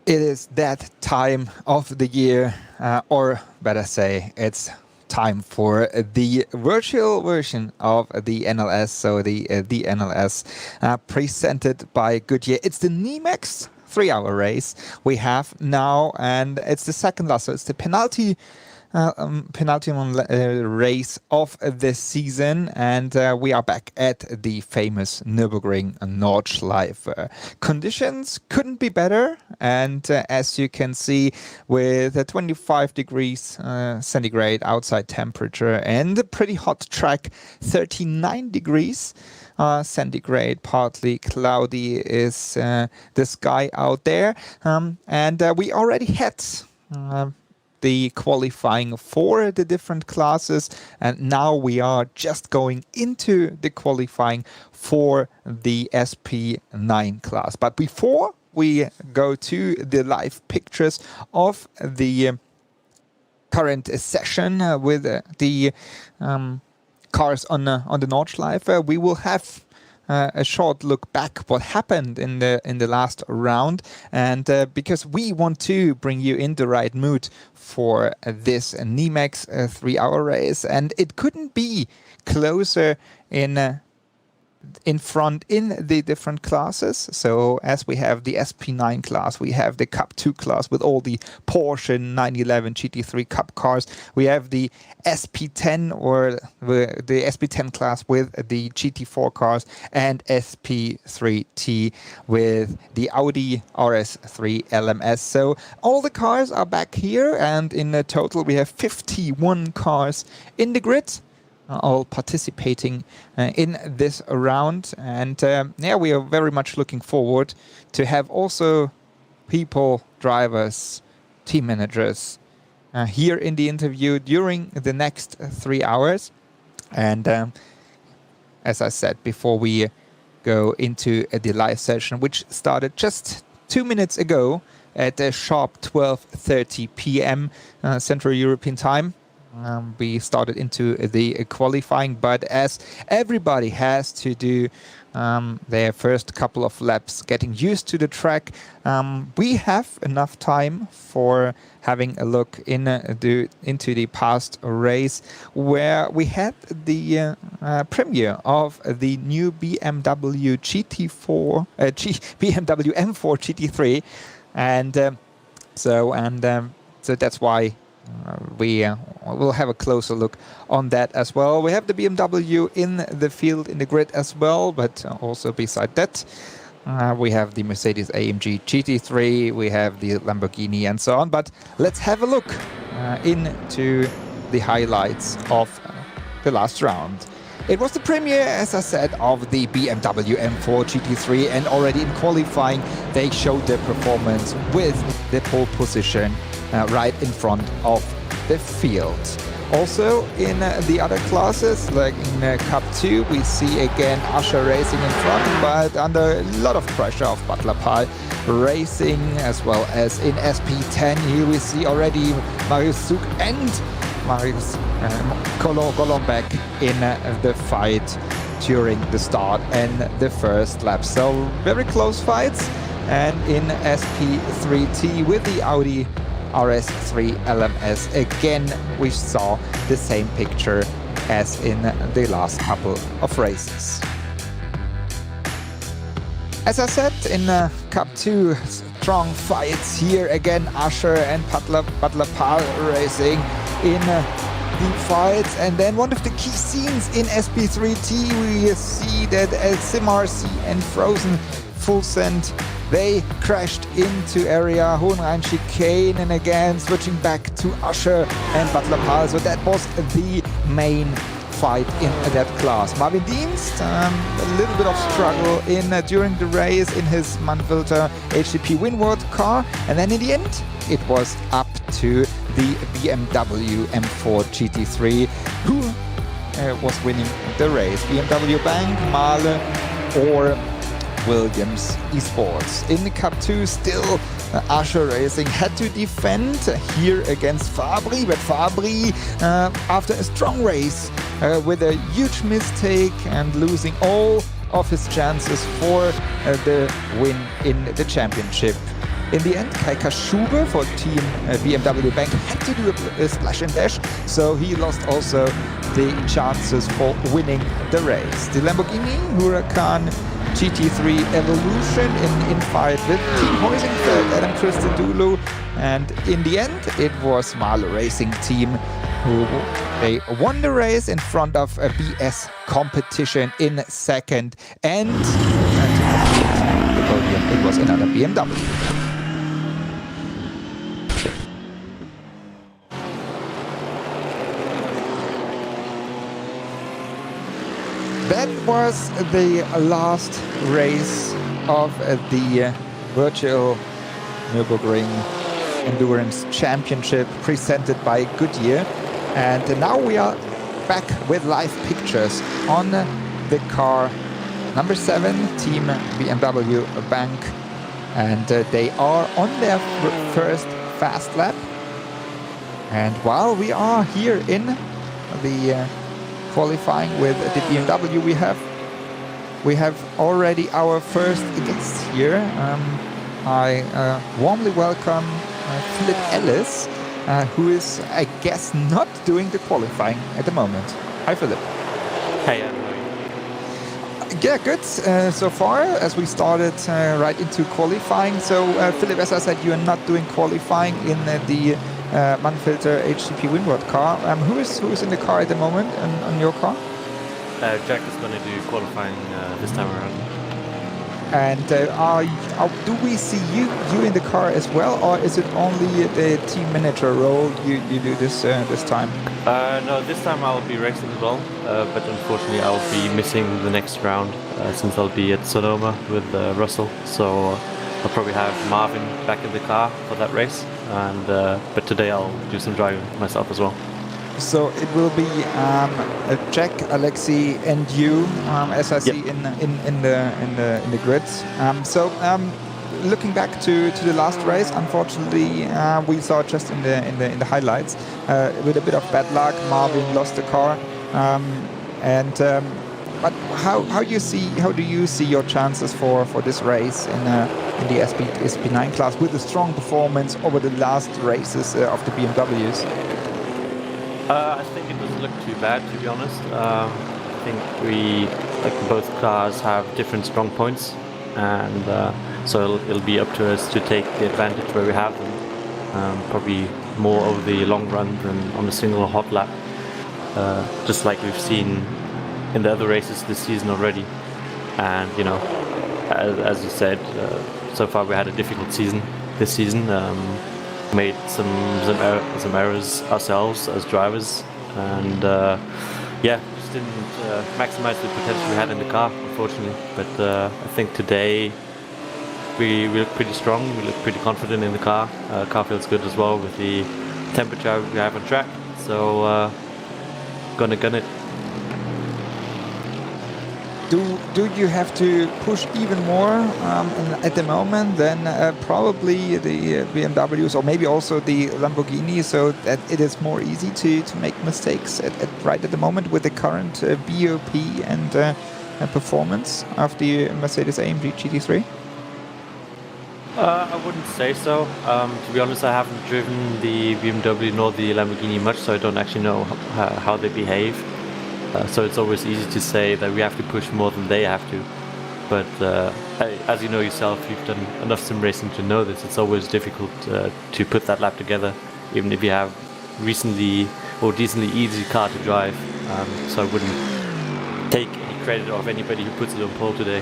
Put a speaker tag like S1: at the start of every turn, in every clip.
S1: It is that time of the year, or better say, it's time for the virtual version of the NLS, so the NLS presented by Goodyear. It's the NIMEX 3-hour race we have now, and it's the second last, so it's the penultimate race of the season, and we are back at the famous Nürburgring Nordschleife. Conditions couldn't be better, and as you can see, with a 25 degrees centigrade outside temperature and a pretty hot track, 39 degrees centigrade, partly cloudy is the sky out there, and we already had the qualifying for the different classes, and now we are just going into the qualifying for the SP9 class. But before we go to the live pictures of the current session with the cars on the Nordschleife, we will have a short look back what happened in the last round, and because we want to bring you in the right mood for this NIMEX 3-hour race, and it couldn't be closer in front in the different classes. So as we have the SP9 class, we have the Cup 2 class with all the Porsche 911 GT3 Cup cars. We have the SP10 or the SP10 class with the GT4 cars, and SP3T with the Audi RS3 LMS. So all the cars are back here, and in total we have 51 cars in the grid, all participating in this round. And yeah, we are very much looking forward to have also people, drivers, team managers here in the interview during the next 3 hours. And as I said, before we go into the live session, which started just 2 minutes ago at a sharp 12:30 p.m. Central European time, we started into the qualifying, but as everybody has to do their first couple of laps getting used to the track, we have enough time for having a look into the past race, where we had the premiere of the new BMW GT4, BMW M4 GT3, and so that's why we will have a closer look on that as well. We have the BMW in the field, in the grid as well, but also beside that, we have the Mercedes AMG GT3, we have the Lamborghini and so on. But let's have a look into the highlights of the last round. It was the premiere, as I said, of the BMW M4 GT3, and already in qualifying they showed their performance with the pole position right in front of the field. Also in the other classes, like in Cup 2, we see again Usher racing in front, but under a lot of pressure of Butler Pal racing, as well as in SP10. Here we see already Marius Zug and Marius Golombek in the fight during the start and the first lap. So very close fights. And in SP3T with the Audi RS3 LMS, again we saw the same picture as in the last couple of races. As I said, in Cup 2, strong fights here again. Usher and Butler Pal racing in deep fights. And then one of the key scenes in SP3T, we see that SimRC and Frozen Full Send, they crashed into area Hohenrhein chicane, and again switching back to Usher and Butler Pal. So that was the main fight in that class. Marvin Dienst, a little bit of struggle during the race in his Mann-Filter HTP Winward car, and then in the end it was up to the BMW M4 GT3 who was winning the race. BMW Bank, MAHLE or Williams Esports. In Cup 2 still Usher Racing had to defend here against Fabri, but Fabri after a strong race with a huge mistake and losing all of his chances for the win in the championship. In the end, Kai Schube for Team BMW Bank had to do a splash and dash, so he lost also the chances for winning the race. The Lamborghini Huracan GT3 Evolution in fight with Team Heusingfeld, Adam Christodoulou, and in the end it was MAHLE Racing Team who they won the race in front of a BS competition in second, and to complete the podium it was another BMW. That was the last race of the virtual Nürburgring Endurance Championship presented by Goodyear. And now we are back with live pictures on the car number 7, Team BMW Bank. And they are on their first fast lap. And while we are here in the qualifying with the BMW, we have already our first guest here. I warmly welcome Philip Ellis, who is, I guess, not doing the qualifying at the moment. Hi, Philip.
S2: Hey,
S1: yeah, good. So far, as we started right into qualifying. So, Philip, as I said, you are not doing qualifying in the Mann-Filter HTP Winward car. Who is in the car at the moment on your car?
S2: Jack is going to do qualifying this time around.
S1: And do we see you in the car as well, or is it only the team manager role you do this time?
S2: No, this time I'll be racing as well, but unfortunately I'll be missing the next round since I'll be at Sonoma with Russell. So I'll probably have Marvin back in the car for that race, and but today I'll do some driving myself as well.
S1: So it will be Jack, Alexei, and you, as I see in the grids. Looking back to the last race, unfortunately, we saw just in the highlights with a bit of bad luck, Marvin lost the car, but how do you see your chances for this race in the SP9 class with a strong performance over the last races of the BMWs?
S2: I think it doesn't look too bad, to be honest. I think both cars have different strong points, and so it'll be up to us to take the advantage where we have them. Probably more over the long run than on a single hot lap, just like we've seen in the other races this season already. And you know, as you said, so far we had a difficult season this season. Made some errors ourselves as drivers, and just didn't maximize the potential we had in the car, unfortunately. But I think today we look pretty strong, we look pretty confident in the car. Car feels good as well with the temperature we have on track, so gonna gun it.
S1: Do you have to push even more at the moment than probably the BMWs or maybe also the Lamborghini, so that it is more easy to make mistakes right at the moment with the current BOP and performance of the Mercedes-AMG GT3?
S2: I wouldn't say so. To be honest, I haven't driven the BMW nor the Lamborghini much, so I don't actually know how they behave. So it's always easy to say that we have to push more than they have to. But as you know yourself, you've done enough sim racing to know this. It's always difficult to put that lap together, even if you have recently or decently easy car to drive. So I wouldn't take any credit of anybody who puts it on pole today,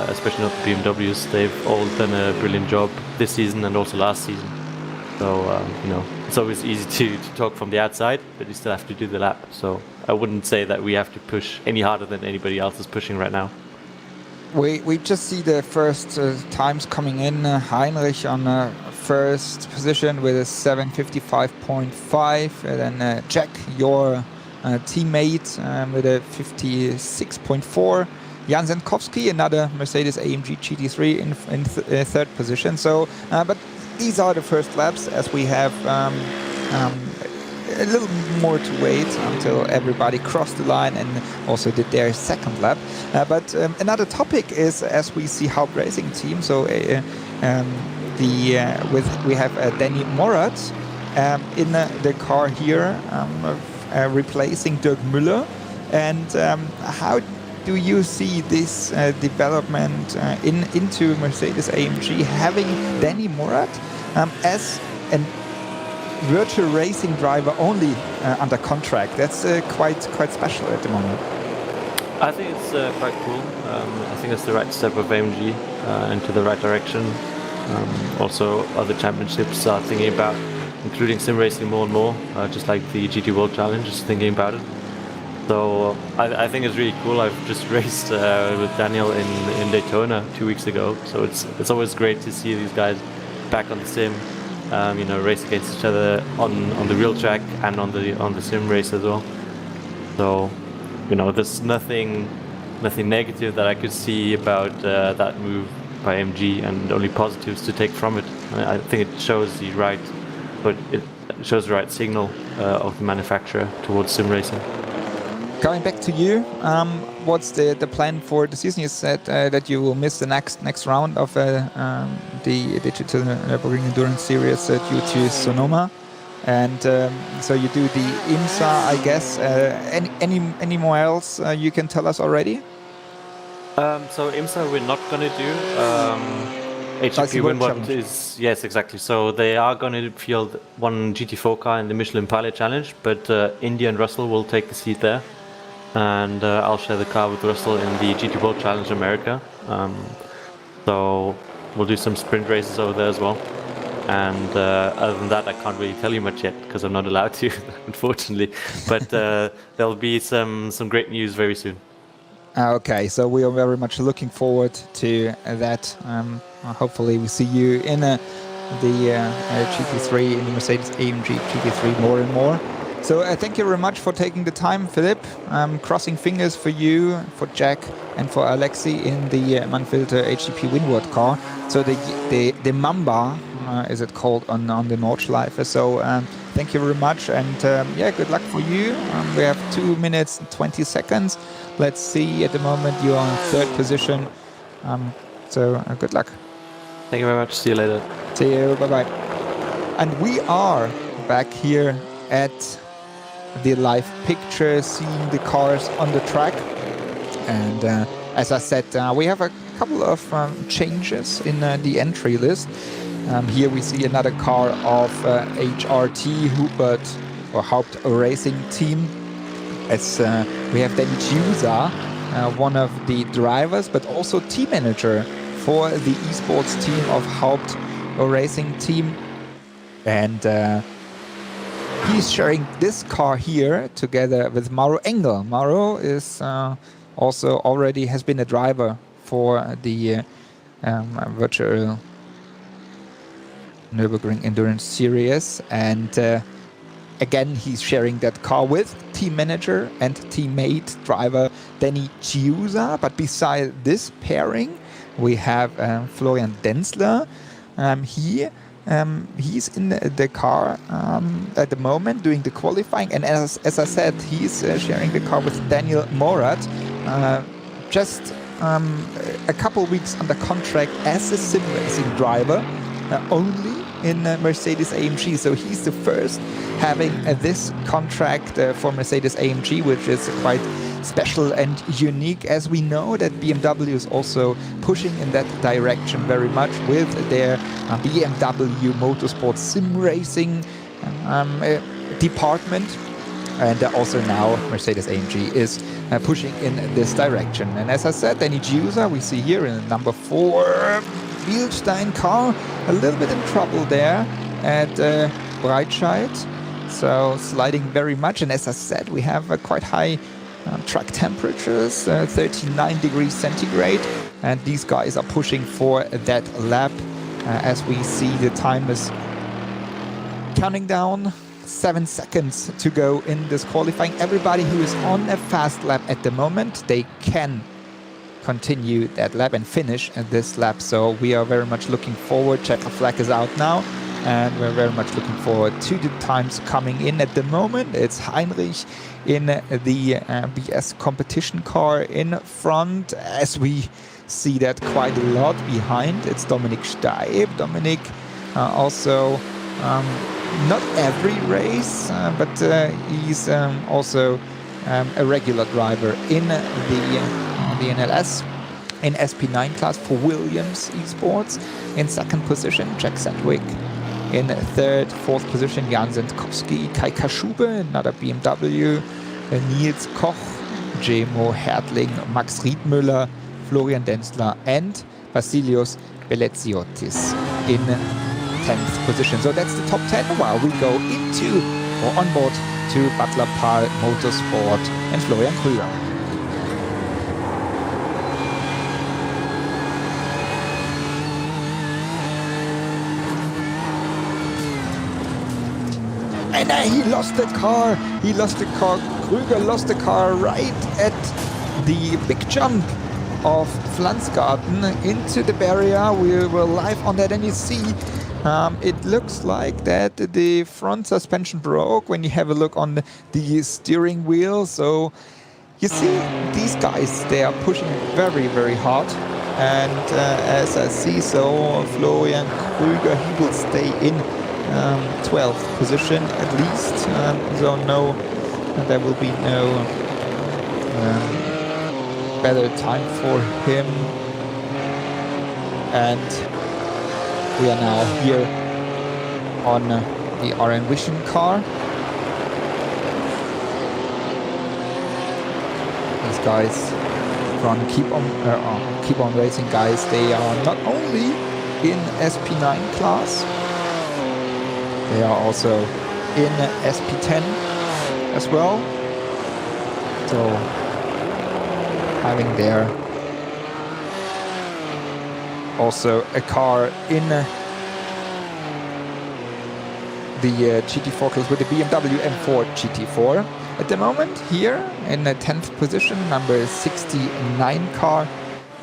S2: especially not the BMWs. They've all done a brilliant job this season and also last season. So it's always easy to talk from the outside, but you still have to do the lap. So I wouldn't say that we have to push any harder than anybody else is pushing right now.
S1: We just see the first times coming in. Heinrich on first position with a 7:55.5, and then Jack, your teammate, with a 56.4. Jan Zenkowski, another Mercedes AMG GT3 in third position. So, but these are the first laps, as we have a little more to wait until everybody crossed the line and also did their second lap. But another topic is, as we see Haupt Racing Team, so we have Danny Morat in the car here, replacing Dirk Müller. And how do you see this development into Mercedes AMG, having Danny Morat as an virtual racing driver only under contract? That's quite special at the moment.
S2: I think it's quite cool. I think it's the right step of AMG into the right direction. Also, other championships are thinking about including sim racing more and more, just like the GT World Challenge is thinking about it. So I think it's really cool. I've just raced with Daniel in Daytona 2 weeks ago. So it's always great to see these guys back on the sim. Race against each other on the real track and on the sim race as well. So, there's nothing negative that I could see about that move by MG, and only positives to take from it. I think it shows the right signal of the manufacturer towards sim racing.
S1: Coming back to you, what's the plan for the season? You said that you will miss the next round of the Digital Nürburgring Endurance Series due to Sonoma, and so you do the IMSA, I guess. Any more else you can tell us already?
S2: So IMSA we're not going to do. HGP Winward is, yes, exactly. So they are going to field one GT4 car in the Michelin Pilot Challenge, but Indy and Russell will take the seat there. And I'll share the car with Russell in the GT World Challenge America. So we'll do some sprint races over there as well. And other than that, I can't really tell you much yet because I'm not allowed to, unfortunately. But there'll be some great news very soon.
S1: Okay, so we are very much looking forward to that. Hopefully we see you in the GT3, in the Mercedes AMG GT3 more and more. So thank you very much for taking the time, Philip. Crossing fingers for you, for Jack, and for Alexi in the Manfilter HGP Winward car. So the Mamba, is it called, on the Nordschleife. So thank you very much, and good luck for you. We have 2 minutes and 20 seconds. Let's see, at the moment you're on third position. So good luck.
S2: Thank you very much. See you later.
S1: See you. Bye-bye. And we are back here at the live picture, seeing the cars on the track. And as I said, we have a couple of changes in the entry list. Here we see another car of HRT Haupt Racing Team. As we have Danny Giusa, one of the drivers, but also team manager for the esports team of Haupt Racing Team. And he's sharing this car here together with Mauro Engel. Mauro is also already has been a driver for the virtual Nürburgring Endurance Series, and again he's sharing that car with team manager and teammate driver Danny Giusa. But beside this pairing, we have Florian Denzler. He's in the car at the moment doing the qualifying, and as I said, he's sharing the car with Daniel Morat. Just a couple weeks under contract as a sim racing driver, only in Mercedes AMG. So he's the first having this contract for Mercedes AMG, which is quite special and unique, as we know that BMW is also pushing in that direction very much with their BMW Motorsport Sim Racing department. And also now Mercedes AMG is pushing in this direction. And as I said, Danny Giusa, we see here in number 4 Bielstein car, a little bit in trouble there at Breitscheid, so sliding very much. And as I said, we have quite high track temperatures, 39 degrees centigrade, and these guys are pushing for that lap. As we see, the time is counting down. 7 seconds to go in this qualifying. Everybody who is on a fast lap at the moment, they can continue that lap and finish this lap. So we are very much looking forward. Checker flag is out now, and we're very much looking forward to the times coming in. At the moment, it's Heinrich in the BS competition car in front, as we see that quite a lot behind. It's Dominik Steib. Dominik also not every race, but he's also a regular driver in the NLS in SP9 class for Williams Esports. In second position, Jack Sedgwick. In third, fourth position, Jan Sendkowski, Kai Kaschube, another BMW, Nils Koch, Jemo Hertling, Max Riedmüller, Florian Denzler, and Vasilios Beleziotis in 10th position. So that's the top 10, while we go into or on board to Butler Pahl Motorsport and Florian Krüger. And he lost the car. He lost the car. Krüger lost the car right at the big jump of Pflanzgarten into the barrier. We were live on that, and you see it looks like that the front suspension broke when you have a look on the steering wheel. So you see these guys, they are pushing very, very hard. And as I see, so Florian Krüger, he will stay in 12th position at least. So no, there will be no better time for him. And we are now here on the RN Vision car. These guys from Keep On Racing guys, they are not only in SP9 class, they are also in SP10 as well. So having there also a car in the GT4 class with the BMW M4 GT4. At the moment here in the 10th position, number 69 car,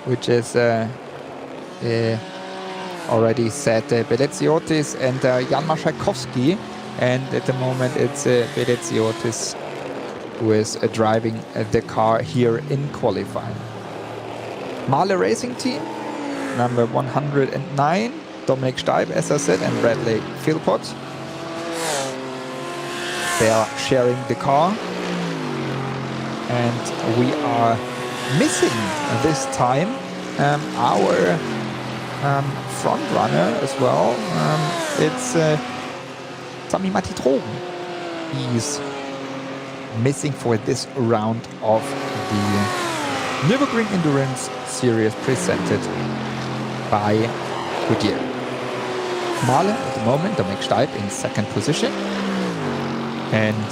S1: which is already said Beleziotis and Jan Maszakowski. And at the moment it's Beleziotis who is driving the car here in qualifying. MAHLE Racing Team, number 109, Dominik Steib, as I said, and Bradley Philpott. They are sharing the car. And we are missing this time our front runner as well. It's Sami Matitrogen. He's missing for this round of the Nürburgring Endurance Series presented by Goodyear. MAHLE at the moment, Dominik Steib in second position. And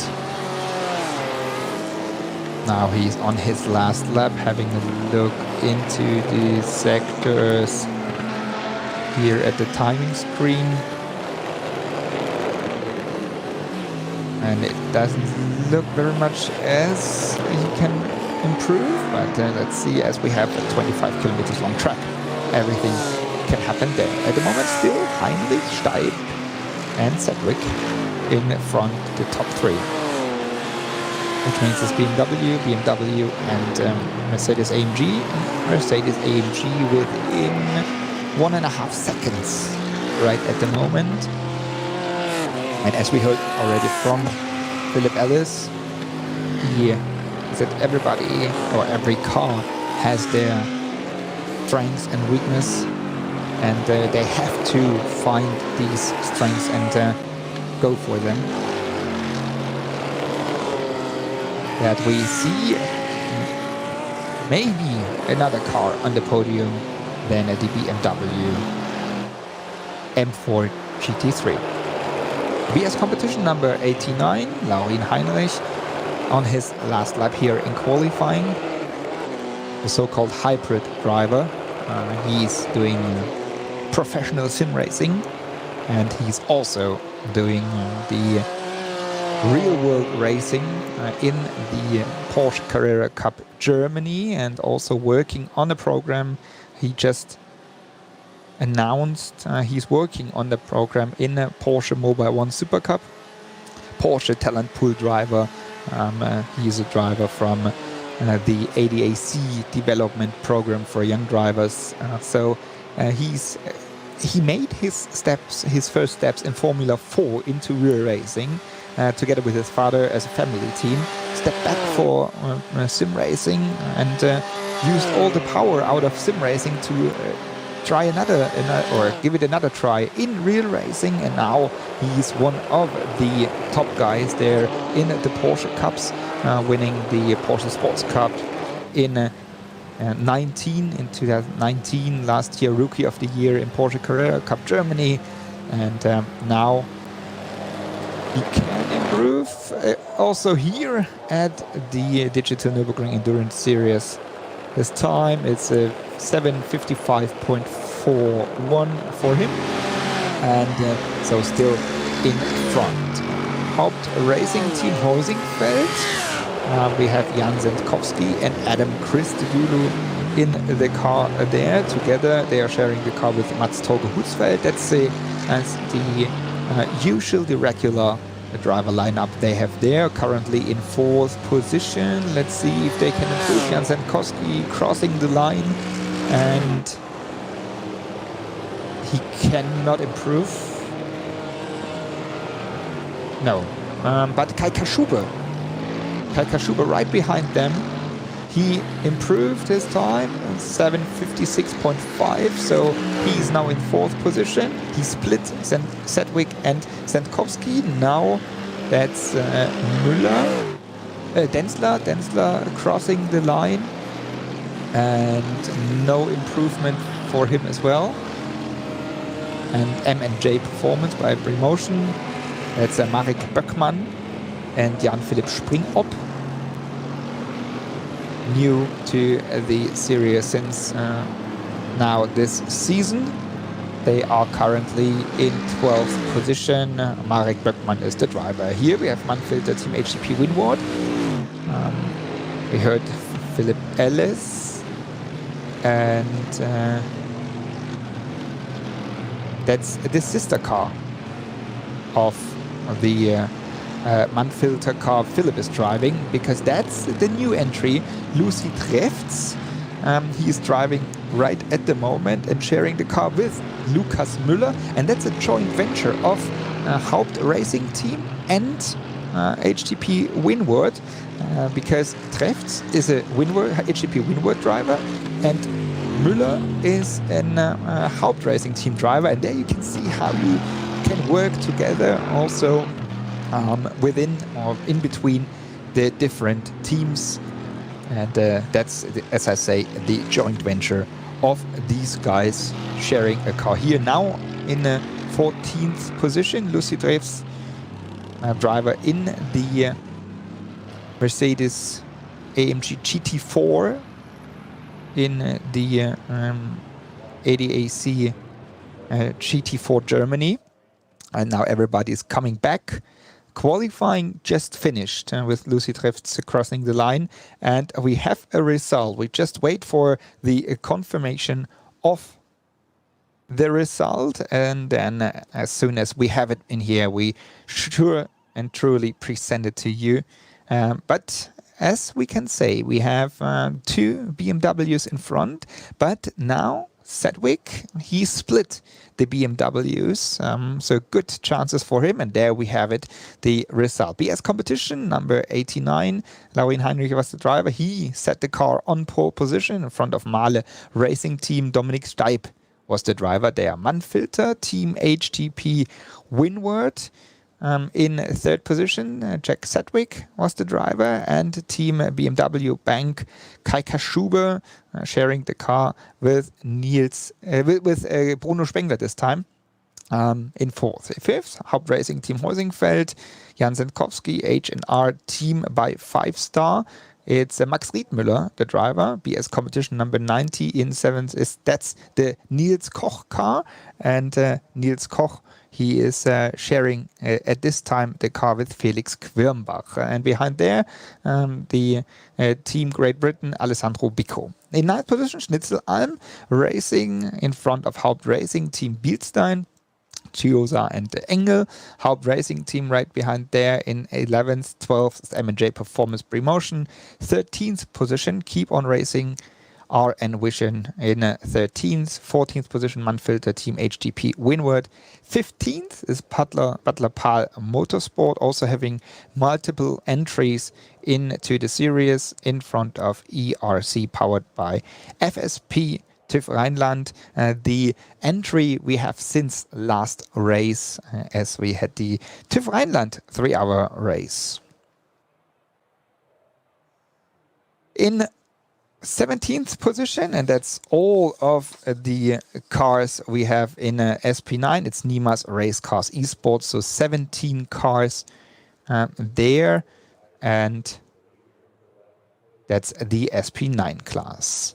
S1: now he's on his last lap, having a look into the sectors here at the timing screen. And it doesn't look very much as he can improve, but let's see, as we have a 25 kilometers long track, everything can happen there. At the moment still Heinrich, Steib and Sedgwick in front, the top three. Which means it's BMW and Mercedes-AMG. Mercedes-AMG within 1.5 seconds right at the moment. And as we heard already from Philip Ellis, he said everybody or every car has their strengths and weakness, and they have to find these strengths and go for them. That we see maybe another car on the podium than the BMW M4 GT3. BS competition number 89, Laurin Heinrich, on his last lap here in qualifying. The so-called hybrid driver. He's doing professional sim racing, and he's also doing the real-world racing in the Porsche Carrera Cup Germany, and also working on a program. He just announced he's working on the program in a Porsche Mobile One Super Cup. Porsche Talent Pool driver. He's a driver from the ADAC development program for young drivers. He made his first steps in Formula 4 into real racing, together with his father as a family team. Stepped back for sim racing and used all the power out of sim racing to try or give it another try in real racing, and now he's one of the top guys there in the Porsche Cups, winning the Porsche Sports Cup in 2019, last year Rookie of the Year in Porsche Carrera Cup Germany, and now he can improve also here at the Digital Nürburgring Endurance Series. This time it's a 7:55.41 for him, and so still in front. Haupt Racing Team Hosingfeld. We have Jan Zentkovsky and Adam Christodoulou in the car there. Together they are sharing the car with Mats Torge Hutzfeld. That's the usual, the regular driver lineup they have there. Currently in 4th position. Let's see if they can improve. Jan Zentkovsky crossing the line, and he cannot improve. No, but Kai Kashuba right behind them. He improved his time, 7:56.5, so he's now in 4th position. He split Sedgwick and Zentkovsky. Now that's Denzler crossing the line, and no improvement for him as well. And M&J Performance by Premotion. That's Marek Böckmann and Jan-Philipp Springop. New to the series since now this season. They are currently in 12th position. Marek Böckmann is the driver. Here we have Manfilter Team HTP Winward. We heard Philip Ellis, and that's the sister car of the Manfilter car Philip is driving, because that's the new entry, Lucy Trefts. He is driving right at the moment and sharing the car with Lukas Müller, and that's a joint venture of Haupt Racing Team and HTP Winward, because Trefts is a HTP Winward driver and Müller is an Haupt Racing Team driver, and there you can see how you can work together also within or in between the different teams, and that's, as I say, the joint venture of these guys sharing a car. Here now in 14th position, Lucy Trefts, driver in the Mercedes AMG GT4 in the ADAC GT4 Germany, and now everybody is coming back. Qualifying just finished with Lucy Trefts crossing the line, and we have a result. We just wait for the confirmation of the result, and then as soon as we have it in here, we sure and truly present it to you. But as we can say, we have 2 BMWs in front, but now Sedgwick, he split the BMWs, so good chances for him, and there we have it, the result. BS competition number 89, Laurin Heinrich was the driver. He set the car on pole position in front of MAHLE Racing Team. Dominik Steib was the driver there. Manfilter Team HTP Winward. In 3rd position, Jack Sedgwick was the driver, and Team BMW Bank Kai Kashuba sharing the car with Bruno Spengler this time. in fourth. Fifth, Hauptracing Team Heusingfeld, Jan Senkowski, H&R team by 5-star. It's Max Riedmüller, the driver. BS competition number 90 in seventh that's the Niels Koch car. And Niels Koch, he is sharing at this time the car with Felix Quirmbach. And behind there, the Team Great Britain, Alessandro Bicco. In ninth position, Schnitzelalm Racing in front of Hauptracing Team Bielstein. Chiosa and Engel. Haupt Racing Team right behind there in 11th, 12th, M&J Performance Premotion. 13th position, Keep On Racing, RN Vision in 13th. 14th position, Manfilter Team HTP Winward. 15th is Butler Pal Motorsport, also having multiple entries into the series in front of ERC powered by FSP TÜV Rheinland, the entry we have since last race, as we had the TÜV Rheinland 3-hour race. In 17th position, and that's all of the cars we have in SP9, it's NIMA's Race Cars Esports, so 17 cars there, and that's the SP9 class.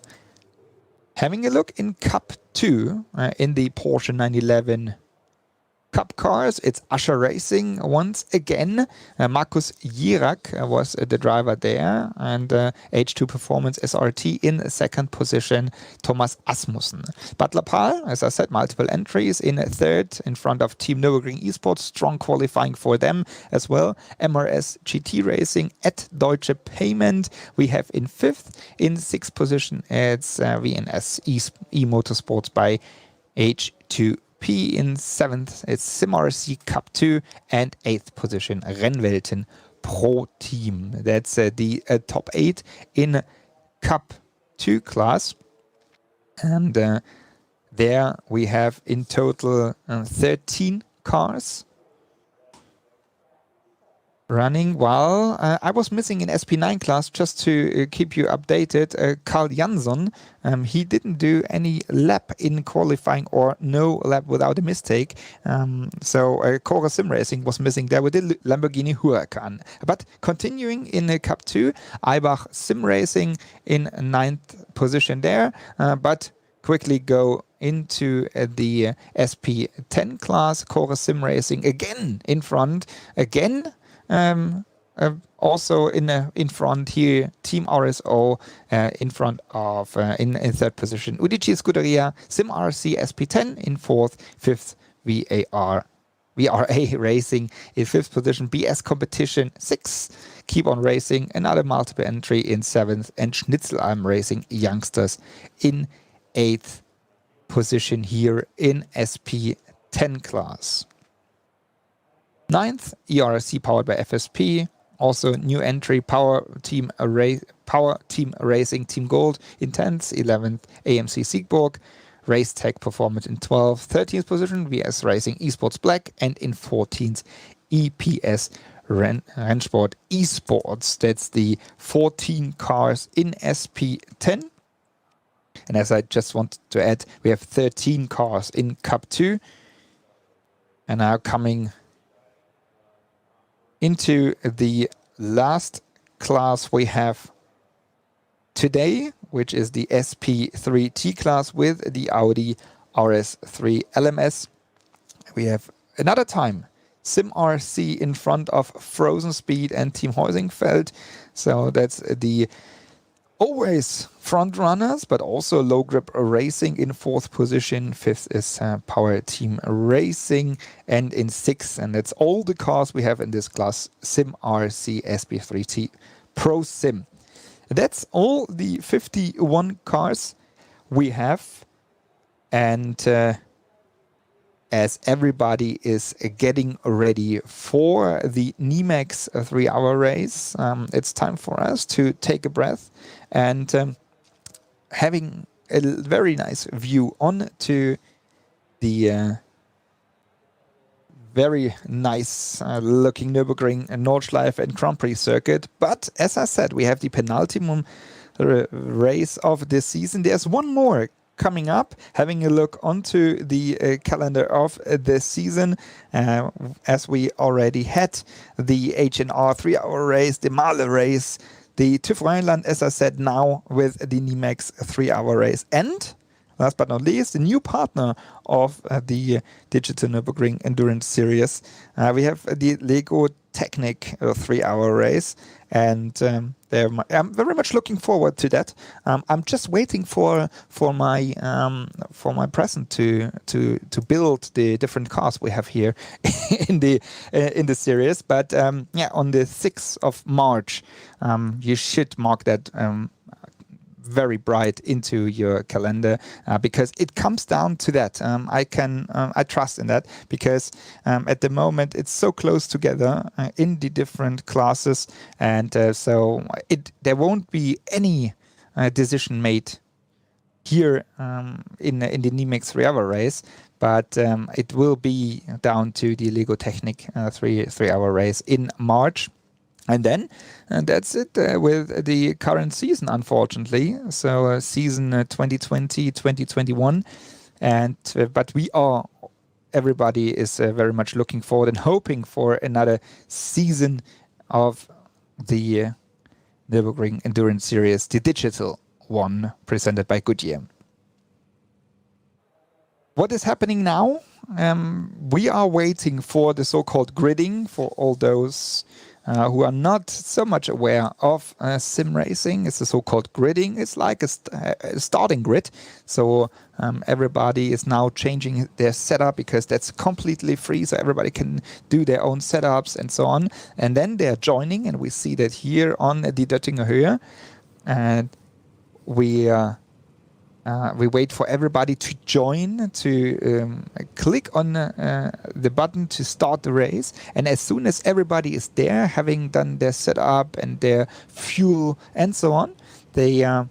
S1: Having a look in Cup 2 in the Porsche 911 Cup cars, it's Usher Racing once again. Markus Jirak was the driver there, and H2 Performance SRT in second position, Thomas Asmussen. Butler Pal, as I said, multiple entries in third in front of Team Nürburgring Esports, strong qualifying for them as well. MRS GT Racing at Deutsche Payment. We have in fifth. In sixth position, it's VNS E Motorsports by H2 in seventh, it's SimRC Cup 2, and eighth position, Rennwelten Pro Team. That's the top 8 in Cup 2 class. And there we have in total 13 cars running, while I was missing in SP9 class, just to keep you updated. Carl Jansson, he didn't do any lap in qualifying, or no lap without a mistake. So Cora Sim Racing was missing there with the Lamborghini Huracan. But continuing in Cup 2, Eibach Sim Racing in ninth position there, but quickly go into the SP10 class. Cora Sim Racing again in front, again. Also in front here, Team RSO in front of in third position, UDG Scuderia, Sim RC SP10 in fourth, fifth VRA Racing in fifth position, BS Competition 6, Keep On Racing, another multiple entry in seventh, and Schnitzelalm Racing Youngsters in eighth position here in SP10 class. Ninth, ERC powered by FSP. Also new entry, Power Team Racing Team Gold in 10th. 11th, AMC Siegburg. Race Tech Performance in 12th. 13th position, VS Racing Esports Black. And in 14th, EPS Rennsport Esports. That's the 14 cars in SP10. And as I just wanted to add, we have 13 cars in Cup 2. And now coming into the last class we have today, which is the SP3T class with the Audi RS3 LMS. We have another time SimRC in front of Frozen Speed and Team Heusingfeld. So that's the always front runners, but also low grip racing in fourth position. Fifth is Power Team Racing, and in sixth, and that's all the cars we have in this class, Sim RC SP3T Pro Sim. That's all the 51 cars we have, and as everybody is getting ready for the NIMEX 3-hour race, it's time for us to take a breath and having a very nice view on to the very nice looking Nürburgring Nordschleife and Grand Prix circuit. But as I said, we have the penultimum race of this season. There's one more coming up, having a look onto the calendar of the season, as we already had the H&R 3-hour race, the MAHLE race, the TÜV Rheinland, as I said, now with the NIMEX 3-hour race. And last but not least, the new partner of the Digital Nürburgring Endurance Series. We have the Lego Technic 3-hour race, and I'm very much looking forward to that. I'm just waiting for my present to build the different cars we have here in the series. But yeah, on the 6th of March, you should mark that very bright into your calendar, because it comes down to that. I trust in that, because at the moment it's so close together in the different classes, and so there won't be any decision made here in the NIMEX 3-hour race, but it will be down to the Lego Technic 3-hour race in March. And then that's it with the current season, unfortunately. So season 2020-2021. But everybody is very much looking forward and hoping for another season of the Nürburgring Endurance Series, the digital one, presented by Goodyear. What is happening now? We are waiting for the so-called gridding for all those who are not so much aware of sim racing. It's the so-called gridding. It's like a starting grid. So everybody is now changing their setup, because that's completely free. So everybody can do their own setups and so on. And then they're joining, and we see that here on the Döttinger Höhe. And we wait for everybody to join, to click on the button to start the race. And as soon as everybody is there, having done their setup and their fuel and so on, they are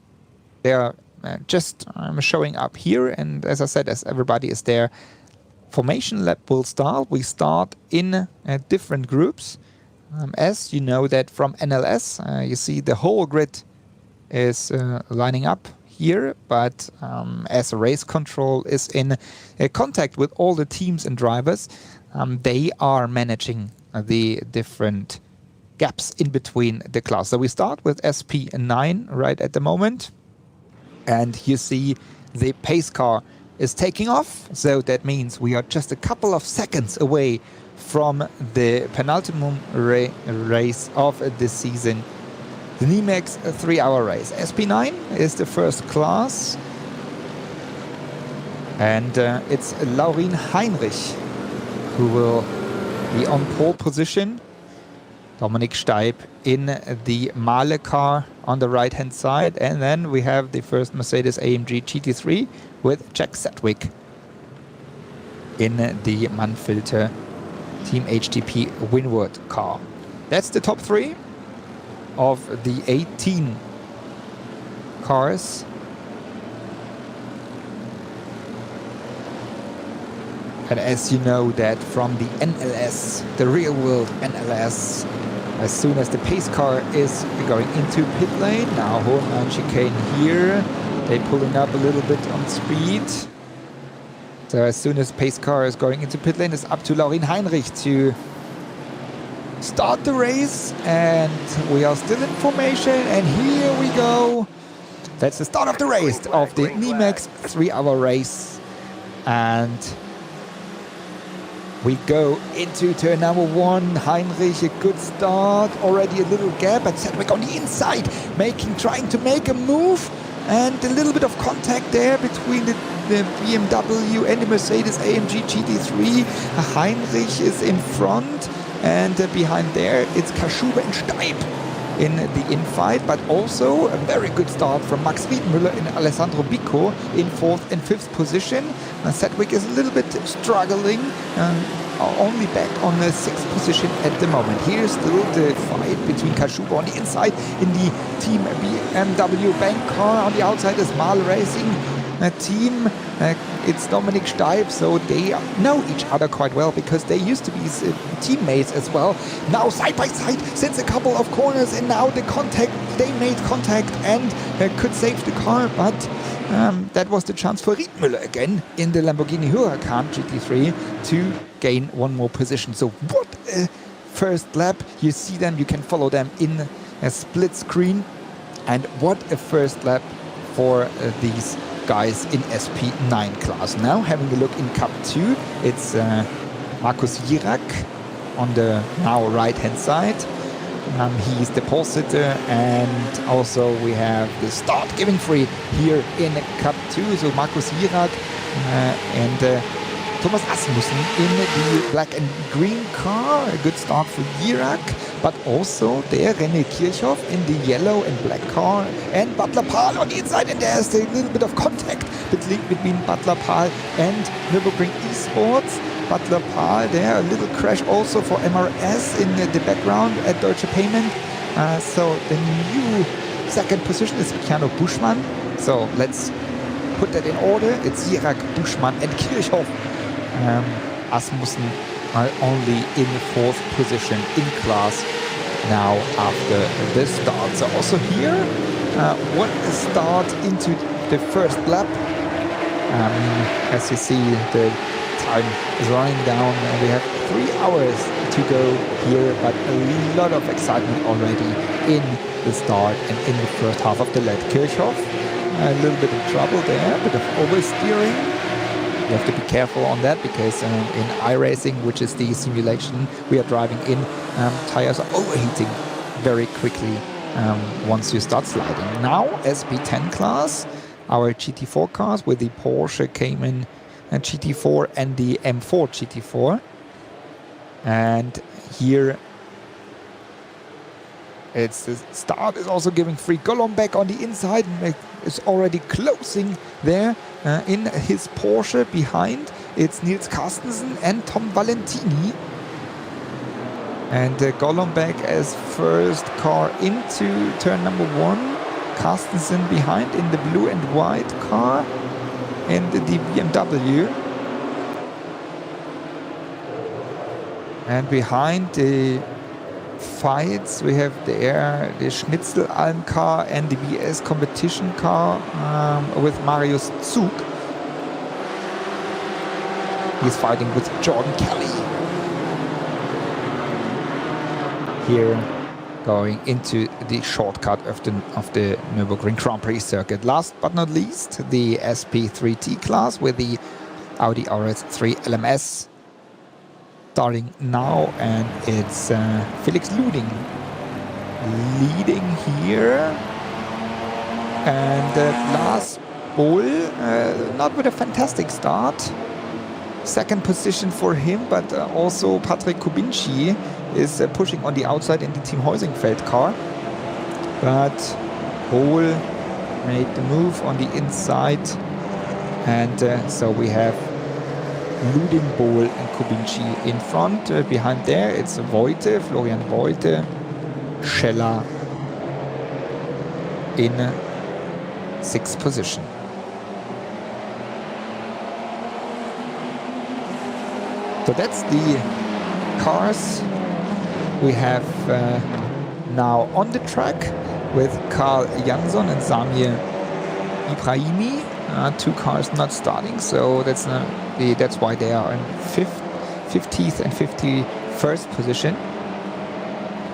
S1: just showing up here. And as I said, as everybody is there, formation lap will start. We start in different groups. As you know that from NLS, you see the whole grid is lining up here, but as race control is in contact with all the teams and drivers, they are managing the different gaps in between the class. So we start with SP9 right at the moment, and you see the pace car is taking off. So that means we are just a couple of seconds away from the penultimate race of the season, the NIMEX 3-hour race. SP9 is the first class, and it's Laurin Heinrich who will be on pole position. Dominik Steib in the MAHLE car on the right-hand side, and then we have the first Mercedes AMG GT3 with Jack Sedgwick in the Manfilter Team HTP Winward car. That's the top three of the 18 cars. And as you know that from the NLS, the real world NLS, as soon as the pace car is going into pit lane, now Hohenheim chicane here, they're pulling up a little bit on speed. So as soon as pace car is going into pit lane, it's up to Laurin Heinrich to start the race, and we are still in formation, and here we go. That's the start of the race of the NIMEX 3-hour race, and we go into turn number 1. Heinrich, a good start, already a little gap, but Sedgwick on the inside, trying to make a move, and a little bit of contact there between the BMW and the Mercedes AMG GT3. Heinrich is in front, and behind there it's Kaschuber and Steib in the infight, but also a very good start from Max Riedenmüller and Alessandro Bicco in 4th and 5th position. Sedgwick is a little bit struggling, only back on the 6th position at the moment. Here's still the fight between Kaschuber on the inside in the Team BMW bank car. On the outside is MAHLE Racing team. It's Dominik Steib, so they know each other quite well because they used to be teammates as well. Now side by side since a couple of corners, and now the contact, they made contact and could save the car, but that was the chance for Riedmüller again in the Lamborghini Huracan GT3 to gain one more position. So what a first lap. You see them, you can follow them in a split screen. And what a first lap for these guys in SP9 class. Now having a look in Cup 2, it's Markus Jirak on the now right-hand side. He's the pole sitter, and also we have the start giving free here in Cup 2. So Markus Jirak and Thomas Asmussen in the black and green car. A good start for Jirak, but also there René Kirchhoff in the yellow and black car, and Butler Pahl on the inside, and there's a little bit of contact between Butler Pahl and Nürburgring Esports. Butler Pahl there, a little crash also for MRS in the background at Deutsche Payment. So the new second position is Keanu Buschmann. So let's put that in order. It's Jirak, Buschmann and Kirchhoff. Asmussen are only in fourth position in class now after the start. So also here, what a start into the first lap. As you see, the time is running down, and we have 3 hours to go here, but a lot of excitement already in the start and in the first half of the lap. Kirchhoff, a little bit of trouble there, a bit of oversteering. You have to be careful on that because in iRacing, which is the simulation we are driving in, tires are overheating very quickly once you start sliding. Now SP10 class, our GT4 cars with the Porsche Cayman GT4 and the M4 GT4. And here it's the start is also giving free. Golombek on the inside is already closing there in his Porsche. Behind it's Nils Carstensen and Tom Valentini. And Golombek as first car into turn number 1. Carstensen behind in the blue and white car and the BMW. And behind the fights we have there the Schnitzelalm car and the BS competition car with Marius Zug. He's fighting with Jordan Kelly. Here going into the shortcut of the Nürburgring Grand Prix circuit. Last but not least, the SP3T class with the Audi RS3 LMS starting now, and it's Felix Luding leading here, and Lars Bohl not with a fantastic start. Second position for him, but also Patrick Kubinci is pushing on the outside in the Team Heusingfeld car. But Bohl made the move on the inside, and so we have Luding, Bohl and Kubinci in front. Behind there it's Voite, Florian Voite, Scheller in 6th position. So that's the cars we have now on the track with Carl Jansson and Samir Ibrahimi. 2 cars not starting, so that's why they are in 50th and 51st position.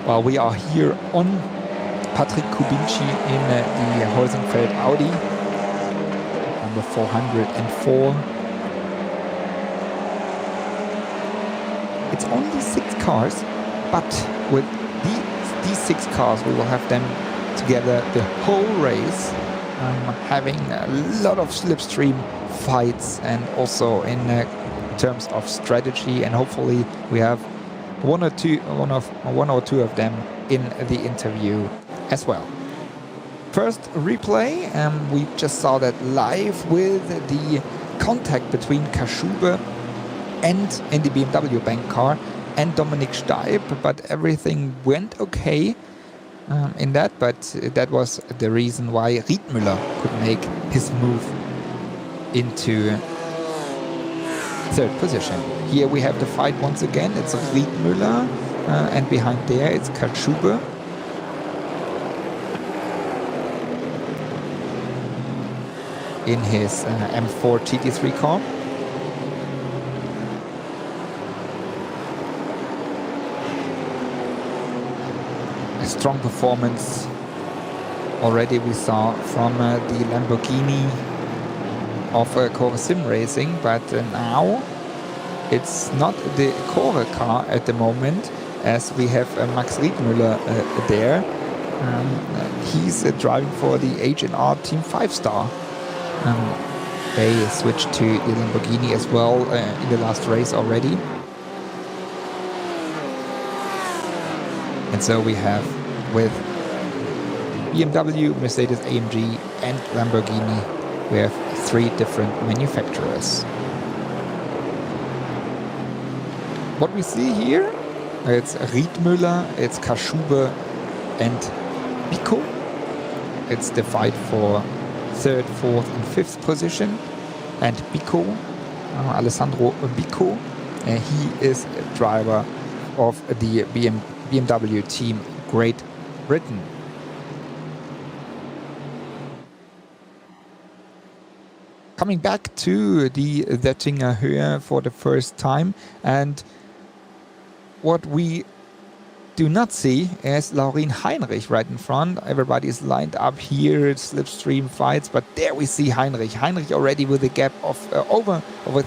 S1: While we are here on Patrick Kubinci in the Heusingfeld Audi, number 404. It's only 6 cars, but with these 6 cars we will have them together the whole race, having a lot of slipstream fights, and also in terms of strategy, and hopefully we have one or two of them in the interview as well. First replay, we just saw that live with the contact between Kaschube and in the BMW bank car and Dominik Steib, but everything went okay in that, but that was the reason why Riedmüller could make his move into 3rd position. Here we have the fight once again. It's Riedmüller and behind there it's Kaschube. in his M4 GT3 car. A strong performance already we saw from the Lamborghini of Core Sim Racing, but now it's not the Core car at the moment, as we have Max Riedmüller there. He's driving for the H&R Team 5-Star. They switched to the Lamborghini as well in the last race already. And so we have with BMW, Mercedes-AMG and Lamborghini, we have 3 different manufacturers. What we see here, it's Riedmüller, it's Kaschube and Bicco. It's the fight for 3rd, 4th and 5th position. And Bicco, Alessandro Bicco, he is a driver of the BMW team Great Britain. Coming back to the Oettinger Höhe for the first time, and what we do not see is Laurin Heinrich right in front. Everybody is lined up here, slipstream fights, but there we see Heinrich. Heinrich already with a gap of over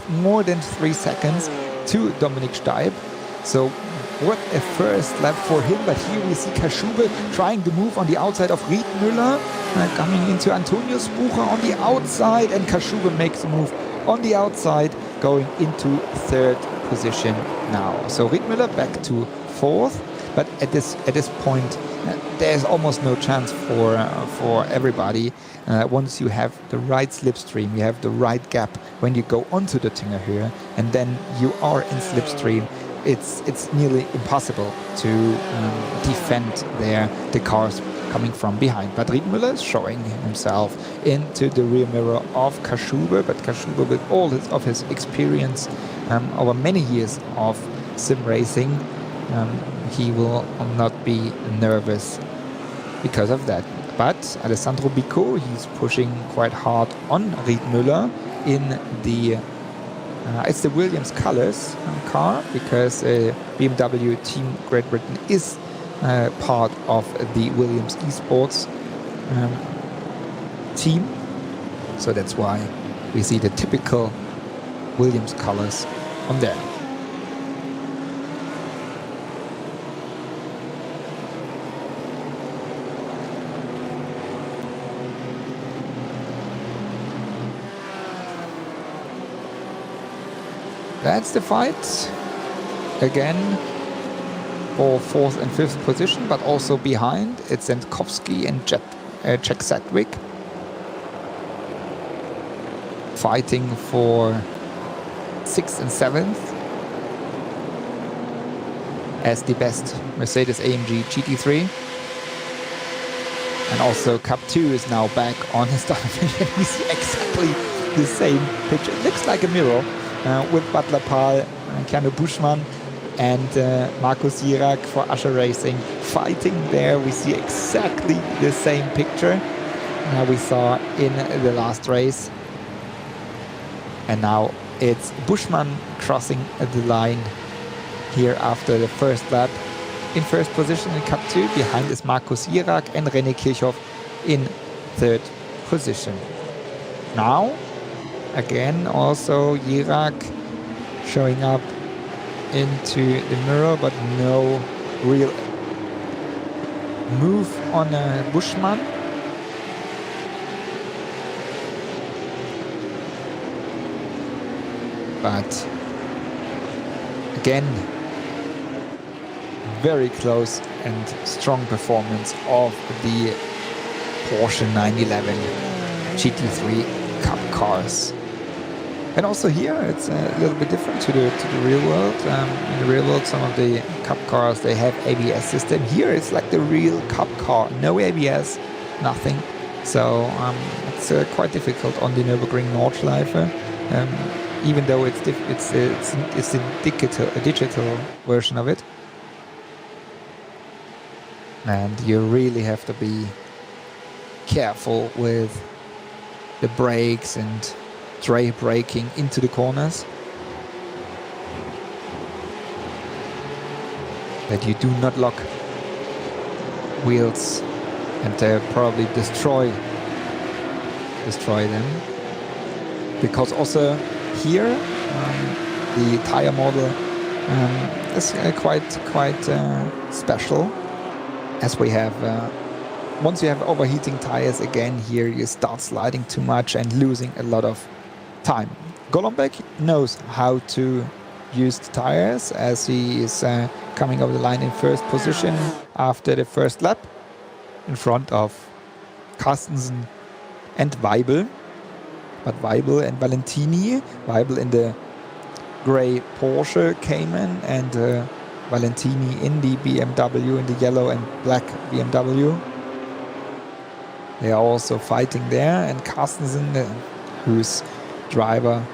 S1: more than 3 seconds to Dominik Steib. So what a first lap for him, but here we see Kaschube trying to move on the outside of Riedmüller, coming into Antonius Bucher on the outside, and Kaschube makes a move on the outside, going into 3rd position now. So Riedmüller back to 4th, but at this point there's almost no chance for everybody. Once you have the right slipstream, you have the right gap when you go onto the Oettinger Höhe, and then you are in slipstream. It's nearly impossible to defend the cars coming from behind. But Riedmüller is showing himself into the rear mirror of Kaschube, but Kaschube, with all of his experience over many years of sim racing, he will not be nervous because of that. But Alessandro Bicco, he's pushing quite hard on Riedmüller in the it's the Williams colors car, because BMW Team Great Britain is part of the Williams eSports team. So that's why we see the typical Williams colors on there. That's the fight again for 4th and 5th position, but also behind it's Zentkovsky and Jack Sedgwick fighting for 6th and 7th as the best Mercedes-AMG GT3. And also Cup 2 is now back on the start finish. We see exactly the same picture. It looks like a mirror. With Butler Pahl, Keanu Buschmann and Markus Jirak for Usher Racing fighting there. We see exactly the same picture we saw in the last race. And now it's Buschmann crossing the line here after the first lap. In first position in Cup 2, behind is Markus Jirak and René Kirchhoff in 3rd position. Now, again, also Jirak showing up into the mirror, but no real move on Buschmann. But again, very close and strong performance of the Porsche 911 GT3 Cup cars. And also here it's a little bit different to the real world. In the real world, some of the Cup cars, they have ABS system. Here it's like the real Cup car, no ABS, nothing. So it's quite difficult on the Nürburgring Nordschleife. Even though it's a digital version of it. And you really have to be careful with the brakes and tray braking into the corners, that you do not lock wheels and probably destroy them, because also here the tire model is quite special, as we have once you have overheating tires again here, you start sliding too much and losing a lot of time. Golombek knows how to use the tires, as he is coming over the line in first position after the first lap, in front of Carstensen and Weibel. But Weibel and Valentini, Weibel in the grey Porsche Cayman and Valentini in the BMW, in the yellow and black BMW. They are also fighting there, and Carstensen, who's driver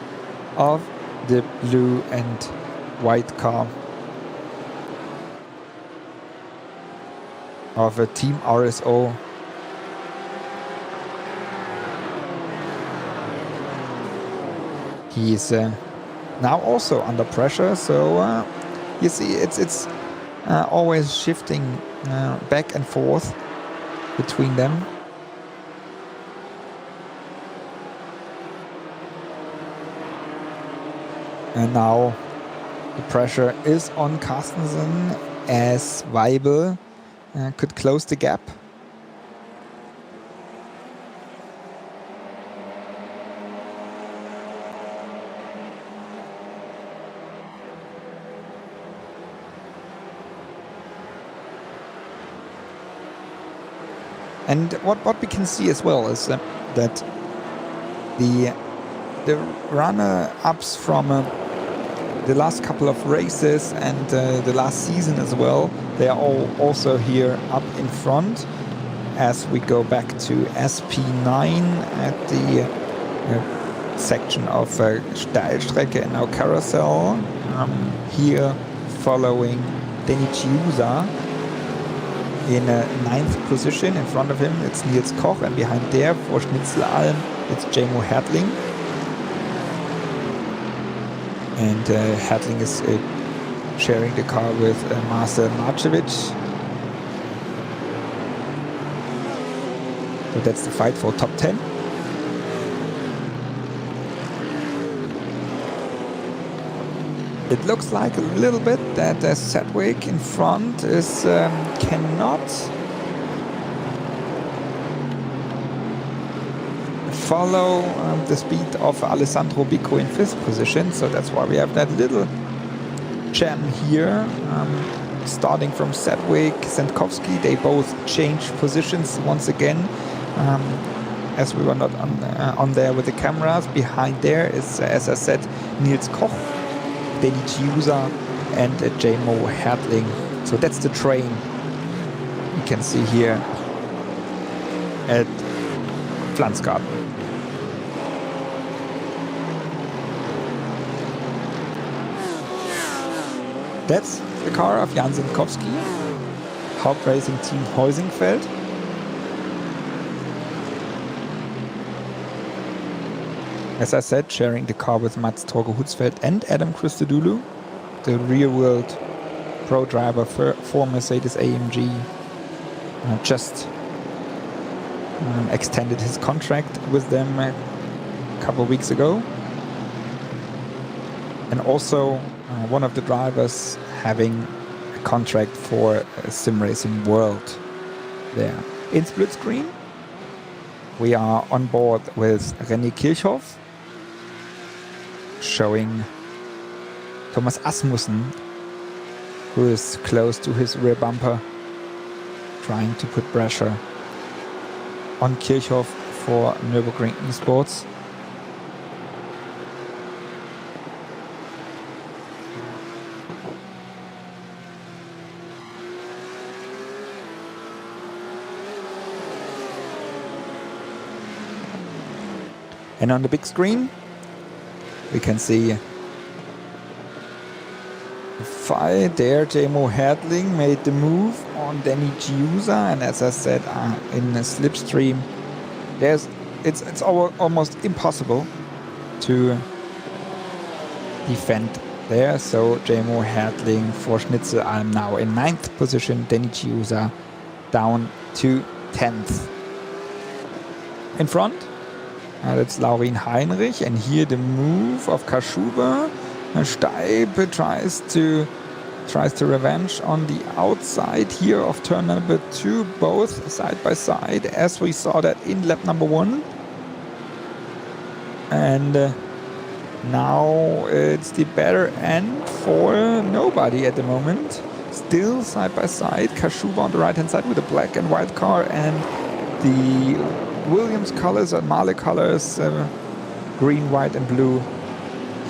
S1: of the blue and white car of a Team RSO. He is now also under pressure, so you see it's always shifting back and forth between them. And now the pressure is on Carstensen, as Weibel could close the gap. And what we can see as well is that the runner-ups from the last couple of races and the last season as well, they are all also here up in front. As we go back to SP9 at the section of Steilstrecke and now Carousel, here following Denny Chiusa in 9th position. In front of him it's Nils Koch, and behind there for Schnitzelalm it's Jamo Hertling. And Hertling is sharing the car with Marcel Marcevic. So that's the fight for top 10. It looks like a little bit that Sedgwick in front is cannot follow the speed of Alessandro Bico in 5th position, so that's why we have that little jam here. Starting from Sedgwick, Sendkowski, they both changed positions once again, as we were not on there with the cameras. Behind there is, as I said, Nils Koch, Denny Chiusa and Jamo Hertling. So that's the train you can see here at Pflanzgarten. That's the car of Jan Sendkowski, Hauptracing Team Heusingfeld. As I said, sharing the car with Mats Torge Hutzfeld and Adam Christodoulou, the real-world pro driver for Mercedes-AMG. Just extended his contract with them a couple of weeks ago. And also one of the drivers having a contract for Sim Racing World there. In split screen, we are on board with René Kirchhoff, showing Thomas Asmussen, who is close to his rear bumper, trying to put pressure on Kirchhoff for Nürburgring Esports. And on the big screen, we can see the fight there. Jamo Hertling made the move on Denny Chiusa, and as I said, in the slipstream, there's it's almost impossible to defend there. So JMO Hertling for Schnitzelalm now in 9th position. Denny Chiusa down to 10th. In front, that's Laurin Heinrich, and here the move of Kashuba. Steib tries to revenge on the outside here of turn number 2, both side by side, as we saw that in lap number 1. And now it's the better end for nobody at the moment. Still side by side, Kashuba on the right hand side with a black and white car, and the Williams colors and MAHLE colors, green, white and blue.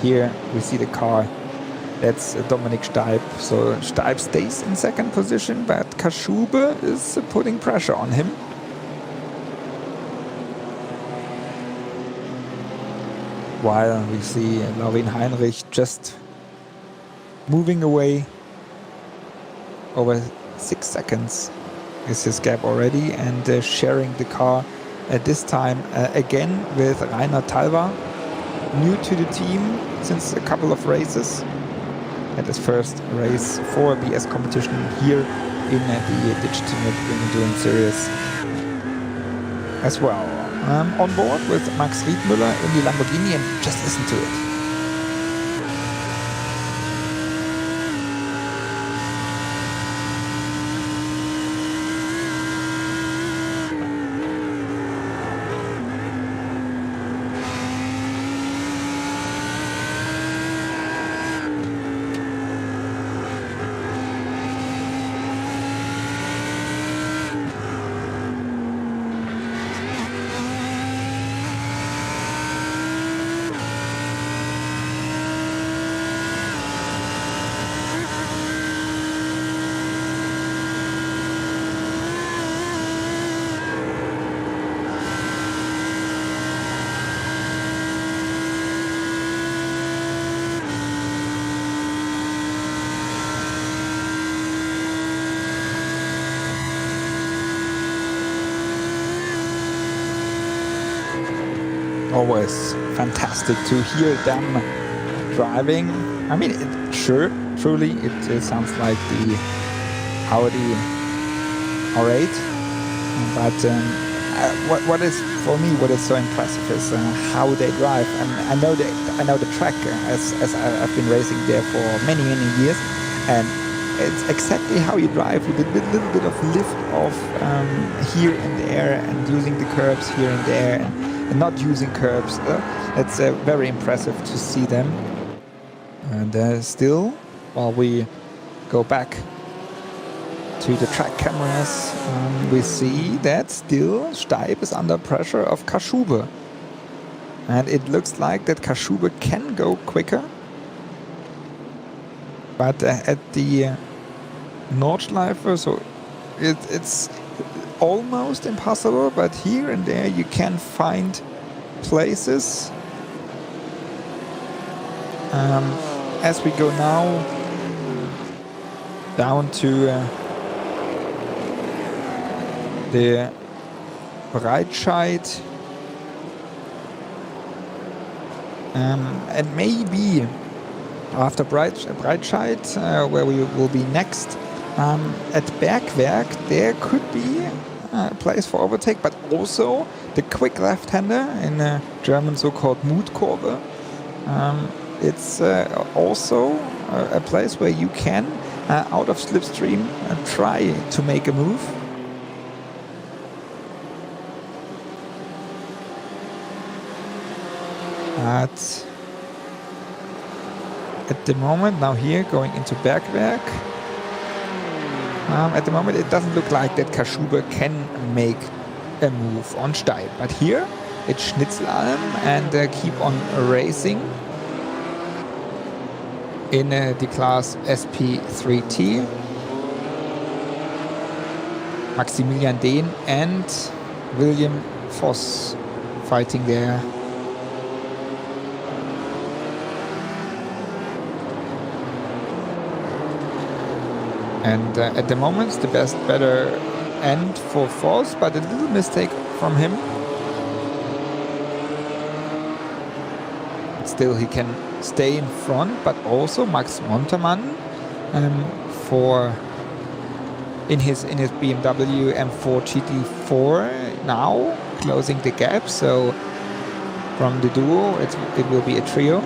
S1: Here we see the car. That's Dominik Steib. So Steib stays in 2nd position, but Kashuba is putting pressure on him. While we see Laurin Heinrich just moving away. Over 6 seconds is his gap already, and sharing the car at this time again with Rainer Talva, new to the team since a couple of races. At his first race for BS competition here in the Digital Nürburgring Endurance Series as well. On board with Max Riedmüller in the Lamborghini, and just listen to it. Always fantastic to hear them driving. I mean, truly, it sounds like the Audi R8. But what is for me, what is so impressive is how they drive. And I know the track as I've been racing there for many years, and it's exactly how you drive with a little bit of lift off here and there, and using the curbs here and there, and not using curbs. It's very impressive to see them. And still, while we go back to the track cameras, we see that still Steib is under pressure of Kashuba. And it looks like that Kashuba can go quicker. But at the Nordschleife, so it's almost impossible, but here and there you can find places. As we go now down to the Breitscheid, and maybe after Breitscheid, where we will be next, at Bergwerk, there could be a place for overtake, but also the quick left-hander, in German so-called Mutkurve. It's also a place where you can, out of slipstream, try to make a move. But at the moment, now here, going into Bergwerk, at the moment it doesn't look like that Kashuba can make a move on Steib. But here, it's Schnitzelalm, and keep on racing in the class SP3T. Maximilian Dehn and William Voss fighting there. And at the moment, the better end for Voss, but a little mistake from him. still he can stay in front, but also Max Montermann in his BMW M4 GT4 now closing the gap. So from the duo, it will be a trio.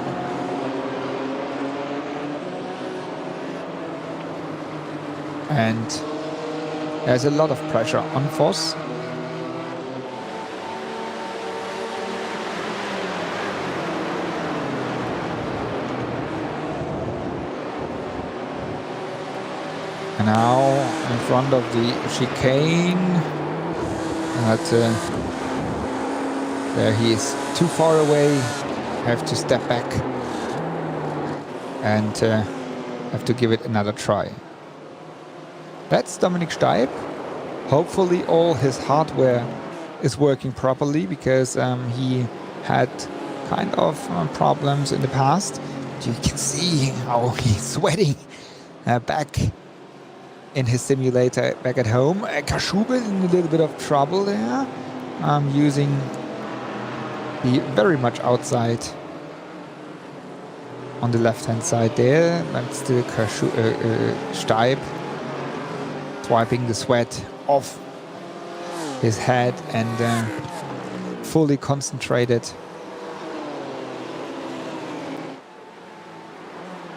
S1: And there's a lot of pressure on Voss. And now in front of the chicane, but there he is too far away. Have to step back and have to give it another try. That's Dominik Steib. Hopefully all his hardware is working properly, because he had kind of problems in the past. You can see how he's sweating back in his simulator back at home. Kaschube in a little bit of trouble there, using the very much outside on the left hand side there, but still Steib wiping the sweat off his head and fully concentrated.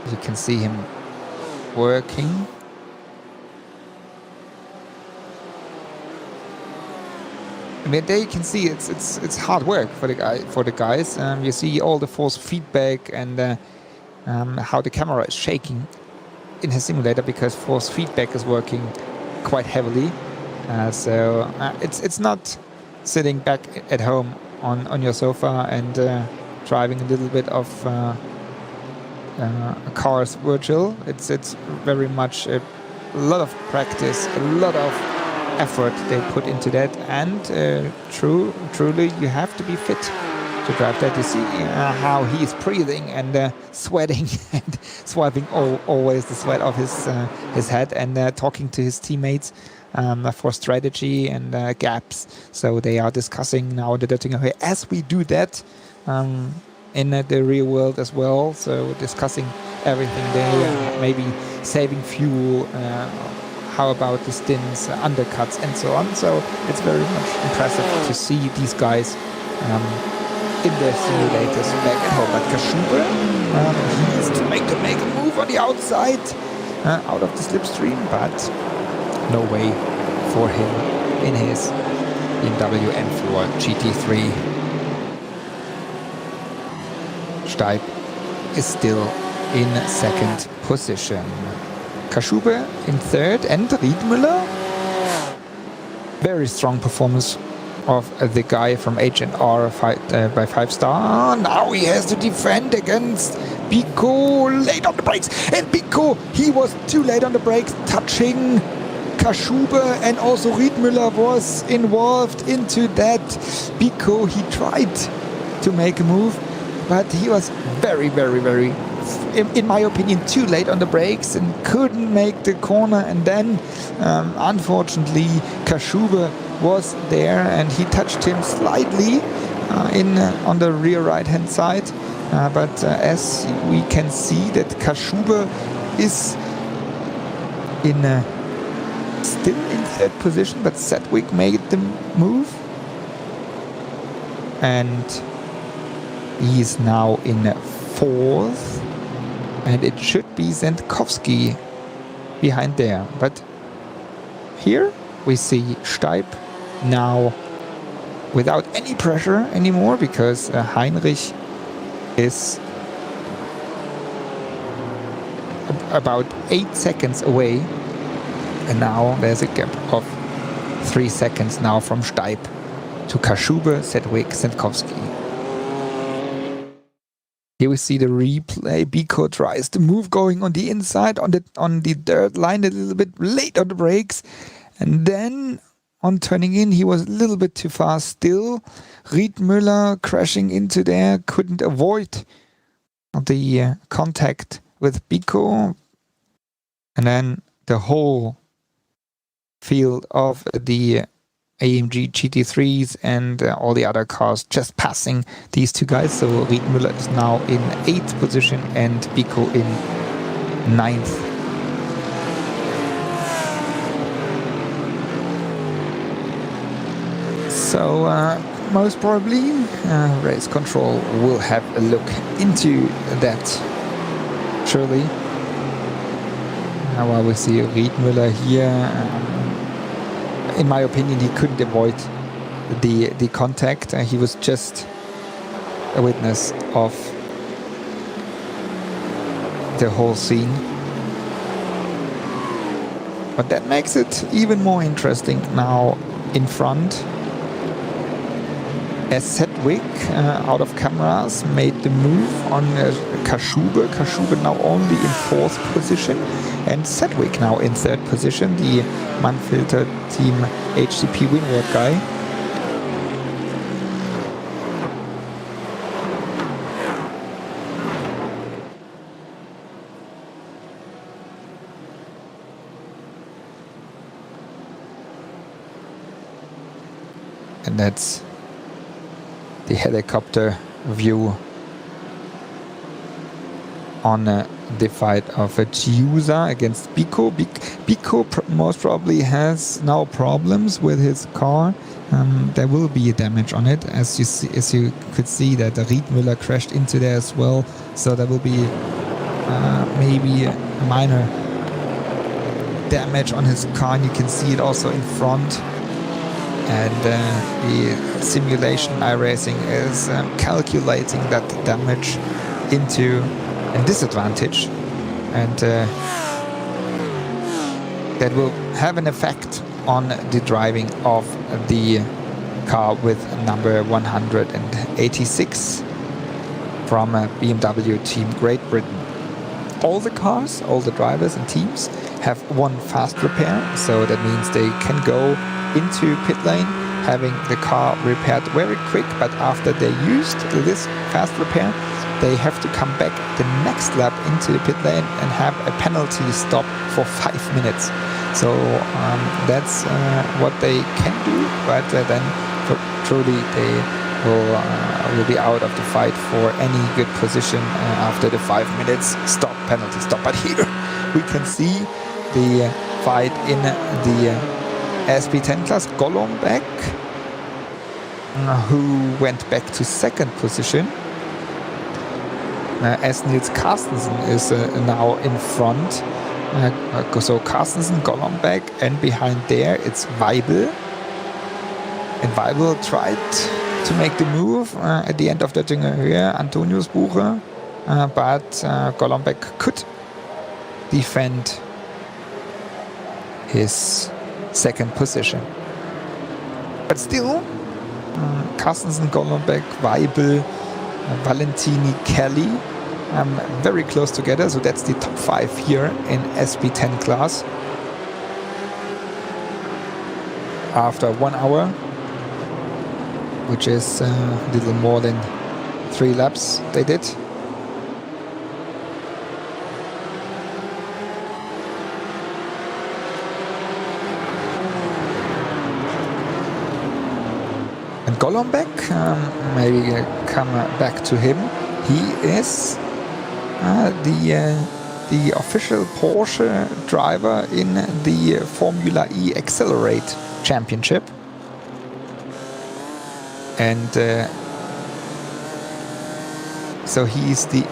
S1: You can see him working. I mean, there you can see it's hard work for the guys. You see all the force feedback and how the camera is shaking in his simulator, because force feedback is working quite heavily. So it's not sitting back at home on your sofa and driving a little bit of cars virtual. It's very much a lot of practice, a lot of effort they put into that, and truly you have to be fit to drive that. You see how he is breathing and sweating and swiping always the sweat off his head, and talking to his teammates for strategy and gaps. So they are discussing now the Oettinger as we do that in the real world as well. So discussing everything there, maybe saving fuel, how about the stints, undercuts and so on. So it's very much impressive to see these guys in their simulators back at home. But Kaschube, he needs to make a move on the outside out of the slipstream, but no way for him in his BMW M4 GT3. Steib is still in second position. Kaschube in third, and Riedmüller. Very strong performance of the guy from H&R by 5-star. Now he has to defend against Biko, late on the brakes. And Biko, he was too late on the brakes, touching Kaschube, and also Riedmüller was involved into that. Biko, he tried to make a move, but he was very, in my opinion, too late on the brakes and couldn't make the corner. And then, unfortunately, Kaschube was there and he touched him slightly on the rear right-hand side. But as we can see, that Kaschube is still in third position, but Sedgwick made the move, and he is now in fourth. And it should be Zentkovsky behind there. But here we see Steib now without any pressure anymore, because Heinrich is about 8 seconds away. And now there's a gap of 3 seconds now from Steib to Kaschube, Sedgwick, Zentkovsky. Here we see the replay. Biko tries to move going on the inside on the dirt line, a little bit late on the brakes, and then on turning in he was a little bit too fast still. Riedmüller crashing into there, couldn't avoid the contact with Biko, and then the whole field of the AMG GT3s and all the other cars just passing these two guys. So Riedmüller is now in 8th position and Pico in 9th. So most probably race control will have a look into that surely. While we see Riedmüller here, in my opinion, he couldn't avoid the contact. He was just a witness of the whole scene. But that makes it even more interesting now in front. As Sedgwick, out of cameras, made the move on Kaschube. Kaschube now only in 4th position. And Sedgwick now in 3rd position, the Mannfilter Team HCP Winward guy. And that's the helicopter view on the fight of Chiusa against Pico. Pico most probably has now problems with his car. There will be damage on it, as you could see that Riedmüller crashed into there as well. So there will be maybe a minor damage on his car, and you can see it also in front. And the simulation iRacing is calculating that damage into a disadvantage, and that will have an effect on the driving of the car with number 186 from BMW Team Great Britain. All the cars, all the drivers and teams have one fast repair, so that means they can go into pit lane having the car repaired very quick, but after they used this fast repair, they have to come back the next lap into the pit lane and have a penalty stop for 5 minutes. So that's what they can do, but then truly they will be out of the fight for any good position after the 5 minutes penalty stop. But here we can see the fight in the SP10 class. Golombek, who went back to 2nd position, as Nils Carstensen is now in front. So Carstensen, Golombek, and behind there it's Weibel. And Weibel tried to make the move at the end of the Höhe, Antonius Buche, but Golombek could defend his 2nd position. But still, Carstensen, Golombek, Weibel, Valentini, Kelly, very close together. So that's the top 5 here in SP10 class. After 1 hour, which is a little more than 3 laps they did. And Golombek, maybe come back to him. He is the official Porsche driver in the Formula E Accelerate Championship. And so he's the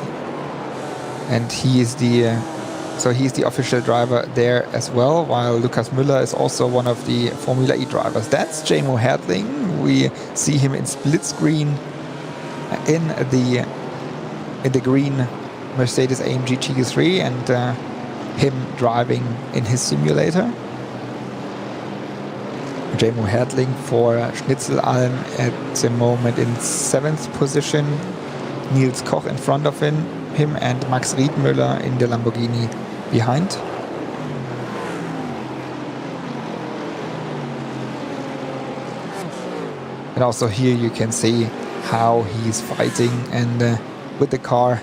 S1: official driver there as well, while Lukas Müller is also one of the Formula E drivers. That's Jamo Hertling. We see him in split screen in the green Mercedes AMG GT3, and him driving in his simulator. Jamo Hertling for Schnitzelalm at the moment in 7th position. Nils Koch in front of him, and Max Riedmüller in the Lamborghini behind. And also here you can see how he's fighting, and with the car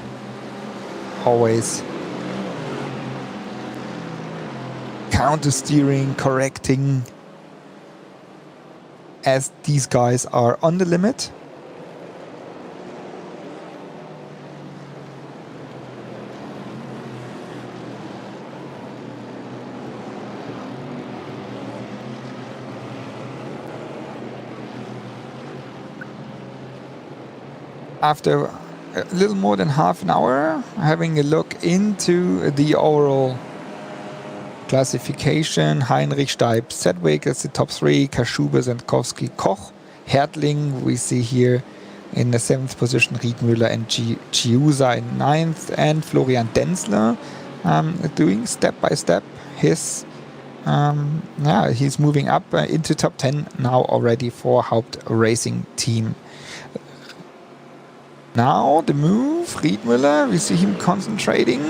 S1: always counter steering, correcting as these guys are on the limit. After a little more than half an hour, having a look into the overall classification, Heinrich, Steib, Sedgwick, that's the top three, Kaschuber, Sendkowski, Koch, Hertling, we see here in the 7th position, Riedmüller and Chiusa in 9th, and Florian Denzler doing step by step his, he's moving up into top 10 now already for Haupt Racing Team. Now the move, Riedmüller, we see him concentrating,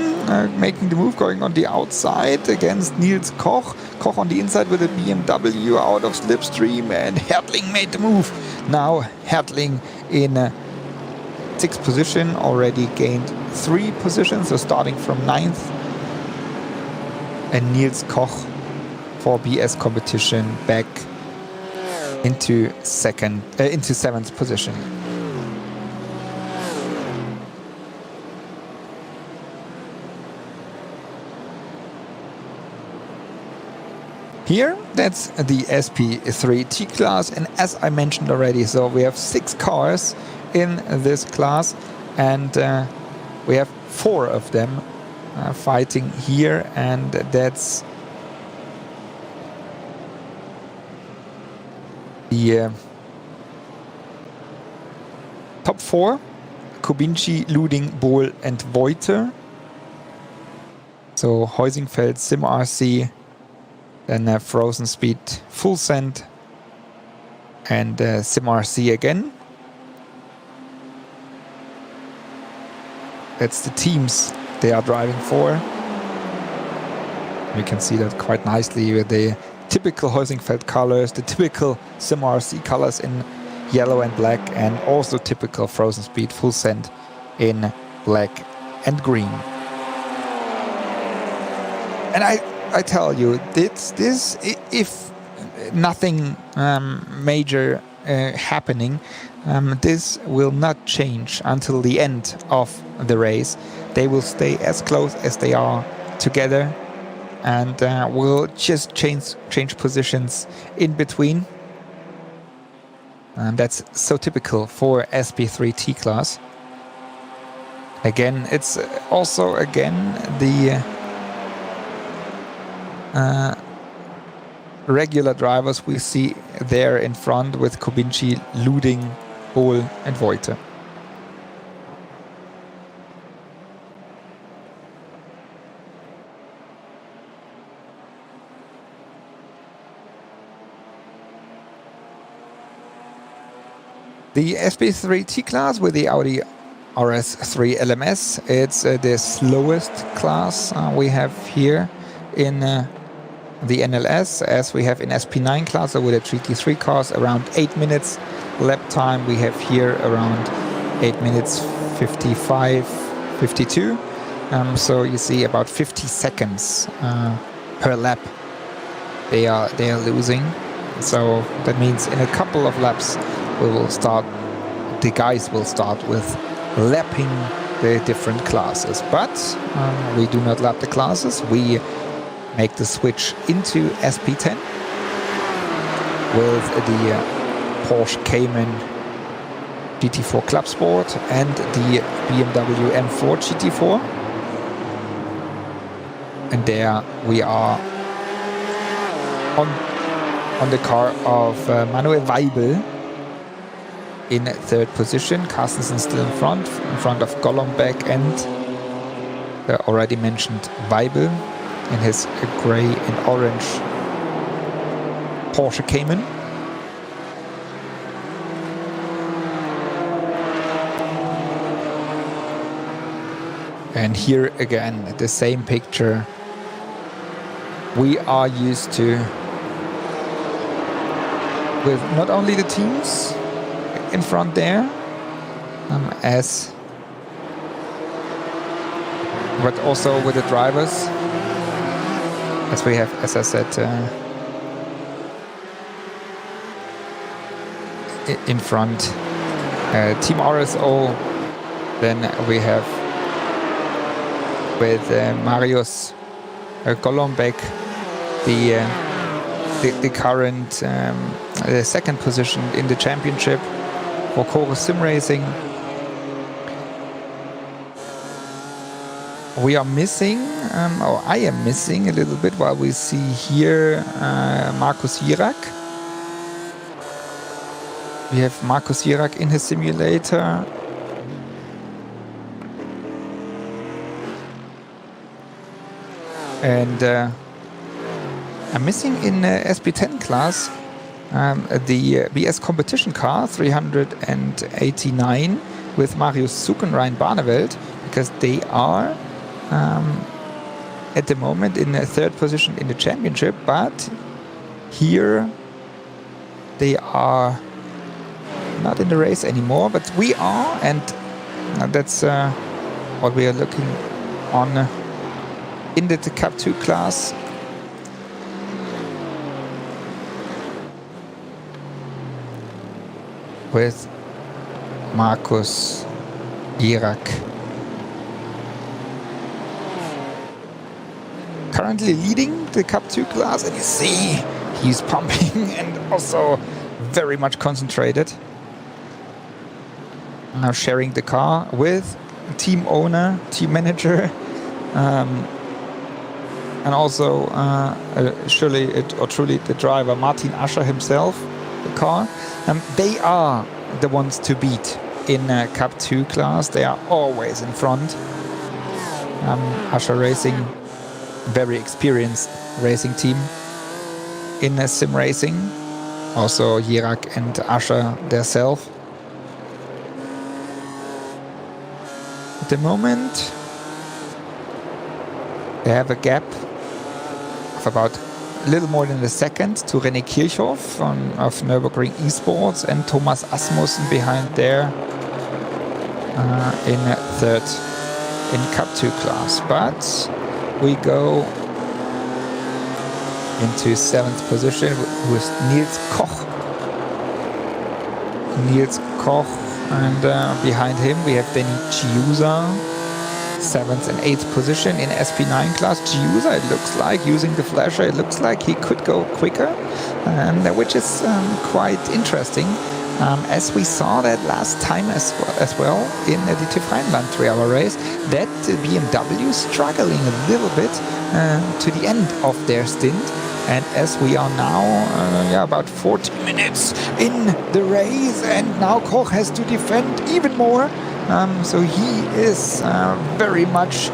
S1: making the move, going on the outside against Niels Koch. Koch on the inside with a BMW out of slipstream, and Hertling made the move. Now Hertling in 6th position, already gained 3 positions, so starting from 9th. And Niels Koch for BS competition back into 7th position. Here, that's the SP3T class, and as I mentioned already, so we have 6 cars in this class, and we have 4 of them fighting here, and that's the top 4, Kubinci, Luding, Bohl and Voiter. So Heusingfeld, Sim RC, then Frozen Speed, Full Send, and Sim RC again. That's the teams they are driving for. You can see that quite nicely with the typical Heusingfeld colors, the typical Sim RC colors in yellow and black, and also typical Frozen Speed, Full Send in black and green. And I tell you, this if nothing major happening, this will not change until the end of the race. They will stay as close as they are together, and will just change positions in between. And that's so typical for SP3T class. Again, it's also the regular drivers we see there in front with Kubinci, Luding, Bohl and Voiter. The SP3T class with the Audi RS3 LMS, it's the slowest class we have here in the NLS, as we have in SP9 class, so with the GT3 cars, around 8 minutes lap time. We have here around 8 minutes 55, 52. So you see about 50 seconds per lap they are losing. So that means in a couple of laps the guys will start with lapping the different classes. But we do not lap the classes. We make the switch into SP10 with the Porsche Cayman GT4 Club Sport and the BMW M4 GT4. And there we are on the car of Manuel Weibel in 3rd position. Carstensen still in front of Golombek and the already mentioned Weibel in his grey and orange Porsche Cayman. And here again, the same picture we are used to, with not only the teams in front there, but also with the drivers. As we have, as I said, in front. Team RSO, then we have with Marius Golombek the current the second position in the championship for Chorus Sim Racing. We are missing, or I am missing a little bit, while we see here Markus Jirak. We have Markus Jirak in his simulator. And I'm missing in SP10 class the BS competition car 389 with Marius Zug and Ryan Barneveld, because they are at the moment in a third position in the championship, but here they are not in the race anymore, but we are, and that's what we are looking on in the Cup 2 class. With Markus Jirak currently leading the Cup 2 class, and you see he's pumping and also very much concentrated. Now sharing the car with team owner, team manager, and also truly the driver Martin Ascher himself, the car. They are the ones to beat in Cup 2 class. They are always in front. Ascher Racing, very experienced racing team in sim racing. Also Jirak and Ascher themselves. At the moment, they have a gap of about a little more than a second to René Kirchhoff of Nürburgring Esports, and Thomas Asmussen behind there in third in Cup 2 class. But we go into 7th position with Nils Koch. And behind him we have Danny Chiusa, 7th and 8th position in SP9 class. Chiusa, it looks like, using the flasher, it looks like he could go quicker, which is quite interesting, as we saw that last time as well in the TÜV Rheinland 3-hour race, that BMW struggling a little bit to the end of their stint. And as we are now about 40 minutes in the race, and now Koch has to defend even more. So he is very much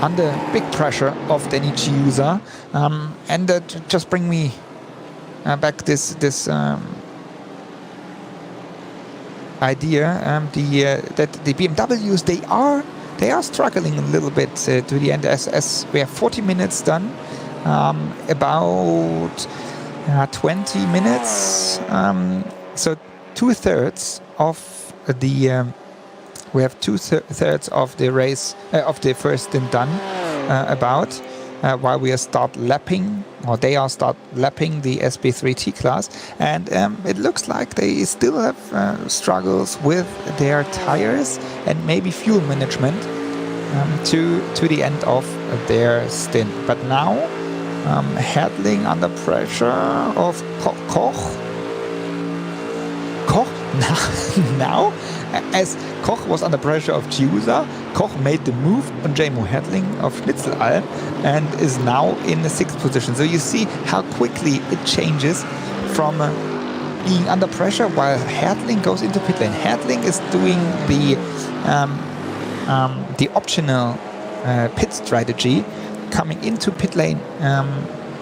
S1: under big pressure of Danny Chiusa. And just bring me back this idea that the BMWs, they are struggling a little bit to the end, as we have 40 minutes done. About 20 minutes, so 2/3 of the we have 2/3 of the race of the first stint done, while we are start lapping the SP3T class, and it looks like they still have struggles with their tires and maybe fuel management to the end of their stint. But now Hertling under pressure of Koch. Now, as Koch was under pressure of Chiusa, Koch made the move on Jamo Hertling of Schnitzelal and is now in the 6th position. So you see how quickly it changes from being under pressure while Hertling goes into pit lane. Hertling is doing the optional pit strategy, coming into pit lane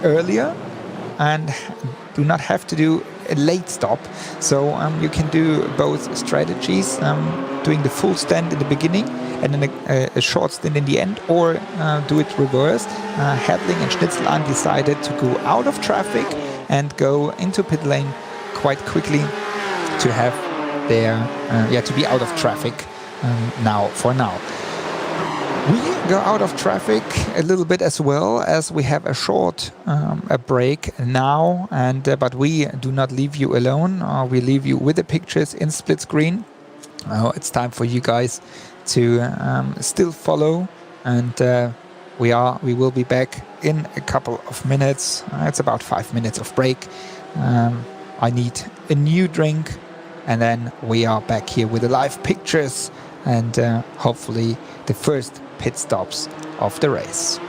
S1: earlier and do not have to do a late stop. So you can do both strategies, doing the full stint in the beginning and then a short stint in the end, or do it reverse. Hertling and Schnitzelan decided to go out of traffic and go into pit lane quite quickly to have their to be out of traffic for now. We go out of traffic a little bit as well, as we have a short a break now, and but we do not leave you alone. We leave you with the pictures in split screen. It's time for you guys to still follow, and we will be back in a couple of minutes. It's about 5 minutes of break. I need a new drink, and then we are back here with the live pictures and hopefully the first pit stops of the race.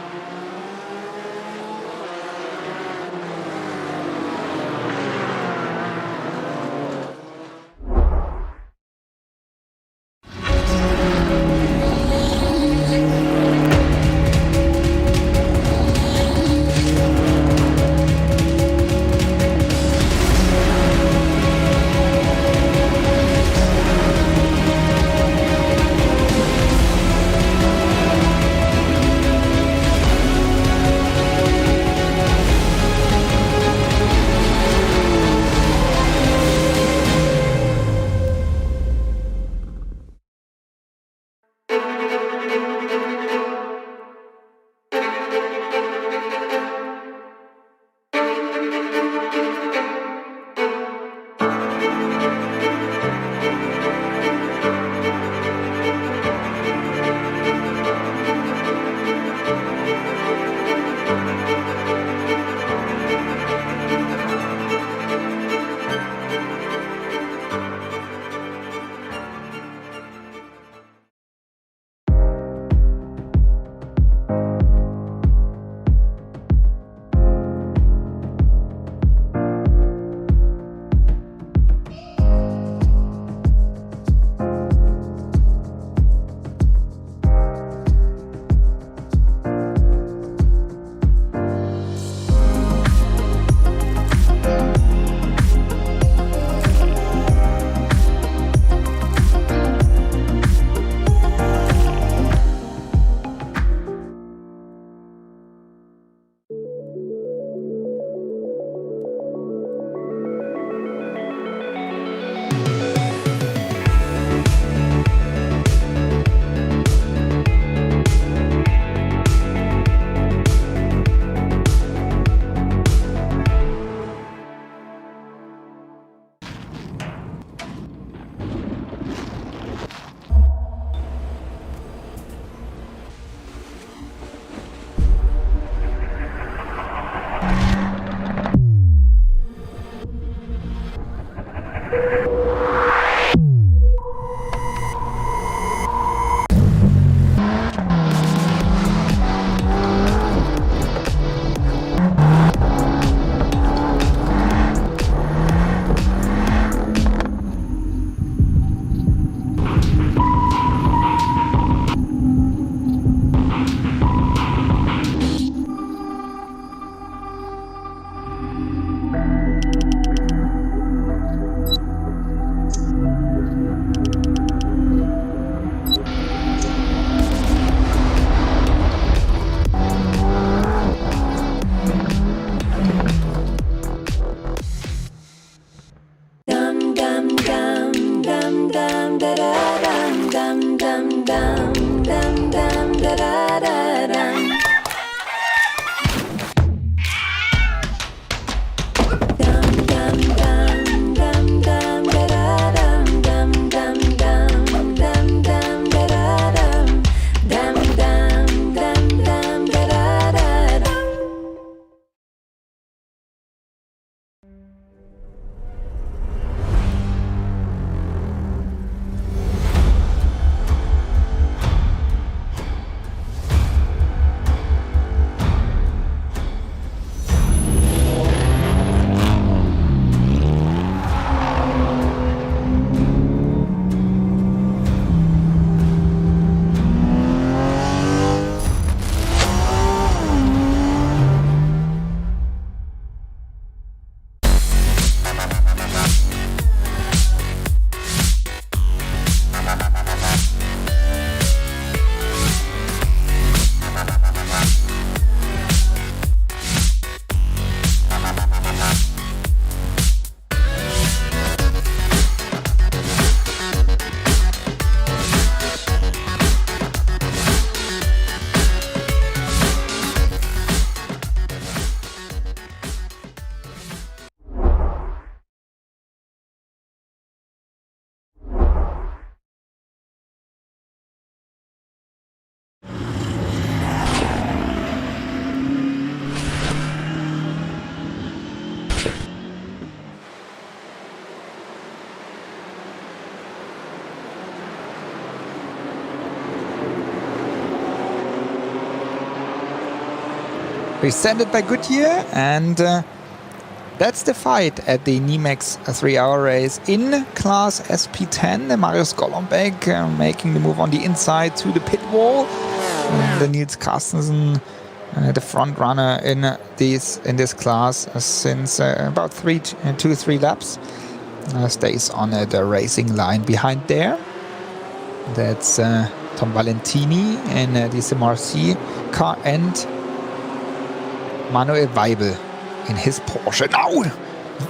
S1: presented by Goodyear, and that's the fight at the NIMEX 3-hour race in class SP10. Marius Golombek making the move on the inside to the pit wall. And Niels Carstensen, the front runner in this class since about 2-3 laps, stays on the racing line behind there. That's Tom Valentini in the SMRC car and Manuel Weibel in his Porsche. Now,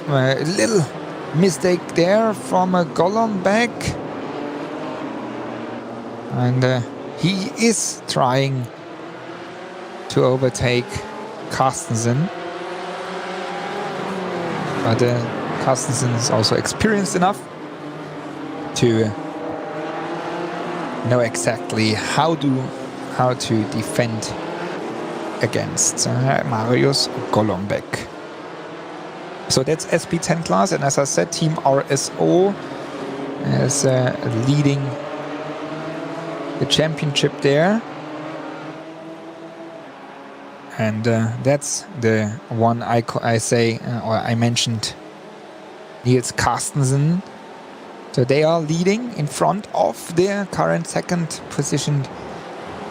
S1: a little mistake there from Golombek. And he is trying to overtake Carstensen. But Carstensen is also experienced enough to know exactly how to defend against Marius Golombek. So that's SP10 class, and as I said, Team RSO is leading the championship there. And that's the one I mentioned, Niels Carstensen. So they are leading in front of their current second positioned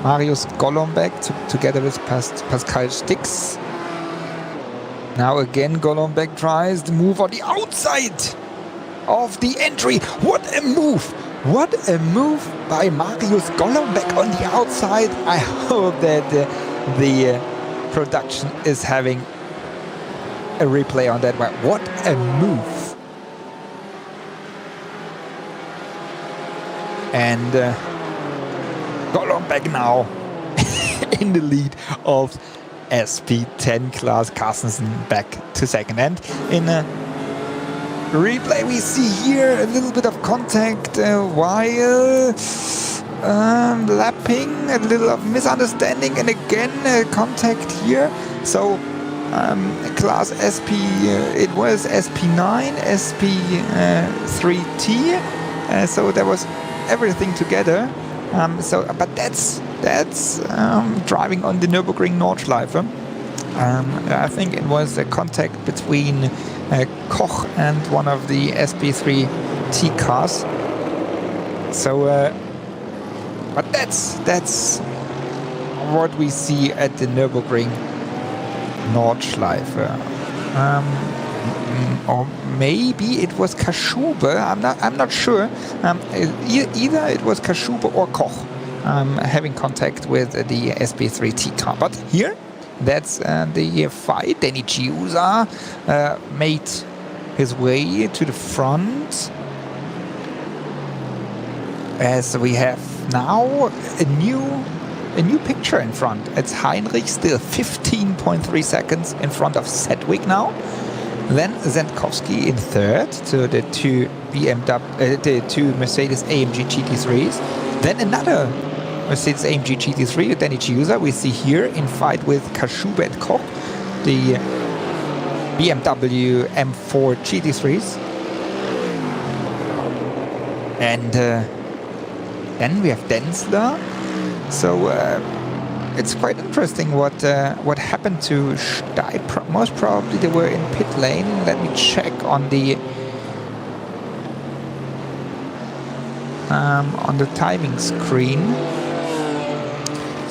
S1: Marius Golombek together with Pascal Stix. Now again Golombek tries to move on the outside of the entry. What a move! What a move by Marius Golombek on the outside. I hope that the production is having a replay on that one. What a move! And Golombek now in the lead of SP10 class. Carstensen back to second. And in a replay we see here a little bit of contact while lapping, a little of misunderstanding, and again contact here. So class SP, it was SP9, SP3T, so there was everything together. But that's driving on the Nürburgring Nordschleife. I think it was a contact between Koch and one of the SP3T cars. So, but that's what we see at the Nürburgring Nordschleife. Or maybe it was Kaschube. I'm not sure. Either it was Kaschube or Koch having contact with the SP3T car. But here, that's the fight. Danny Chiusa made his way to the front, as we have now a new picture in front. It's Heinrich still 15.3 seconds in front of Sedgwick now. Then Zentkowski in third to the two Mercedes AMG GT3s. Then another Mercedes AMG GT3 with Danny Chiusa. We see here in fight with Kaschube and Koch, the BMW M4 GT3s. And then we have Denzler. So it's quite interesting what happened to Steib. Most probably they were in pit lane. Let me check on the timing screen,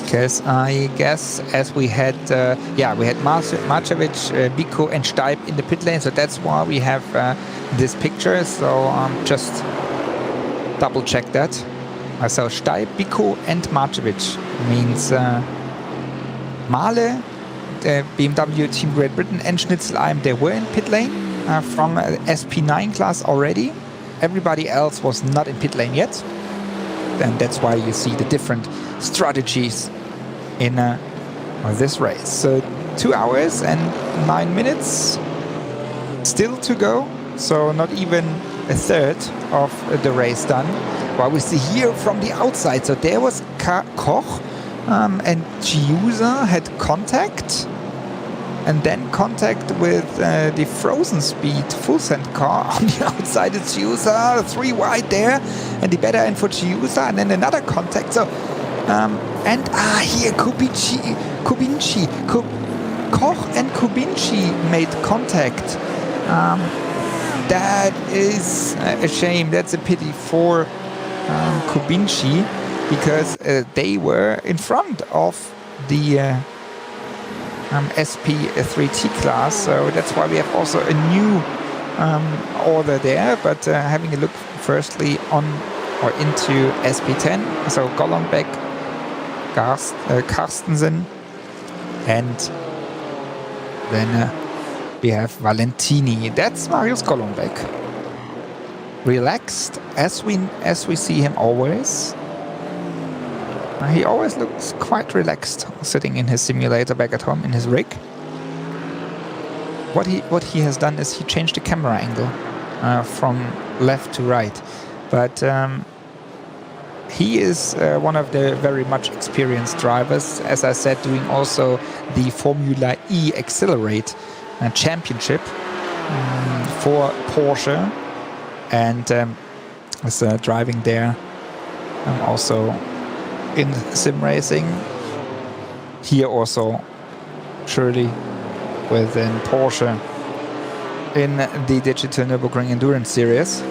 S1: because I guess as we had Marcevic, Biko and Steib in the pit lane, so that's why we have this picture. So just double check that. So Steib, Biko and Marcevic means MAHLE, the BMW Team Great Britain, and Schnitzel-Alm, they were in pit lane from SP9 class already. Everybody else was not in pit lane yet. And that's why you see the different strategies in this race. So 2 hours and 9 minutes still to go. So not even a third of the race done. While we see here from the outside, so there was Koch and Chiusa had contact, and then contact with the Frozen Speed full send car on the outside. It's Chiusa, 3 wide there, and the better end for Chiusa, and then another contact. So here Kubinci Koch and Kubinci made contact. That is a shame. That's a pity for Kubinci, because they were in front of the SP3T class. So that's why we have also a new order there. But having a look firstly on or into SP10, so Golombek, Carstensen, and then we have Valentini. That's Marius Golombek. Relaxed as we see him always. He always looks quite relaxed, sitting in his simulator back at home in his rig. What he has done is he changed the camera angle from left to right, but he is one of the very much experienced drivers. As I said, doing also the Formula E Accelerate Championship for Porsche, and is driving there also in sim racing. Here also surely within Porsche in the digital Nürburgring Endurance Series.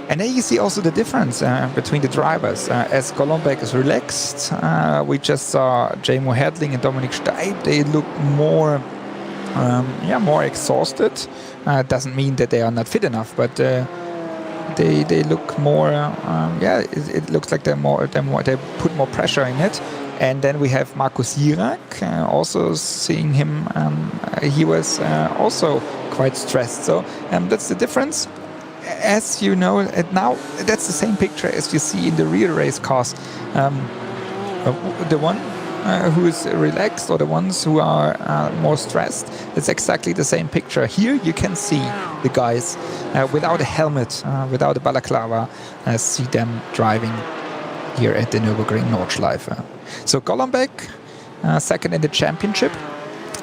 S1: And then you see also the difference between the drivers. As Golombek is relaxed, we just saw Jamo Hedling and Dominik Steib. They look more, more exhausted. Doesn't mean that they are not fit enough, but they look more. It looks like they put more pressure in it. And then we have Markus Jirak, also seeing him. He was also quite stressed. So that's the difference. As you know, now that's the same picture as you see in the real race cars. The one who is relaxed or the ones who are more stressed, it's exactly the same picture. Here you can see the guys without a helmet, without a balaclava, see them driving here at the Nürburgring Nordschleife. So Golombek, second in the championship,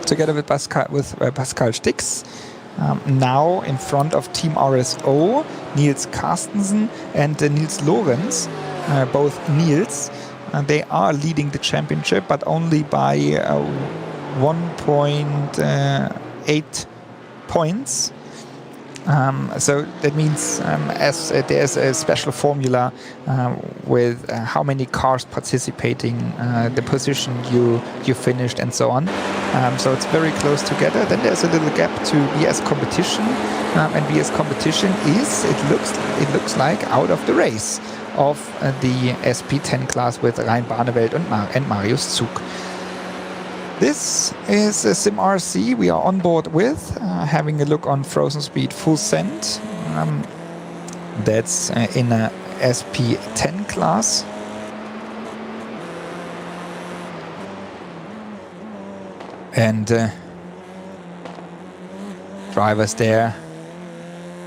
S1: together with Pascal Stix. Now in front of Team RSO, Nils Carstensen and Nils Lorenz, both Nils. They are leading the championship, but only by 1.8 points. So that means as there's a special formula with how many cars participating, the position you finished, and so on. So it's very close together. Then there's a little gap to BS competition, and BS competition is it looks like out of the race of the SP10 class with Rein Barneveld and Marius Zug. This is a Sim RC we are on board with, having a look on Frozen Speed Full Send. That's in a SP10 class. And drivers there.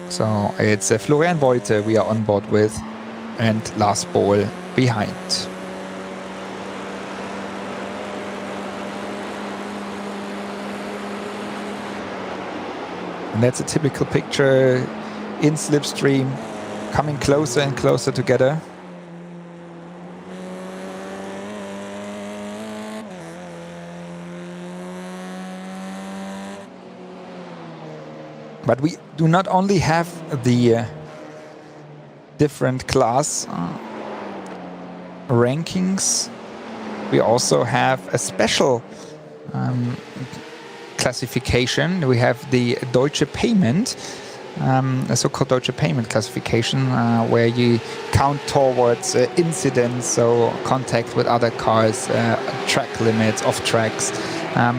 S1: So it's Florian Voite we are on board with, and Lars Bohl behind. And that's a typical picture in slipstream, coming closer and closer together. But we do not only have the different class rankings, we also have a special classification. We have the Deutsche Payment, a so-called Deutsche Payment classification, where you count towards incidents, so contact with other cars, track limits, off tracks,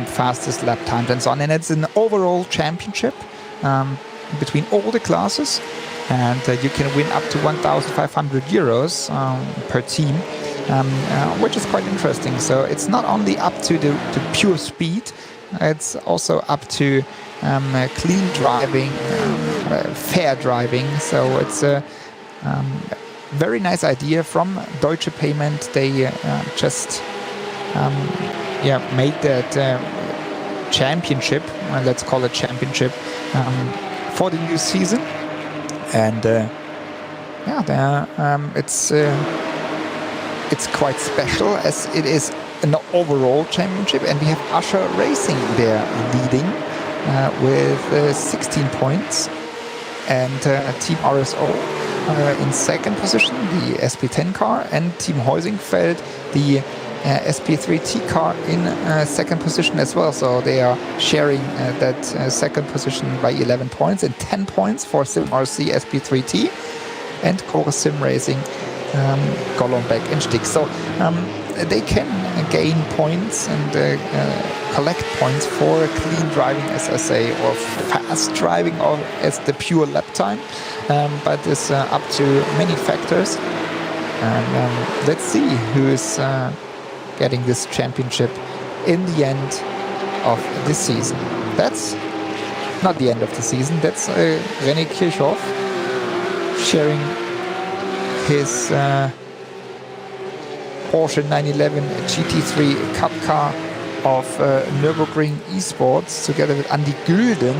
S1: fastest lap times, and so on. And it's an overall championship between all the classes, and you can win up to 1,500 euros per team, which is quite interesting. So it's not only up to the pure speed, it's also up to clean driving, fair driving. So it's a very nice idea from Deutsche Payment. They just made that championship, let's call it championship, for the new season. And it's quite special, as it is an overall championship, and we have Usher Racing there leading with 16 points, and Team RSO in second position, the SP10 car, and Team Heusingfeld, the SP3T car, in second position as well. So they are sharing that second position by 11 points, and 10 points for SimRC SP3T and Chorus Sim Racing, Golombek and Stick. So they can gain points and collect points for clean driving, as I say, or fast driving, or as the pure lap time. But it's up to many factors. And let's see who is getting this championship in the end of this season. That's not the end of the season. That's René Kirchhoff sharing his Porsche 911 GT3 Cup car of Nürburgring Esports together with Andy Gülden.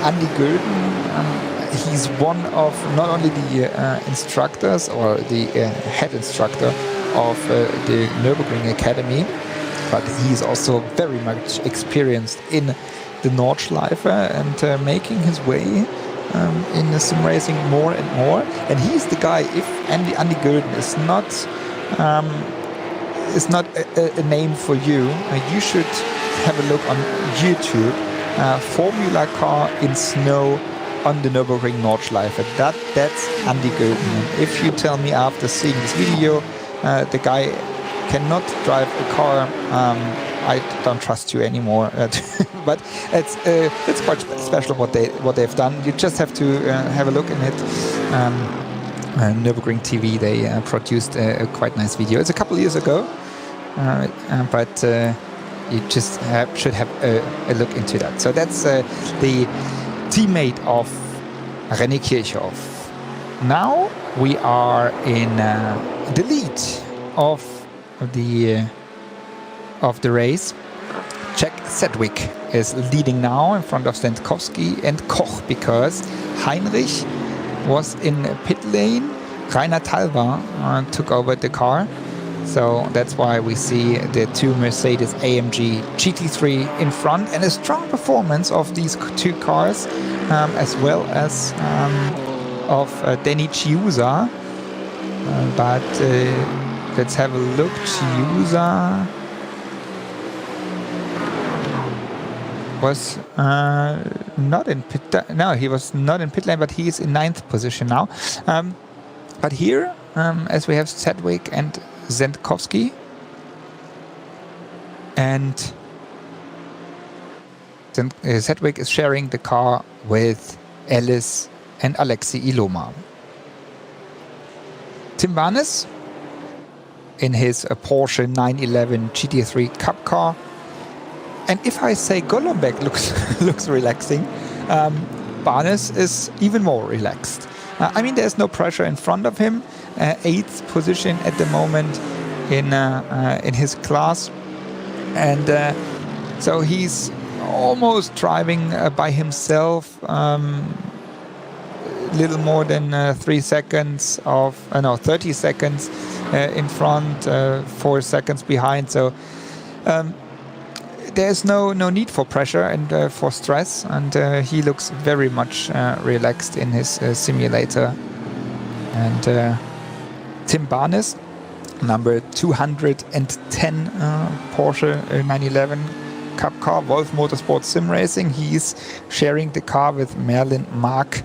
S1: Andy Gülden, he's one of not only the instructors or the head instructor of the Nürburgring Academy, but he's also very much experienced in the Nordschleife and making his way in the sim racing more and more. And he's the guy, if Andy Gülden is not a name for you, you should have a look on YouTube. Formula car in snow on the Nürburgring Nordschleife. That's Andy Gülden. And if you tell me after seeing this video the guy cannot drive a car, I don't trust you anymore. But it's quite special what they've done. You just have to have a look in it. Nürburgring TV, they produced a quite nice video. It's a couple years ago, but you just should have a look into that. So that's the teammate of René Kirchhoff. Now we are in the lead of the race. Jack Sedgwick is leading now in front of Stendkowski and Koch, because Heinrich was in pit lane. Rainer Talva took over the car. So that's why we see the two Mercedes AMG GT3 in front, and a strong performance of these two cars, as well as of Danny Chiusa. But let's have a look. Chiusa was not in pit. No, he was not in pit lane, but he is in 9th position now. But here, as we have Sedgwick and Stendkowski, and Sedgwick is sharing the car with Ellis and Alexi Iloma. Tim Barnes in his Porsche 911 GT3 Cup car. And if I say Golombek looks relaxing, Barnes is even more relaxed. I mean, there's no pressure in front of him. 8th position at the moment in his class, and so he's almost driving by himself. Little more than 30 seconds in front, 4 seconds behind. So there's no need for pressure and for stress, and he looks very much relaxed in his simulator. And Tim Barnes, number 210 Porsche 911 Cup car, Wolf Motorsport Sim Racing. He's sharing the car with Merlin Mark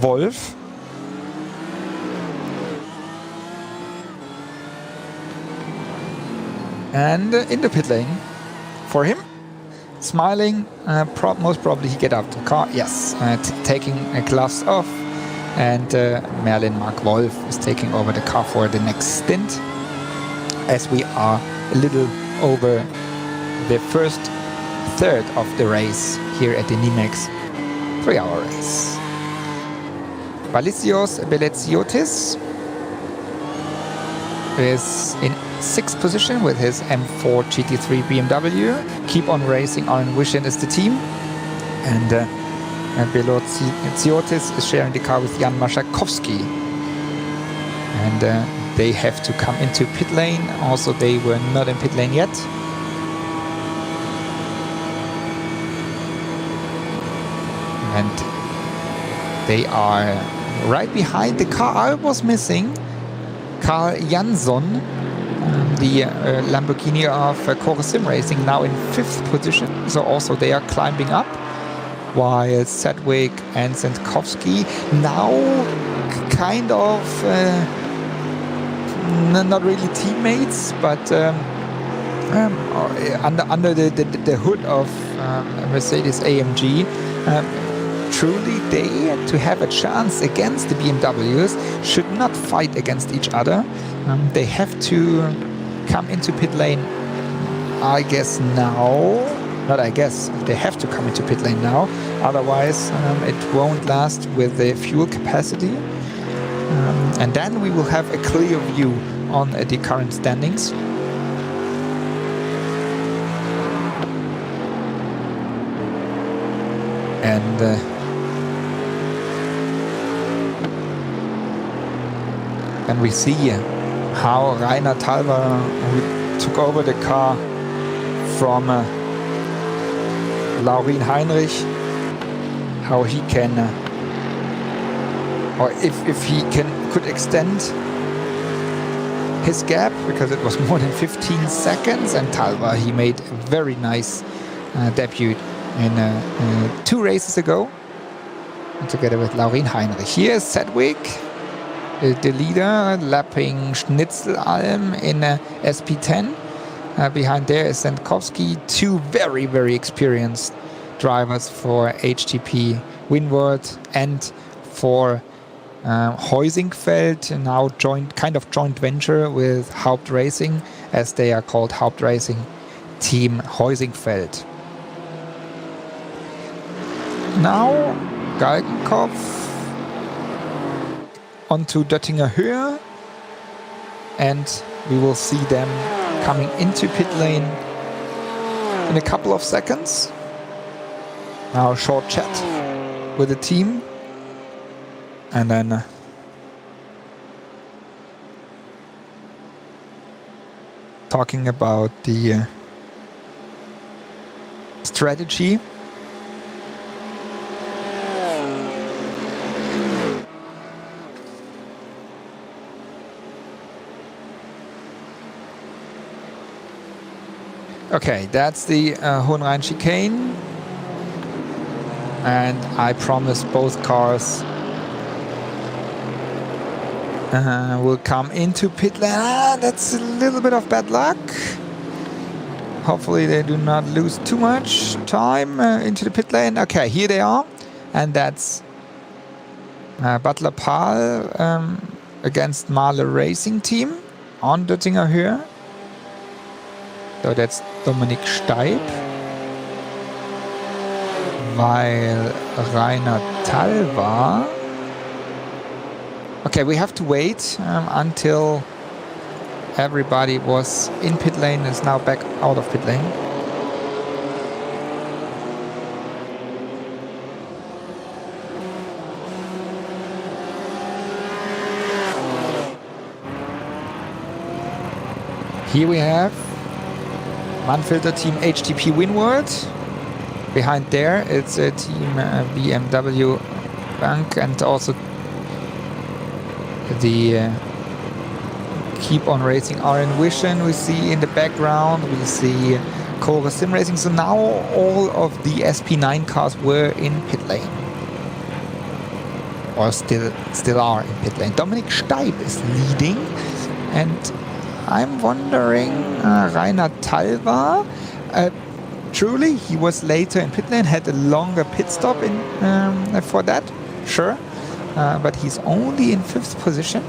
S1: Wolf. And in the pit lane for him, smiling, most probably he get out of the car. Yes, taking gloves off. And Merlin Mark Wolf is taking over the car for the next stint, as we are a little over the first third of the race here at the NIMEX 3-hour race. Valicios Beleziotis is in 6th position with his M4 GT3 BMW. Keep on Racing, Aaron Wishin is the team. And Beloziotis is sharing the car with Jan Maszakowski. And they have to come into pit lane. Also, they were not in pit lane yet. And they are right behind the car I was missing. Carl Jansson, the Lamborghini of Core Sim Racing, now in 5th position. So also they are climbing up. While Sedgwick and Sendkowski now kind of not really teammates, but under the hood of Mercedes AMG. Truly, they, to have a chance against the BMWs, should not fight against each other. They have to come into pit lane, I guess now. Not I guess, they have to come into pit lane now. Otherwise, it won't last with the fuel capacity. And then we will have a clear view on the current standings. And we see how Rainer Talver, who took over the car from Laurin Heinrich, how he can, or if he could extend his gap, because it was more than 15 seconds, and Talver, he made a very nice debut in 2 races ago, together with Laurin Heinrich. Here is Sedgwick, the leader, lapping Schnitzelalm in SP10. Behind there is Sendkowski, 2 very, very experienced drivers for HTP Windward and for Heusingfeld, now kind of joint venture with Haupt Racing, as they are called Haupt Racing Team Heusingfeld. Now Galgenkopf onto Döttinger Höhe, and we will see them coming into pit lane in a couple of seconds. Now a short chat with the team, and then talking about the strategy. Okay, that's the Hohenrhein chicane, and I promise both cars will come into pit lane. That's a little bit of bad luck. Hopefully they do not lose too much time into the pit lane. Okay, here they are, and that's Butler Pahl against MAHLE Racing Team on Döttinger Höhe. So that's Dominik Steib, while Rainer Talver. Okay, we have to wait until everybody was in pit lane, is now back out of pit lane. Here we have Manfilter Team HTP Windward. Behind there it's a Team BMW Bank, and also the Keep on Racing RN Vision we see in the background. We see Core Sim Racing. So now all of the SP9 cars were in pit lane, or still are in pit lane. Dominik Steib is leading, and I'm wondering, Rainer Talver, truly he was later in pit lane, had a longer pit stop in for that, sure, but he's only in 5th position.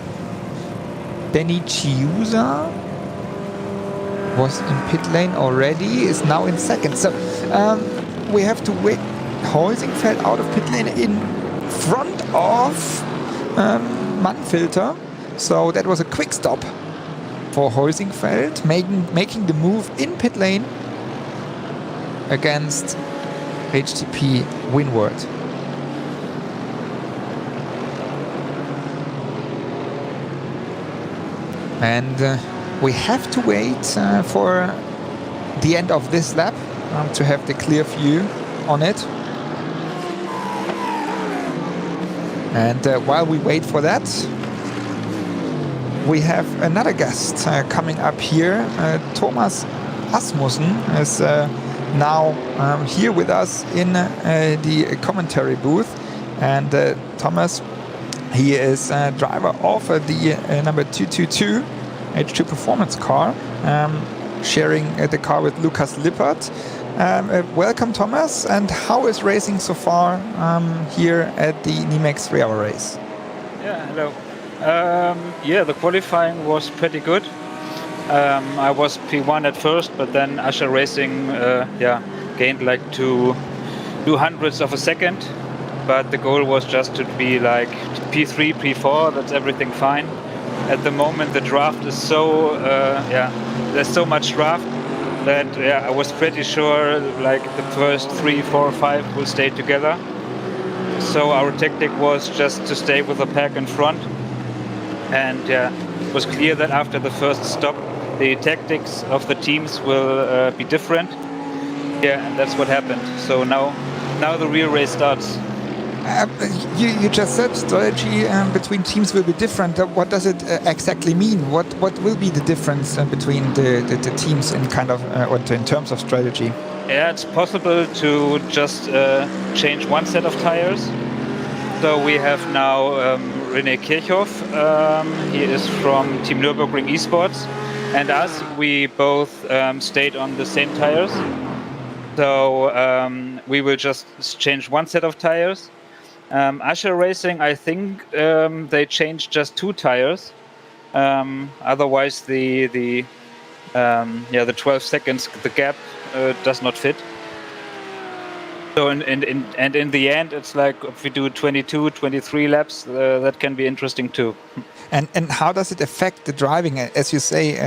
S1: Benny Chiusa was in pit lane already, is now in 2nd. So we have to wait. Heusingfeld out of pit lane in front of Manfilter. So that was a quick stop for Heusingfeld, making the move in pit lane against HTP Windward. And we have to wait for the end of this lap to have the clear view on it. And while we wait for that, we have another guest coming up here. Thomas Asmussen is now here with us in the commentary booth. And Thomas, he is driver of the number 222 H2 performance car, sharing the car with Lukas Lippert. Welcome, Thomas. And how is racing so far here at the NIMEX 3-hour race?
S3: Yeah, hello. Yeah, the qualifying was pretty good. I was P1 at first, but then Usher Racing gained like two hundredths of a second. But the goal was just to be like P3, P4. That's everything fine. At the moment, the draft is so there's so much draft that I was pretty sure like the first 3, 4, 5 will stay together. So our tactic was just to stay with the pack in front. And it was clear that after the first stop, the tactics of the teams will be different. Yeah, and that's what happened. So now the real race starts.
S1: You just said strategy between teams will be different. What does it exactly mean? What will be the difference between the teams in kind of or in terms of strategy?
S3: Yeah, it's possible to just change one set of tires. So we have now René Kirchhoff. He is from Team Nürburgring Esports, and us. We both stayed on the same tires. So we will just change one set of tires. Usher Racing, I think they changed just 2 tires. Otherwise, the 12 seconds, the gap does not fit. So in the end, it's like if we do 22, 23 laps, that can be interesting too.
S1: And how does it affect the driving? As you say,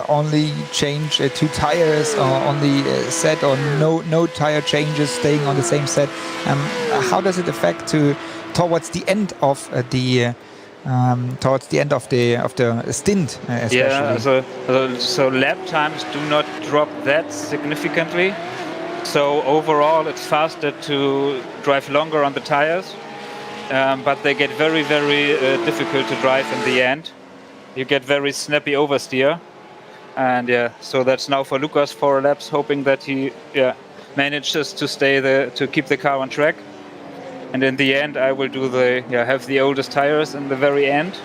S1: only change 2 tires, or only set, or no tire changes, staying on the same set. How does it affect towards the end of the stint, especially?
S3: Yeah, so lap times do not drop that significantly. So overall, it's faster to drive longer on the tires. But they get very, very difficult to drive in the end. You get very snappy oversteer. And so that's now for Lukas 4 laps, hoping that he manages to keep the car on track. And in the end, I will do have the oldest tires in the very end.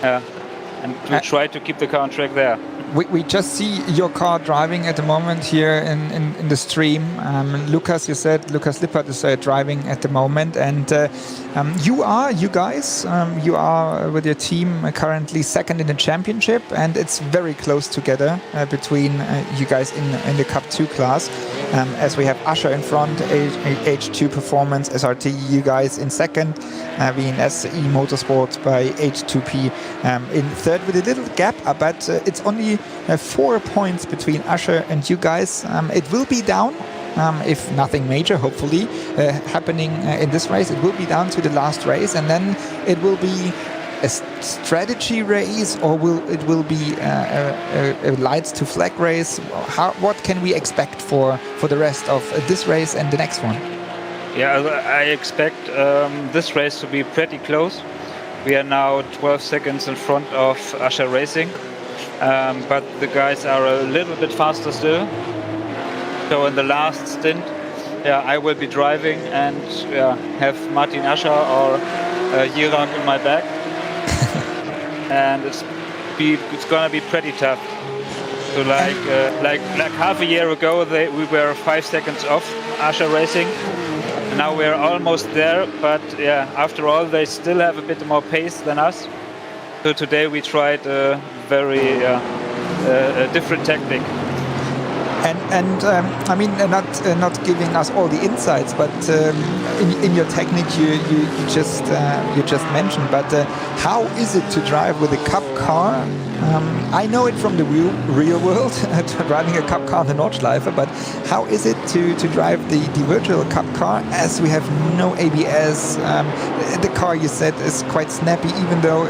S3: And we'll try to keep the car on track there.
S1: We just see your car driving at the moment here in the stream. Lukas, you said Lukas Lippert is driving at the moment, and you are with your team currently second in the championship, and it's very close together between you guys in the Cup 2 class. As we have Usher in front, H2 Performance, SRT, you guys in second, VNS Motorsport by H2P in third with a little gap, but it's only 4 points between Usher and you guys. It will be down, if nothing major, hopefully, happening in this race. It will be down to the last race, and then it will be a strategy race, or will it be a lights to flag race? What can we expect for the rest of this race and the next one?
S3: Yeah, I expect this race to be pretty close. We are now 12 seconds in front of Usher Racing, but the guys are a little bit faster still. So in the last stint, I will be driving and have Martin Usher or Jirak in my back. And it's gonna be pretty tough. So like half a year ago, we were 5 seconds off Usher Racing. Now we're almost there, but after all, they still have a bit more pace than us. So today we tried a very different tactic.
S1: And I mean, not giving us all the insights, but in your technique you just mentioned. But how is it to drive with a Cup car I know it from the real world, driving a cup car on the Nordschleife, but how is it to drive the virtual cup car as we have no ABS? The car, you said, is quite snappy, even though,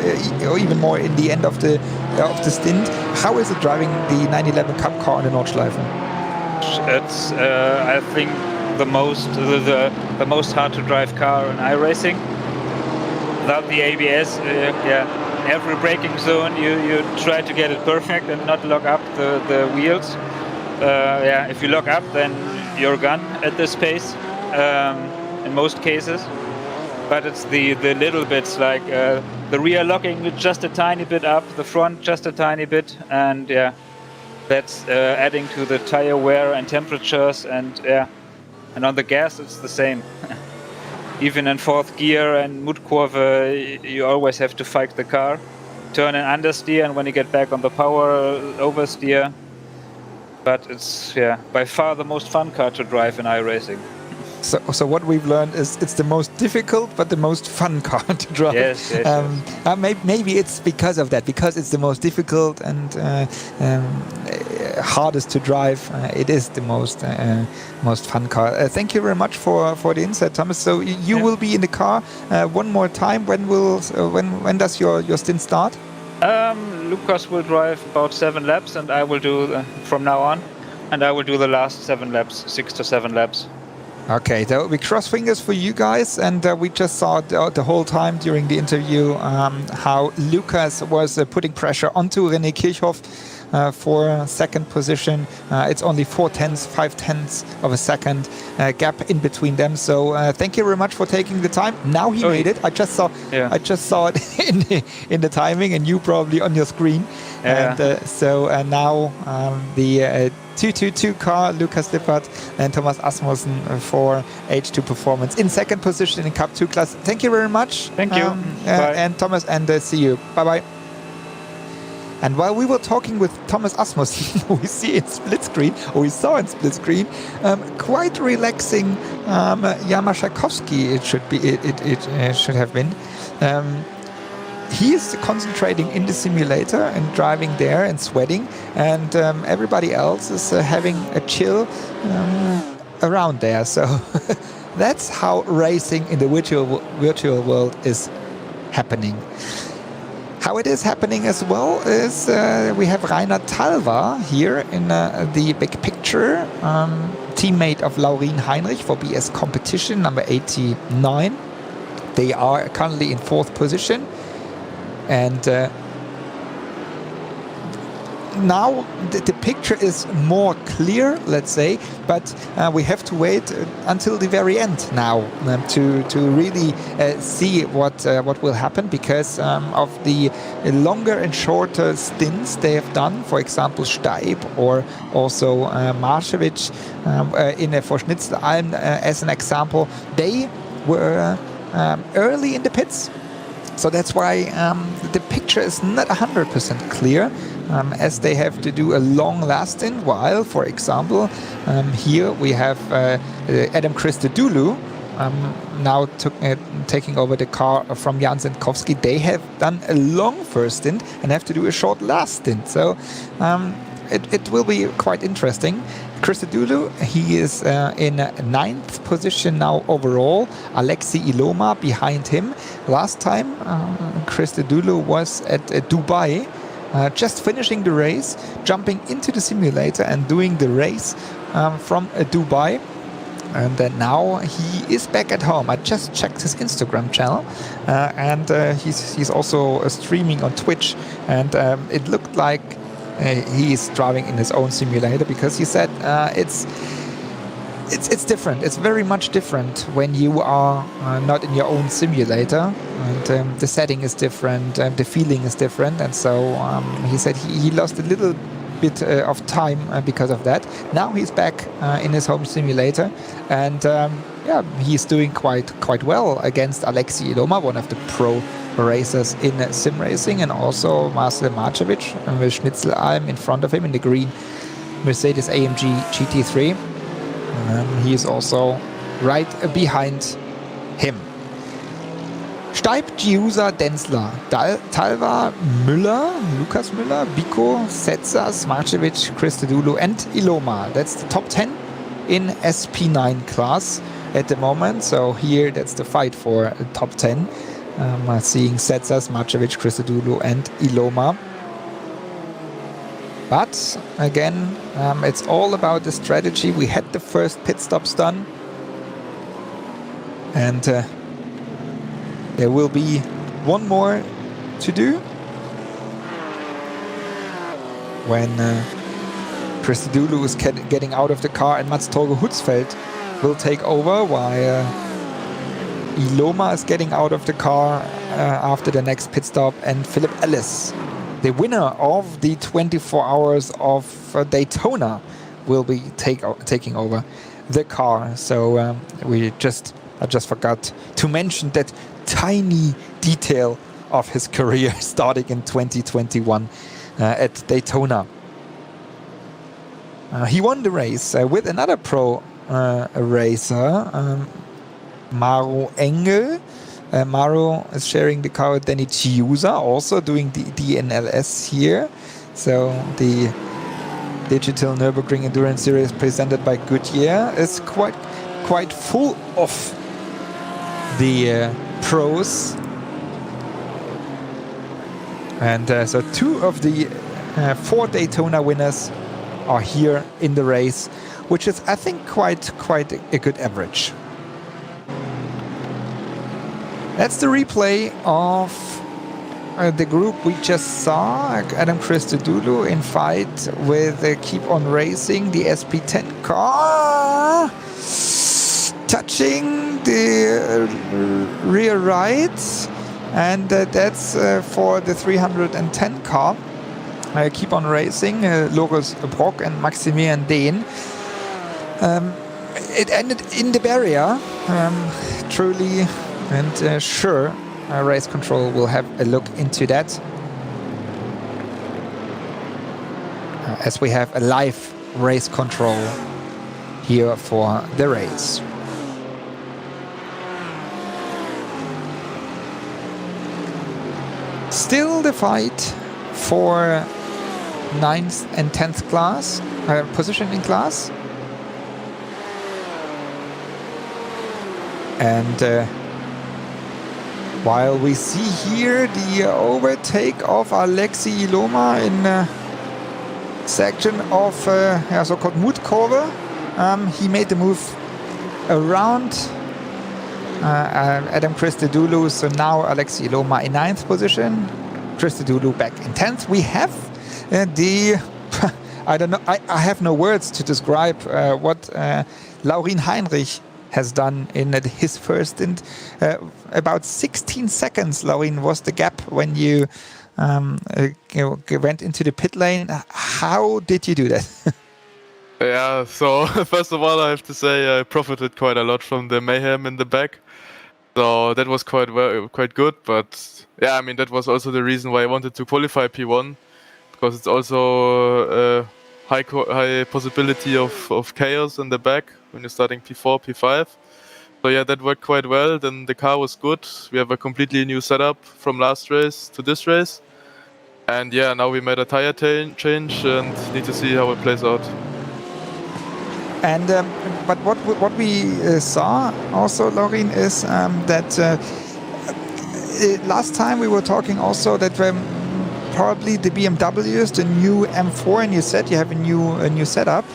S1: or even more in the end of the stint. How is it driving the 911 cup car on the Nordschleife?
S3: It's, I think, the most hard to drive car in iRacing. Without the ABS, every braking zone you try to get it perfect and not lock up the wheels. If you lock up, then you're gone at this pace in most cases. But it's the little bits, like the rear locking just a tiny bit up, the front just a tiny bit, and that's adding to the tire wear and temperatures, and on the gas it's the same. Even in fourth gear and Mutkurve, you always have to fight the car, turn and understeer, and when you get back on the power, oversteer. But it's by far the most fun car to drive in iRacing.
S1: So what we've learned is it's the most difficult but the most fun car to drive.
S3: Yes.
S1: Maybe it's because of that, because it's the most difficult and hardest to drive. It is the most fun car. Thank you very much for the insight, Thomas. So you will be in the car one more time. When does your stint start?
S3: Lucas will drive about 7 laps, and I will do from now on, and I will do the last 7 laps, 6 to 7 laps.
S1: Okay, so we cross fingers for you guys, and we just saw the whole time during the interview how Lucas was putting pressure onto René Kirchhoff for second position. It's only 5/10 of a second gap in between them. So thank you very much for taking the time. Now he made it. I just saw it in the timing, and you probably on your screen.
S3: Yeah.
S1: And now the 222 car, Lukas Lippert and Thomas Asmussen for H2 Performance in second position in Cup 2 class. Thank you very much.
S3: Thank you.
S1: And Thomas, and see you. Bye-bye. And while we were talking with Thomas Asmussen, we saw in split screen, quite relaxing Yamashakowski. It should have been. He is concentrating in the simulator and driving there and sweating, and everybody else is having a chill around there. So that's how racing in the virtual world is happening. How it is happening as well is we have Rainer Talva here in the big picture, teammate of Laurin Heinrich for BS Competition, number 89. They are currently in 4th position. And now the picture is more clear, let's say, but we have to wait until the very end now to really see what will happen, because of the longer and shorter stints they have done. For example, Steib or also Maršević for Schnitzelalm as an example. They were early in the pits. So that's why the picture is not 100% clear, as they have to do a long last stint, while, for example, here we have Adam Christodoulou now taking over the car from Jan Zentkovsky. They have done a long first stint and have to do a short last stint. So it will be quite interesting. Christodoulou, he is in 9th position now overall. Alexei Iloma behind him. Last time Christodoulou was at Dubai, just finishing the race, jumping into the simulator and doing the race from Dubai. And now he is back at home. I just checked his Instagram channel, and he's also streaming on Twitch, and it looked like he's driving in his own simulator, because he said it's different. It's very much different when you are not in your own simulator, and the setting is different, and the feeling is different, and so he said he lost a little bit of time because of that. Now he's back in his home simulator, and he's doing quite well against Alexei Iloma, one of the pro racers in sim racing, and also Marcel Maršević with Schnitzelalm in front of him in the green Mercedes AMG GT3. He is also right behind him. Steib, Giusa, Denzler, Talva, Müller, Lukas Müller, Biko, Setsas, Marcevic, Christodoulou and Iloma. That's the top 10 in SP9 class at the moment. So here that's the fight for the top 10. Seeing Setsas, Marcevic, Christodoulou and Iloma. But again, it's all about the strategy. We had the first pit stops done. And there will be one more to do when Christodoulou is getting out of the car and Mats Torge Hutzfeld will take over while Iloma is getting out of the car after the next pit stop, and Philip Ellis, the winner of the 24 hours of Daytona, will be taking over the car. So I just forgot to mention that tiny detail of his career starting in 2021 at Daytona. He won the race with another pro racer, Maro Engel. Maro is sharing the car with Danny Chiusa, also doing the DNLS here. So the Digital Nürburgring Endurance Series presented by Goodyear is quite full of the pros. And so 2 of the 4 Daytona winners are here in the race, which is, I think, quite a good average. That's the replay of the group we just saw. Adam Christodoulou in fight with Keep On Racing, the SP10 car, touching the rear right, and that's for the 310 car. Keep On Racing, Loris Brock and Maximilian Dehn. It ended in the barrier, truly, and sure, Race Control will have a look into that. As we have a live Race Control here for the race. Still the fight for 9th and 10th class, position in class. And while we see here the overtake of Alexi Iloma in section of so-called Mutkurve, he made the move around Adam Christodoulou. So now Alexi Iloma in 9th position, Christodoulou back in 10th. We have I don't know, I have no words to describe what Laurin Heinrich has done in his first stint. About 16 seconds, Laurin, was the gap when you went into the pit lane. How did you do that?
S4: Yeah, so first of all, I have to say I profited quite a lot from the mayhem in the back. So that was quite good. But yeah, I mean, that was also the reason why I wanted to qualify P1, because it's also a high possibility of chaos in the back when you're starting P4, P5. So yeah, that worked quite well. Then the car was good. We have a completely new setup from last race to this race. And yeah, now we made a tire change and need to see how it plays out.
S1: And but what we saw also, Laurin, is that last time we were talking also that probably the BMWs, the new M4, and you said you have a new setup.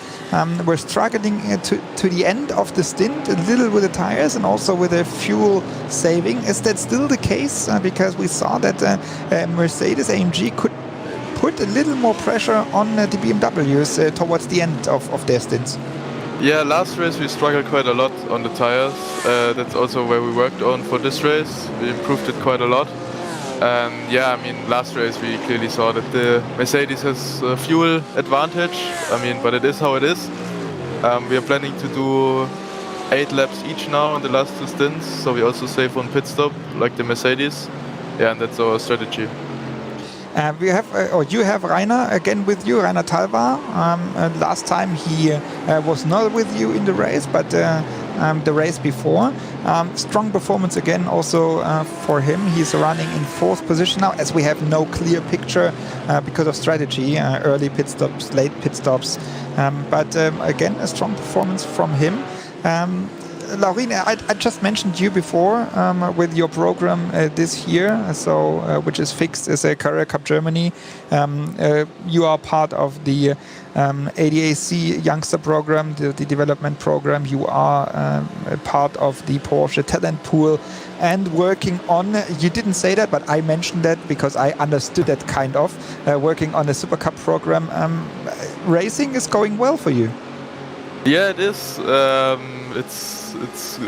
S1: We're struggling to the end of the stint a little with the tires and also with the fuel saving. Is that still the case? Because we saw that Mercedes AMG could put a little more pressure on the BMWs towards the end of their stints.
S4: Yeah, last race we struggled quite a lot on the tires. That's also where we worked on for this race. We improved it quite a lot. And yeah, I mean, last race we clearly saw that the Mercedes has a fuel advantage. I mean, but it is how it is. We are planning to do 8 laps each now in the last 2 stints, so we also save on pit stop like the Mercedes. Yeah, and that's our strategy.
S1: We have, you have Rainer again with you, Rainer Talva. Last time he was not with you in the race, but the race before. Strong performance again also for him. He's running in 4th position now, as we have no clear picture because of strategy, early pit stops, late pit stops. But again, a strong performance from him. Laurine, I just mentioned you before with your program this year, which is fixed as a Career Cup Germany. You are part of the ADAC youngster program, the development program. You are a part of the Porsche talent pool and working on, you didn't say that, but I mentioned that because I understood that kind of, working on a Super Cup program. Racing is going well for you.
S4: Yeah, it is. It's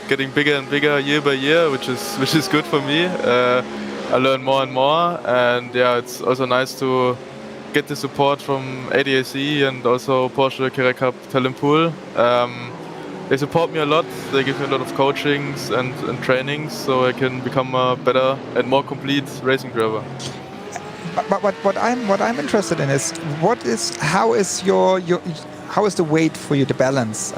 S4: getting bigger and bigger year by year, which is good for me. I learn more and more, and yeah, it's also nice to get the support from ADAC and also Porsche Career Cup Talent Pool. They support me a lot. They give me a lot of coachings and trainings, so I can become a better and more complete racing driver.
S1: But what I'm interested in is how is the weight for you, the balance?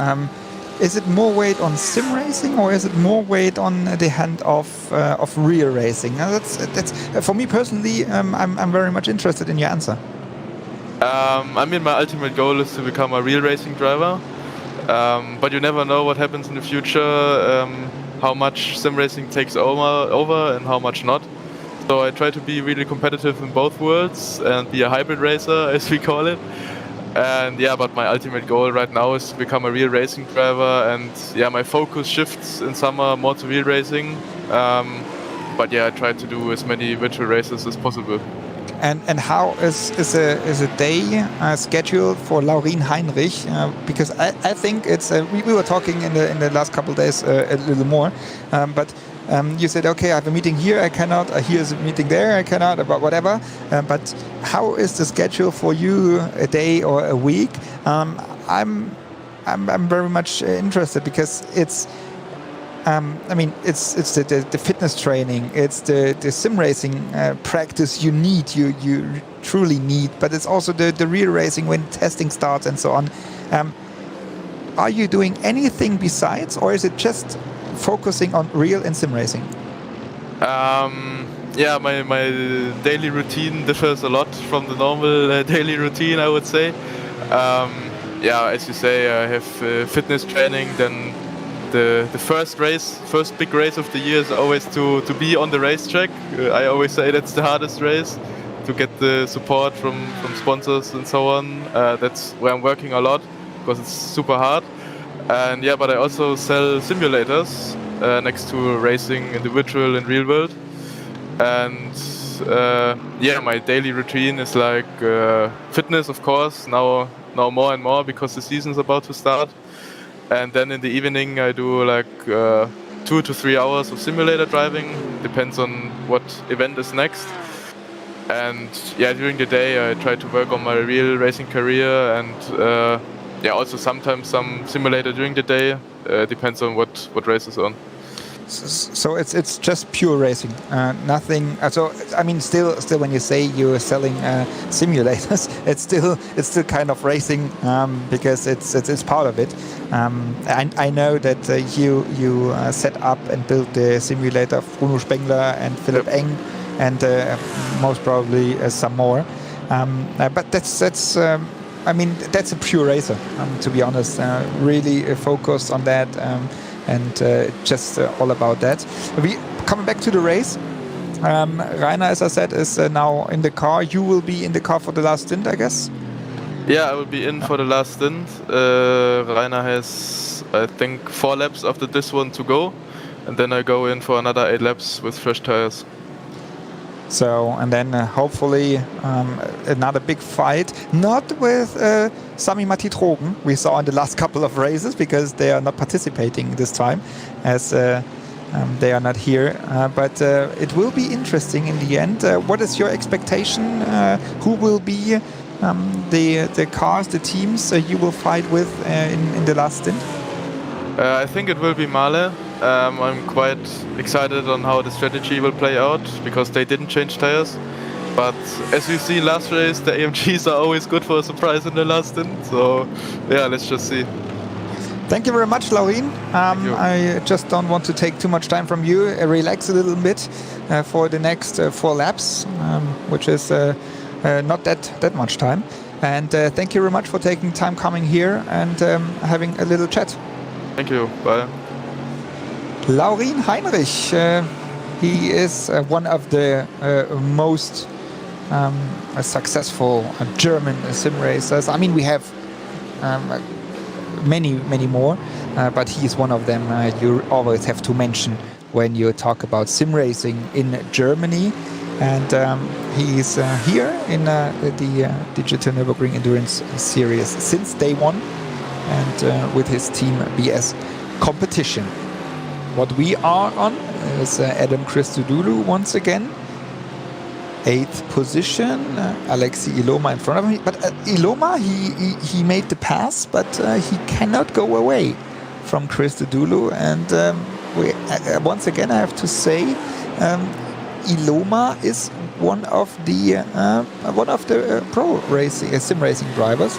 S1: Is it more weight on sim racing, or is it more weight on the hand of real racing? Now that's for me personally. I'm very much interested in your answer.
S4: I mean, my ultimate goal is to become a real racing driver, but you never know what happens in the future. How much sim racing takes over and how much not. So I try to be really competitive in both worlds and be a hybrid racer, as we call it. And yeah, but my ultimate goal right now is to become a real racing driver, and yeah, my focus shifts in summer more to real racing. But yeah, I try to do as many virtual races as possible.
S1: And how is a day scheduled for Laurine Heinrich? Because I think it's we were talking in the last couple of days a little more, but. You said, okay, I have a meeting here, I cannot. Here's a meeting there, I cannot. About whatever. But how is the schedule for you, a day or a week? I'm very much interested because it's. I mean, it's the fitness training, it's the sim racing practice you need, you truly need. But it's also the real racing when testing starts and so on. Are you doing anything besides, or is it just focusing on real and sim racing?
S4: Yeah, my daily routine differs a lot from the normal daily routine, I would say. Yeah, as you say, I have fitness training. Then the first big race of the year is always to be on the racetrack. I always say that's the hardest race, to get the support from sponsors and so on. That's where I'm working a lot because it's super hard. And yeah, but I also sell simulators next to racing in the virtual and real world. And yeah, my daily routine is like fitness, of course, now more and more because the season's about to start. And then in the evening I do like 2 to 3 hours of simulator driving, depends on what event is next. And yeah, during the day I try to work on my real racing career, and yeah, also sometimes some simulator during the day. Depends on what race is on.
S1: So it's just pure racing, nothing. So I mean, still when you say you're selling simulators, it's still kind of racing because it's part of it. I know that you set up and built the simulator of Bruno Spengler and Philipp Eng, and most probably some more. But that's. I mean, that's a pure racer, to be honest. Really focused on that, and just all about that. Coming back to the race, Rainer, as I said, is now in the car. You will be in the car for the last stint, I guess?
S4: Yeah, I will be in for the last stint. Rainer has, I think, 4 laps after this one to go, and then I go in for another 8 laps with fresh tires.
S1: So, and then hopefully another big fight, not with Sami Matti-Trogen we saw in the last couple of races, because they are not participating this time, as they are not here. But it will be interesting in the end. What is your expectation? Who will be the cars, the teams you will fight with in the last stint?
S4: I think it will be MAHLE. I'm quite excited on how the strategy will play out, because they didn't change tires. But as we see last race, the AMGs are always good for a surprise in the last stint. So yeah, let's just see.
S1: Thank you very much, Laurin.
S4: you.
S1: I just don't want to take too much time from you. Relax a little bit for the next 4 laps, which is not that much time. And thank you very much for taking time coming here and having a little chat.
S4: Thank you. Bye.
S1: Laurin Heinrich, he is one of the most successful German sim racers. I mean, we have many more, but he is one of them you always have to mention when you talk about sim racing in Germany. And he is here in the Digital Nürburgring Endurance Series since day one, and with his team BS Competition. What we are on is Adam Christodoulou once again. 8th position, Alexei Iloma in front of him. But Iloma, he made the pass, but he cannot go away from Christodoulou. And once again, I have to say, Iloma is one of the pro racing sim racing drivers,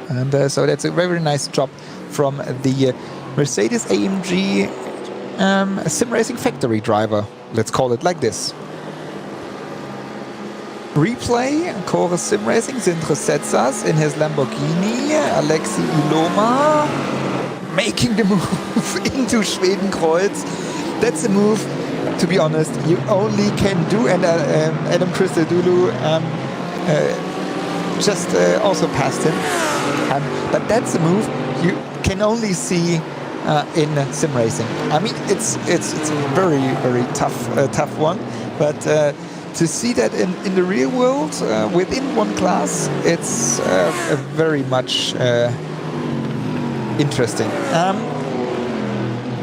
S1: and so that's a very nice job from the Mercedes AMG sim racing factory driver. Let's call it like this. Replay, Chorus Sim Racing, Sindre Setzas in his Lamborghini, Alexei Iloma making the move into Schwedenkreuz. That's a move, to be honest, you only can do, and Adam Christodoulou just also passed him. But that's a move you can only see in sim racing. I mean, it's a very tough one, but to see that in the real world within one class, it's very much interesting.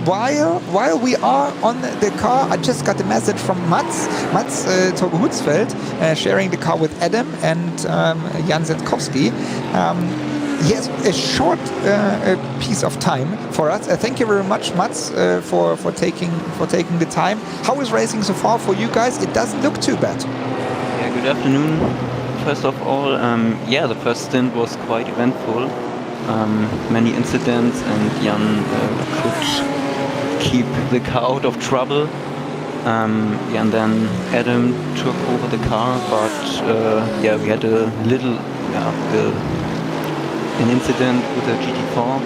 S1: While we are on the car, I just got a message from Mats Torge Hutzfeld, sharing the car with Adam and Jan Zetkowski. He has a short piece of time for us. Thank you very much, Mats, for taking the time. How is racing so far for you guys? It doesn't look too bad.
S5: Yeah, good afternoon. First of all, the first stint was quite eventful. Many incidents, and Jan could keep the car out of trouble. And then Adam took over the car, but we had a little an incident with the GT4,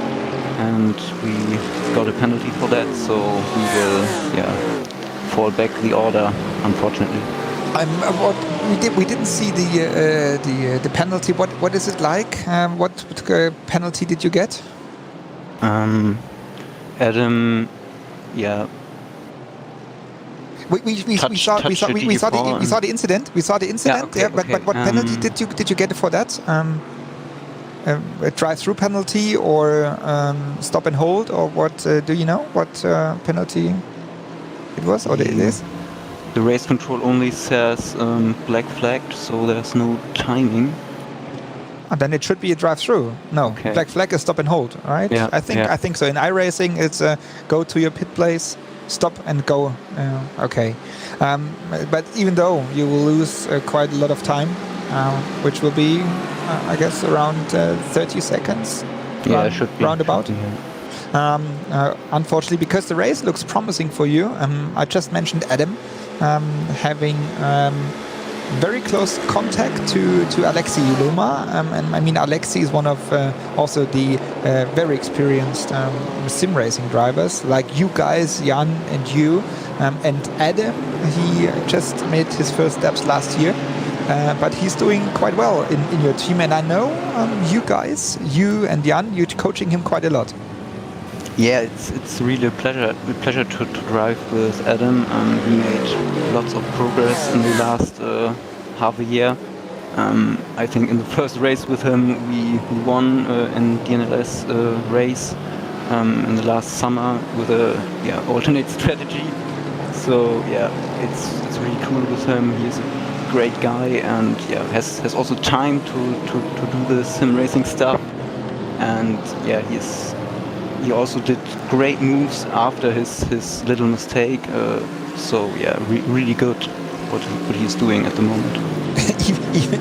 S5: and we got a penalty for that, so we will fall back the order, unfortunately.
S1: We didn't see the penalty. What is it like? What penalty did you get?
S5: Adam,
S1: We saw the incident. We saw the incident. But what penalty did you get for that? A drive-through penalty or stop and hold, or what? Do you know what penalty it was, or it is?
S5: The race control only says black flagged, so there's no timing.
S1: And then it should be a drive-through. No,
S5: okay.
S1: Black flag is stop and hold, right?
S5: Yeah,
S1: I think so. In iRacing, it's go to your pit place, stop and go. Okay, but even though you will lose quite a lot of time, which will be, I guess, around 30 seconds.
S5: Yeah, it should be.
S1: Roundabout. Unfortunately, because the race looks promising for you, I just mentioned Adam having very close contact to Alexei Iloma, and I mean Alexei is one of also the very experienced sim racing drivers, like you guys, Jan and you, and Adam. He just made his first steps last year, but he's doing quite well in your team, and I know you guys, you and Jan, you're coaching him quite a lot.
S5: Yeah, it's really a pleasure to drive with Adam. He made lots of progress in the last half a year. I think in the first race with him we won in DNLS race in the last summer with a alternate strategy. So it's really cool with him. He's a great guy, and has also time to do the sim racing stuff. And he also did great moves after his little mistake. Really good what he's doing at the moment.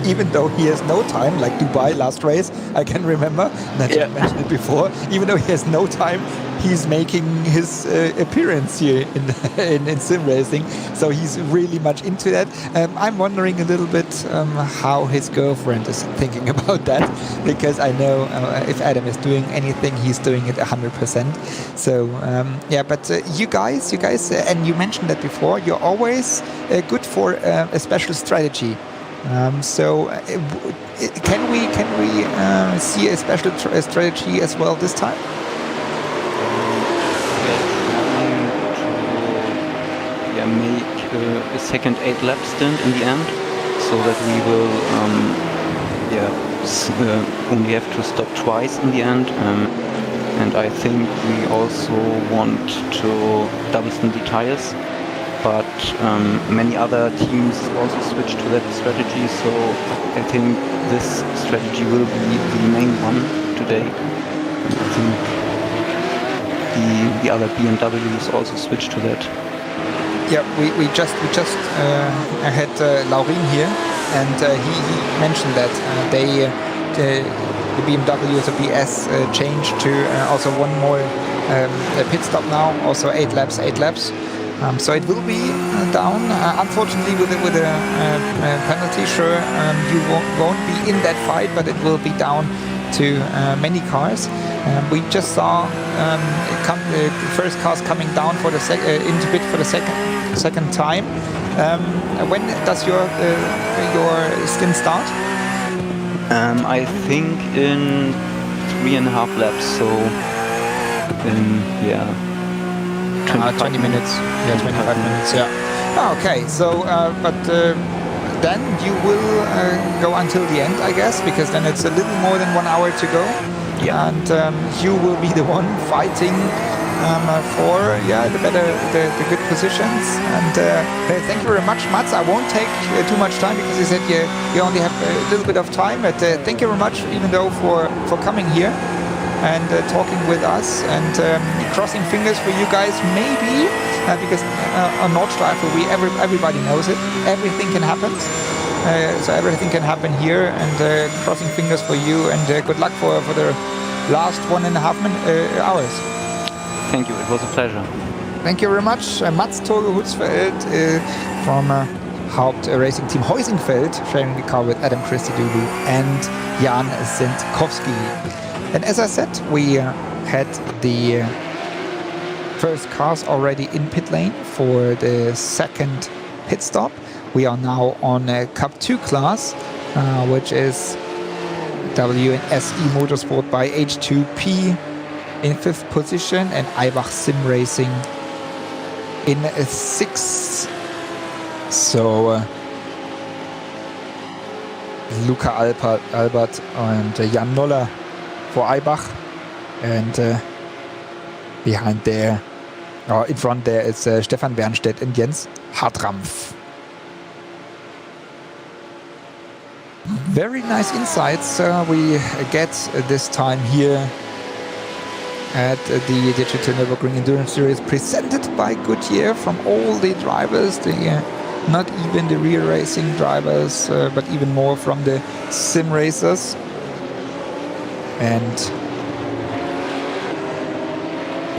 S1: even though he has no time, like Dubai last race, I can remember, and I just mentioned it before, even though he has no time, he's making his appearance here in sim racing. So he's really much into that. I'm wondering a little bit how his girlfriend is thinking about that, because I know if Adam is doing anything, he's doing it 100%. So yeah, but you guys, and you mentioned that before, you're always good for a special strategy. So can we see a special strategy as well this time?
S5: Make a second 8-lap stint in the end, so that we will only have to stop twice in the end. And I think we also want to double stint the tires, but many other teams also switch to that strategy, so I think this strategy will be the main one today. And I think the other BMWs also switch to that.
S1: Yeah, we just had Laurin here, and he mentioned that the BMW, the BS, changed to also one more pit stop now, also 8 laps. So it will be down. Unfortunately, with a penalty, sure, you won't be in that fight, but it will be down to many cars. We just saw the first cars coming down for the into pit for the second time. When does your stint start?
S5: I think in 3.5 laps, so in
S1: 20 minutes. Yeah, 25 minutes. Yeah. Okay. So, but then you will go until the end, I guess, because then it's a little more than 1 hour to go.
S5: Yeah.
S1: And you will be the one fighting for the good positions. And thank you very much, Mats. I won't take too much time, because you said you only have a little bit of time. But thank you very much, even though for coming here and talking with us, and crossing fingers for you guys, maybe because on Nordschleife everybody knows it. Everything can happen. So everything can happen here, and crossing fingers for you, and good luck for the last 1.5 hours.
S5: Thank you, it was a pleasure.
S1: Thank you very much. Mats Hutzfeld from Haupt Racing Team Heusingfeld, sharing the car with Adam Christodoulou and Jan Sendkowski. And as I said, we had the first cars already in pit lane for the second pit stop. We are now on a Cup 2 class, which is WNSE Motorsport by H2P in 5th position, and Eibach Sim Racing in 6th. So Luca Albert and Jan Noller for Eibach, and behind there, or in front there, is Stefan Bernstedt and Jens Hartrampf. Very nice insights we get this time here at the Digital Nürburgring Endurance Series, presented by Goodyear, from all the drivers, not even the real racing drivers, but even more from the sim racers. And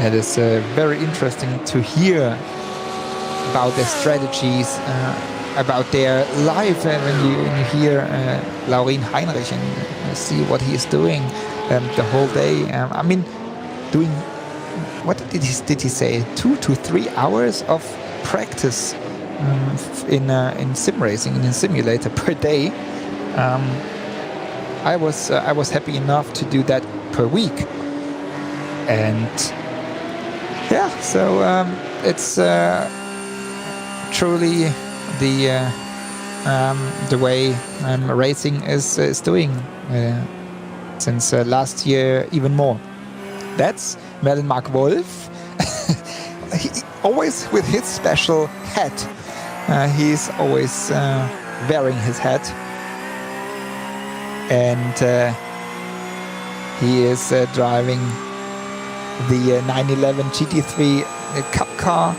S1: it is very interesting to hear about their strategies, about their life, and when you hear Laurin Heinrich and see what he is doing the whole day. I mean, doing, what did he say, 2 to 3 hours of practice in sim racing, in a simulator per day. I was happy enough to do that per week, and yeah, so it's truly the way racing is doing since last year, even more. That's Merlin Mark Wolf, always with his special hat. He's always wearing his hat, and he is driving the 911 GT3 Cup car,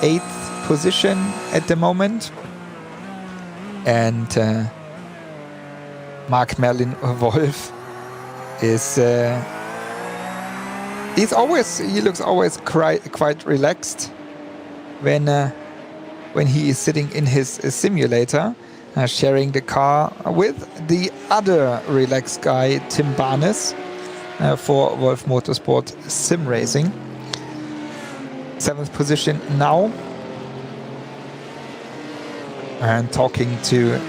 S1: 8th position at the moment. And Mark Merlin Wolf is he looks always quite relaxed when he is sitting in his simulator, sharing the car with the other relaxed guy, Tim Barnes, for Wolf Motorsport Sim Racing. 7th position now, and talking to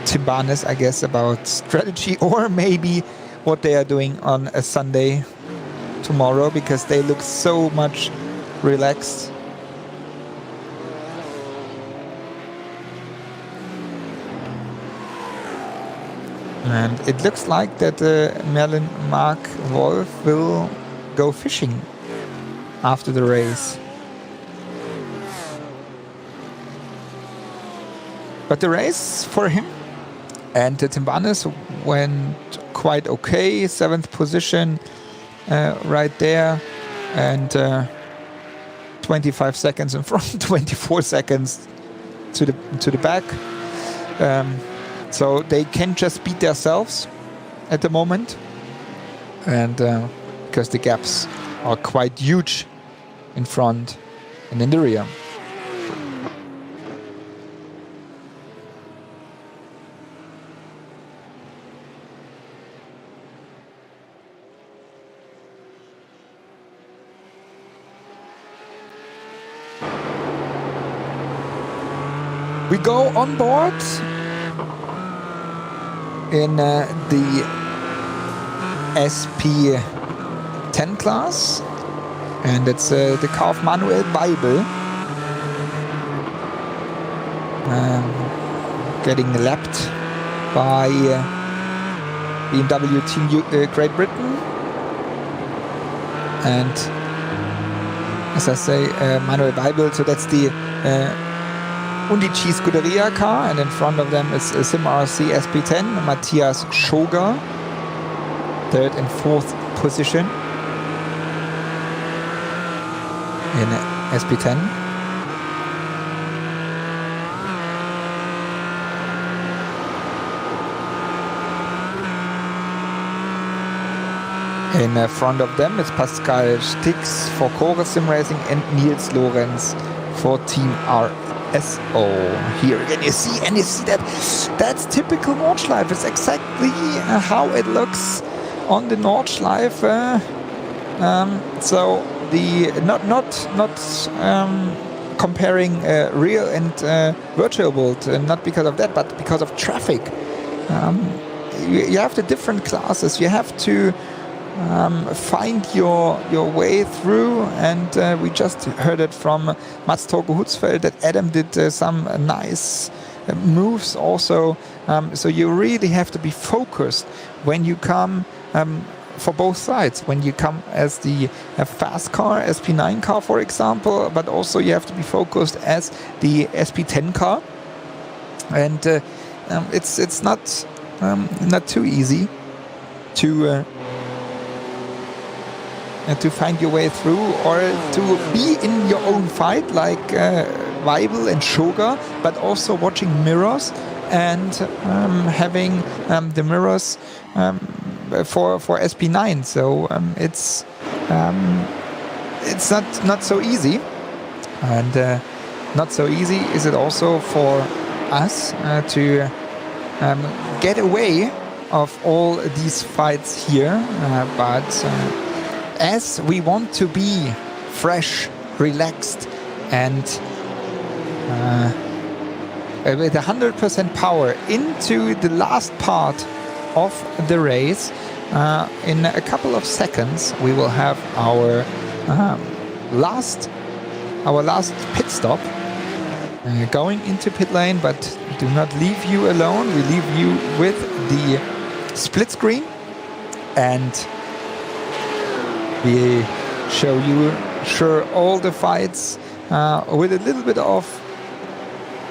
S1: Tim Barnes, I guess, about strategy or maybe what they are doing on a Sunday tomorrow, because they look so much relaxed. And it looks like that Merlin Mark Wolf will go fishing after the race. But the race for him and Tim Barnes went quite okay. 7th position right there, and 25 seconds in front, 24 seconds to the back. So they can just beat themselves at the moment, and because the gaps are quite huge in front and in the rear. We go on board in the SP10 class, and it's the car of Manuel Weibel, getting lapped by BMW Team Great Britain. And as I say, Manuel Weibel, so that's the Undici Scuderia car, and in front of them is Sim RC SP10, Matthias Schoger, 3rd and 4th position in SP10. In front of them is Pascal Stix for Core Sim Racing and Niels Lorenz for Team RSO. Here again you see that that's typical Nordschleife. It's exactly how it looks on the Nordschleife. So the not comparing real and virtual world, not because of that, but because of traffic. You have the different classes. You have to find your way through, and we just heard it from Mats Torgo Hutzfeld that Adam did some nice moves also. So you really have to be focused when you come for both sides. When you come as the fast car, SP9 car, for example, but also you have to be focused as the SP10 car, and it's not too easy to find your way through, or to be in your own fight like Weibel and Schoger, but also watching mirrors and having the mirrors for SP9. So it's not so easy, and not so easy is it also for us to get away of all these fights here, but as we want to be fresh, relaxed, and with 100% power into the last part of the race, in a couple of seconds we will have our last pit stop, going into pit lane. But do not leave you alone. We leave you with the split screen, and we show you all the fights with a little bit of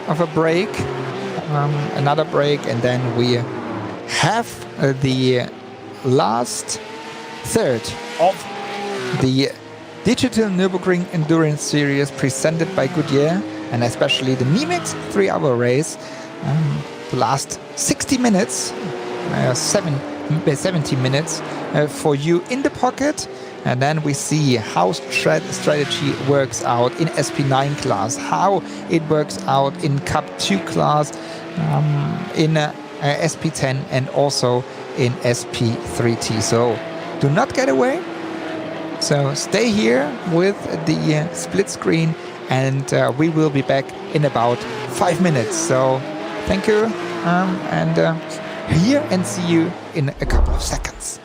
S1: a break, another break, and then we have the last third of the Digital Nürburgring Endurance Series presented by Goodyear. and especially the NIMEX 3-hour race. The last 60 minutes, 70 minutes for you in the pocket. And then we see how strategy works out in SP9 class, how it works out in Cup 2 class, in SP10 and also in SP3T. So do not get away. So stay here with the split screen, and we will be back in about 5 minutes. So thank you, and here and see you in a couple of seconds.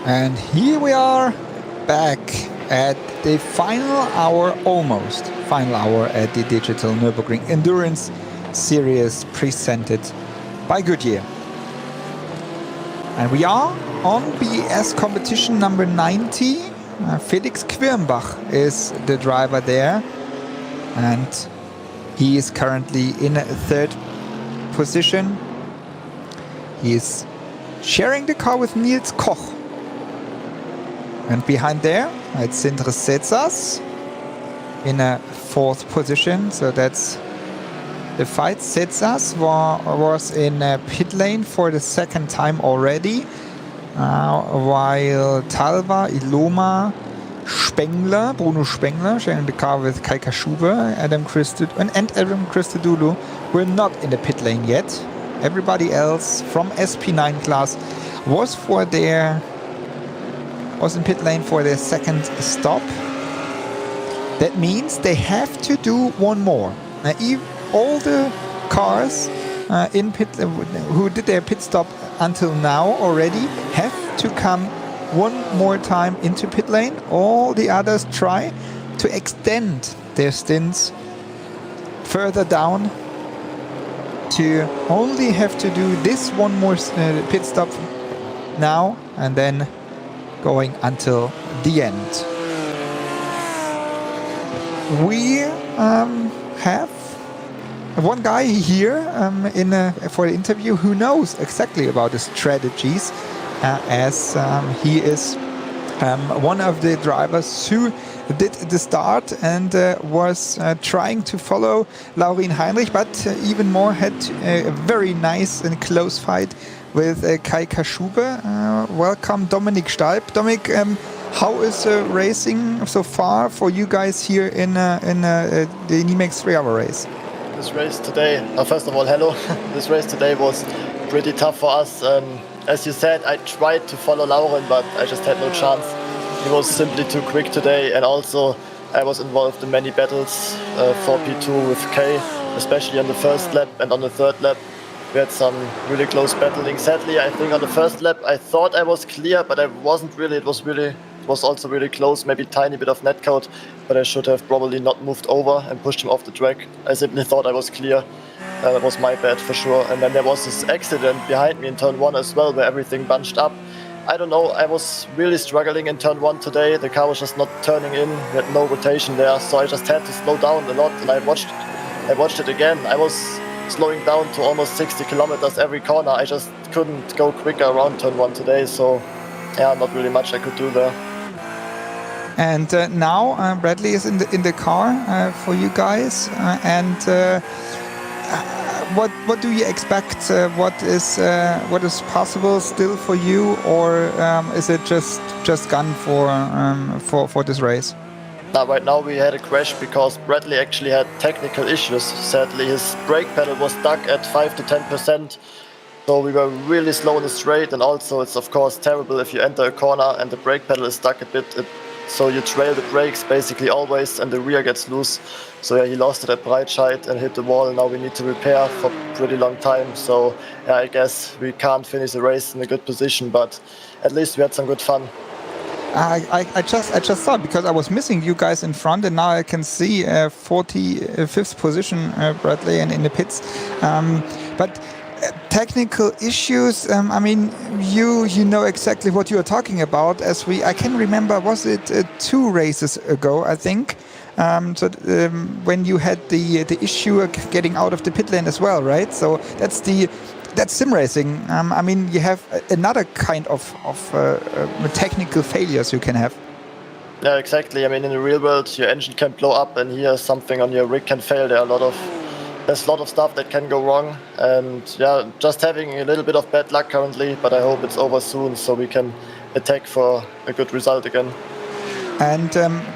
S1: And here we are back at the final hour, almost final hour at the Digital Nürburgring Endurance Series presented by Goodyear. And we are on BS competition number 90. Felix Quirnbach is the driver there. And he is currently in third position. He is sharing the car with Nils Koch. And behind there, it's Sindre Setsas in a fourth position. So that's the fight. Setsas was in pit lane for the second time already. While Talva, Iloma, Spengler, Bruno Spengler, sharing the car with Kai Kashuba, Adam Christodoulou were not in the pit lane yet. Everybody else from SP9 class was in pit lane for their second stop. That means they have to do one more. Now, all the cars in pit who did their pit stop until now already have to come one more time into pit lane. All the others try to extend their stints further down to only have to do this one more pit stop now and then going until the end. We have one guy here for the interview who knows exactly about the strategies, as he is one of the drivers who did the start and was trying to follow Laurin Heinrich, but even more had a very nice and close fight with Kai Kashuba. Welcome, Dominik Stalp. Dominik, how is racing so far for you guys here in the NIMEX 3-hour race?
S6: This race today, first of all, hello. This race today was pretty tough for us. As you said, I tried to follow Laurin, but I just had no chance. He was simply too quick today, and also I was involved in many battles for P2 with Kay, especially on the first lap and on the third lap. We had some really close battling. Sadly, I think on the first lap I thought I was clear, but I wasn't really. It was also really close, maybe tiny bit of netcode, but I should have probably not moved over and pushed him off the track. I simply thought I was clear. That was my bad for sure. And then there was this accident behind me in turn 1 as well, where everything bunched up. I don't know, I was really struggling in turn 1 today. The car was just not turning in, we had no rotation there, so I just had to slow down a lot, and I watched it again. I was slowing down to almost 60 kilometers every corner. I just couldn't go quicker around turn 1 today, so yeah, not really much I could do there.
S1: And now Bradley is in the car for you guys. What do you expect? What is possible still for you, or is it just gone for this race?
S6: Now, right now we had a crash because Bradley actually had technical issues. Sadly, his brake pedal was stuck at 5 to 10%. So we were really slow in the straight, and also it's of course terrible if you enter a corner and the brake pedal is stuck a bit. So you trail the brakes basically always, and the rear gets loose. So yeah, he lost it at Breitscheid and hit the wall. Now we need to repair for a pretty long time. So yeah, I guess we can't finish the race in a good position, but at least we had some good fun.
S1: I just saw, because I was missing you guys in front, and now I can see 45th position Bradley and in the pits. But technical issues. I mean, you know exactly what you are talking about. I can remember, was it 2 races ago? I think. When you had the issue of getting out of the pit lane as well, right? So that's sim racing. I mean, you have another kind of technical failures you can have.
S6: Yeah, exactly. I mean, in the real world, your engine can blow up, and here something on your rig can fail. There's a lot of stuff that can go wrong, and yeah, just having a little bit of bad luck currently. But I hope it's over soon, so we can attack for a good result again.
S1: And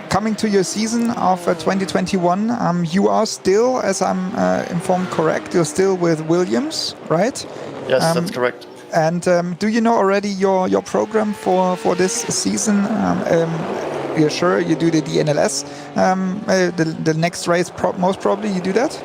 S1: coming to your season of 2021, you are still, as I'm informed correct, you're still with Williams, right?
S6: Yes, that's correct.
S1: And do you know already your program for this season? You're sure you do the DNLS? The next race, most probably you do that?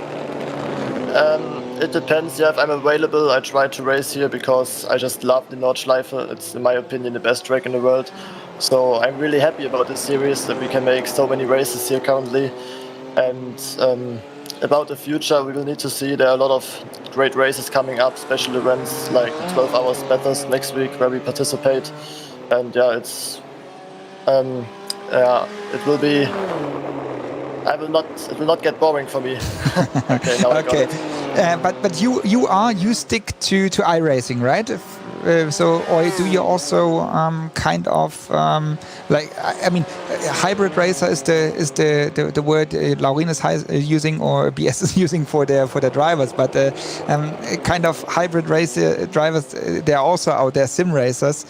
S6: It depends. Yeah, if I'm available, I try to race here because I just love the Nordschleife. It's, in my opinion, the best track in the world. So I'm really happy about this series that we can make so many races here currently. And about the future, we will need to see. There are a lot of great races coming up, special events like the 12 hours Bathurst next week where we participate. And yeah, it's it will be. It will not get boring for me. Okay, now I got it.
S1: But you stick to iRacing, right? So, or do you also kind of like, I mean, hybrid racer is the word Laurin is using, or BS is using for the drivers, but kind of hybrid drivers, they are also out there, sim racers,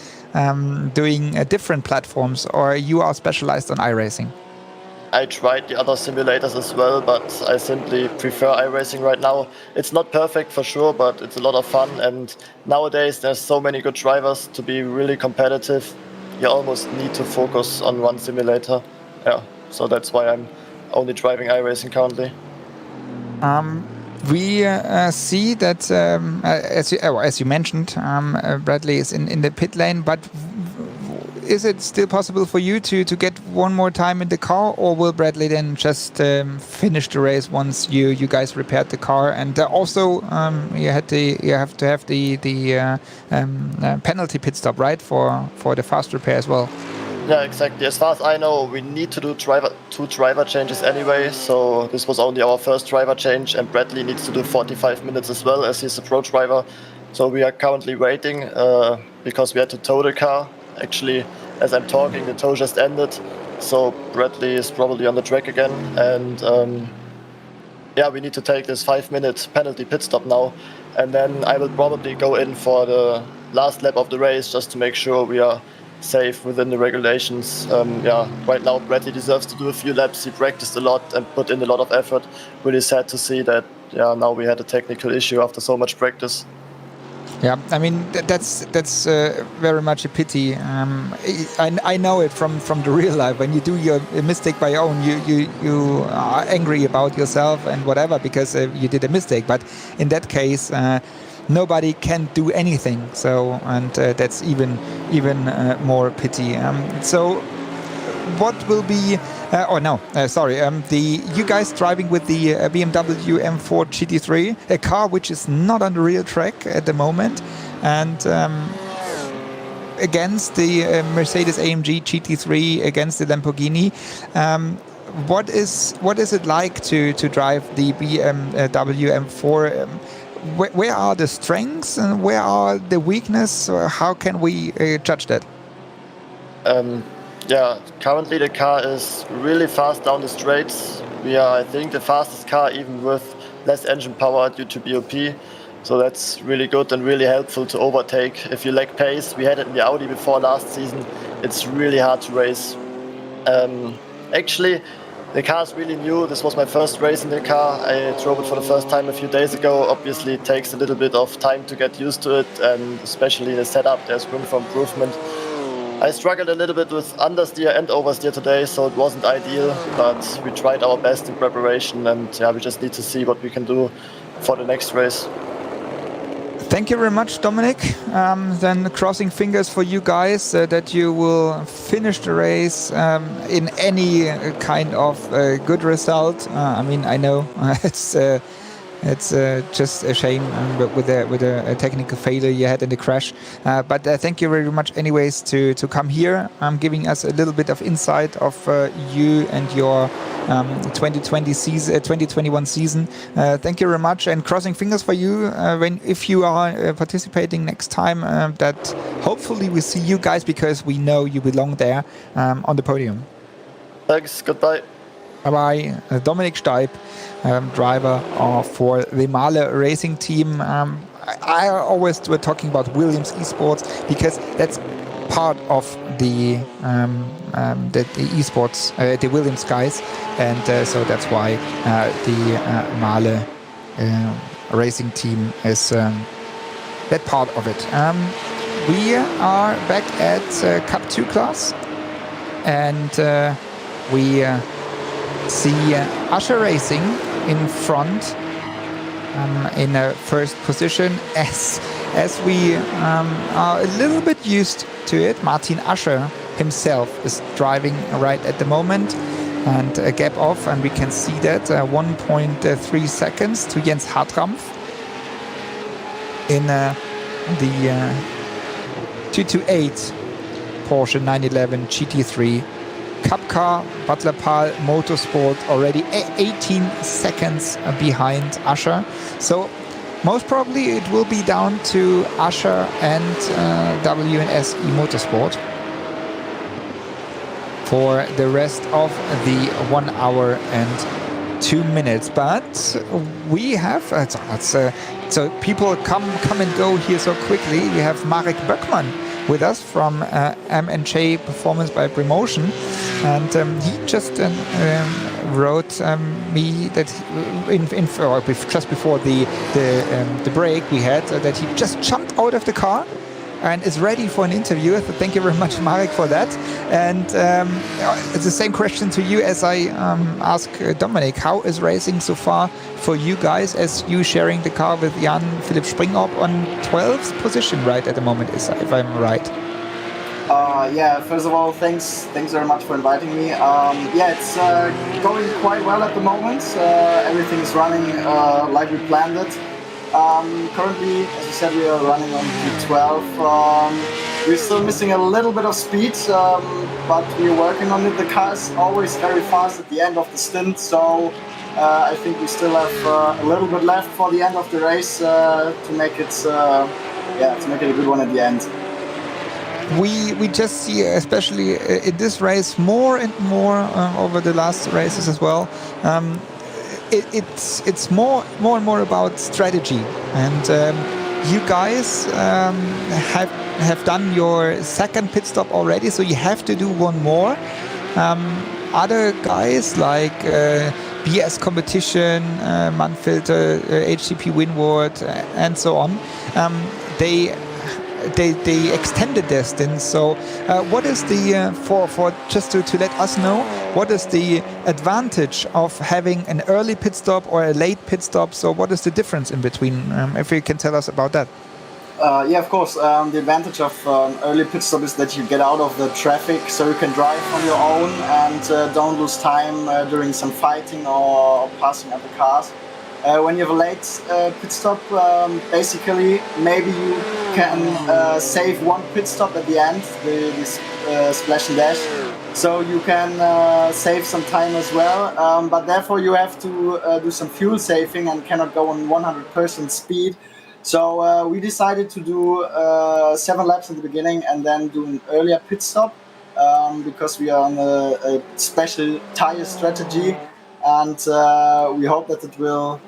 S1: doing different platforms, or you are specialized on iRacing?
S6: I tried the other simulators as well, but I simply prefer iRacing right now. It's not perfect for sure, but it's a lot of fun. And nowadays there's so many good drivers to be really competitive. You almost need to focus on one simulator. Yeah, so that's why I'm only driving iRacing currently.
S1: We see that, as you mentioned, Bradley is in the pit lane, but is it still possible for you to get one more time in the car, or will Bradley then just finish the race once you guys repaired the car? And also you have to have the penalty pit stop, right, for the fast repair as well.
S6: Yeah, exactly. As far as I know, we need to do two driver changes anyway. So this was only our first driver change, and Bradley needs to do 45 minutes as well, as he's a pro driver. So we are currently waiting because we had to tow the car. Actually, as I'm talking, the tow just ended, so Bradley is probably on the track again. And yeah, we need to take this 5-minute penalty pit stop now, and then I will probably go in for the last lap of the race just to make sure we are safe within the regulations. Yeah, right now Bradley deserves to do a few laps. He practiced a lot and put in a lot of effort. Really sad to see that. Yeah, now we had a technical issue after so much practice.
S1: Yeah, I mean that's very much a pity. I know it from the real life. When you do a mistake by your own, you are angry about yourself and whatever because you did a mistake. But in that case, nobody can do anything. So and that's even more pity. So what will be? You guys driving with the BMW M4 GT3, a car which is not on the real track at the moment, and against the Mercedes AMG GT3, against the Lamborghini. What is it like to drive the BMW M4? Where are the strengths and where are the weaknesses? How can we judge that?
S6: Yeah, currently the car is really fast down the straights. We are, I think, the fastest car even with less engine power due to BOP. So that's really good and really helpful to overtake. If you lack pace, we had it in the Audi before last season, it's really hard to race. Actually, the car is really new. This was my first race in the car. I drove it for the first time a few days ago. Obviously, it takes a little bit of time to get used to it, and especially the setup, there's room for improvement. I struggled a little bit with understeer and oversteer today, so it wasn't ideal, but we tried our best in preparation, and yeah, we just need to see what we can do for the next race.
S1: Thank you very much, Dominic. Then crossing fingers for you guys that you will finish the race in any kind of good result. I mean, I know it's just a shame with a technical failure you had in the crash. But thank you very much anyways to come here, giving us a little bit of insight of you and your 2021 season. Thank you very much, and crossing fingers for you if you are participating next time, that hopefully we see you guys, because we know you belong there on the podium.
S6: Thanks, goodbye.
S1: Bye-bye. Dominic Steib, driver for the MAHLE racing team. I always were talking about Williams Esports because that's part of the esports, the Williams guys, and so that's why the MAHLE racing team is that part of it. We are back at Cup 2 class, and we see Usher Racing in front in a first position. As we are a little bit used to it, Martin Ascher himself is driving right at the moment, and a gap off, and we can see that 1.3 seconds to Jens Hartramp in the 228 Porsche 911 GT3 Cup car. Butler Pahl Motorsport already 18 seconds behind Ascher. So most probably it will be down to Ascher and WNS Motorsport for the rest of the 1 hour and 2 minutes. But we have so people come and go here so quickly. We have Marek Böckmann with us from M&J Performance by Promotion, and he just wrote me that just before the break we had that he just jumped out of the car and is ready for an interview. So thank you very much, Marek, for that. And it's the same question to you as I asked Dominic. How is racing so far for you guys, as you sharing the car with Jan Philipp Springop on 12th position right at the moment, if I'm right?
S7: Yeah, first of all, thanks very much for inviting me. Yeah, it's going quite well at the moment. Everything is running like we planned it. Currently, as you said, we are running on P12. We're still missing a little bit of speed, but we're working on it. The car is always very fast at the end of the stint, so I think we still have a little bit left for the end of the race to make it a good one at the end.
S1: We just see, especially in this race, more and more over the last races as well. It's more and more about strategy, and you guys have done your second pit stop already, so you have to do one more. Other guys like BS Competition, Manfilter, HTP Windward, and so on, they extended their stints. So what is the for just to let us know, what is the advantage of having an early pit stop or a late pit stop? So what is the difference in between, if you can tell us about that?
S7: Yeah, of course. The advantage of early pit stop is that you get out of the traffic, so you can drive on your own and don't lose time during some fighting or passing other cars. When you have a late pit stop, basically maybe you can save one pit stop at the end, this splash and dash, so you can save some time as well, but therefore you have to do some fuel saving and cannot go on 100% speed. So we decided to do 7 laps in the beginning and then do an earlier pit stop because we are on a special tire strategy, and we hope that it will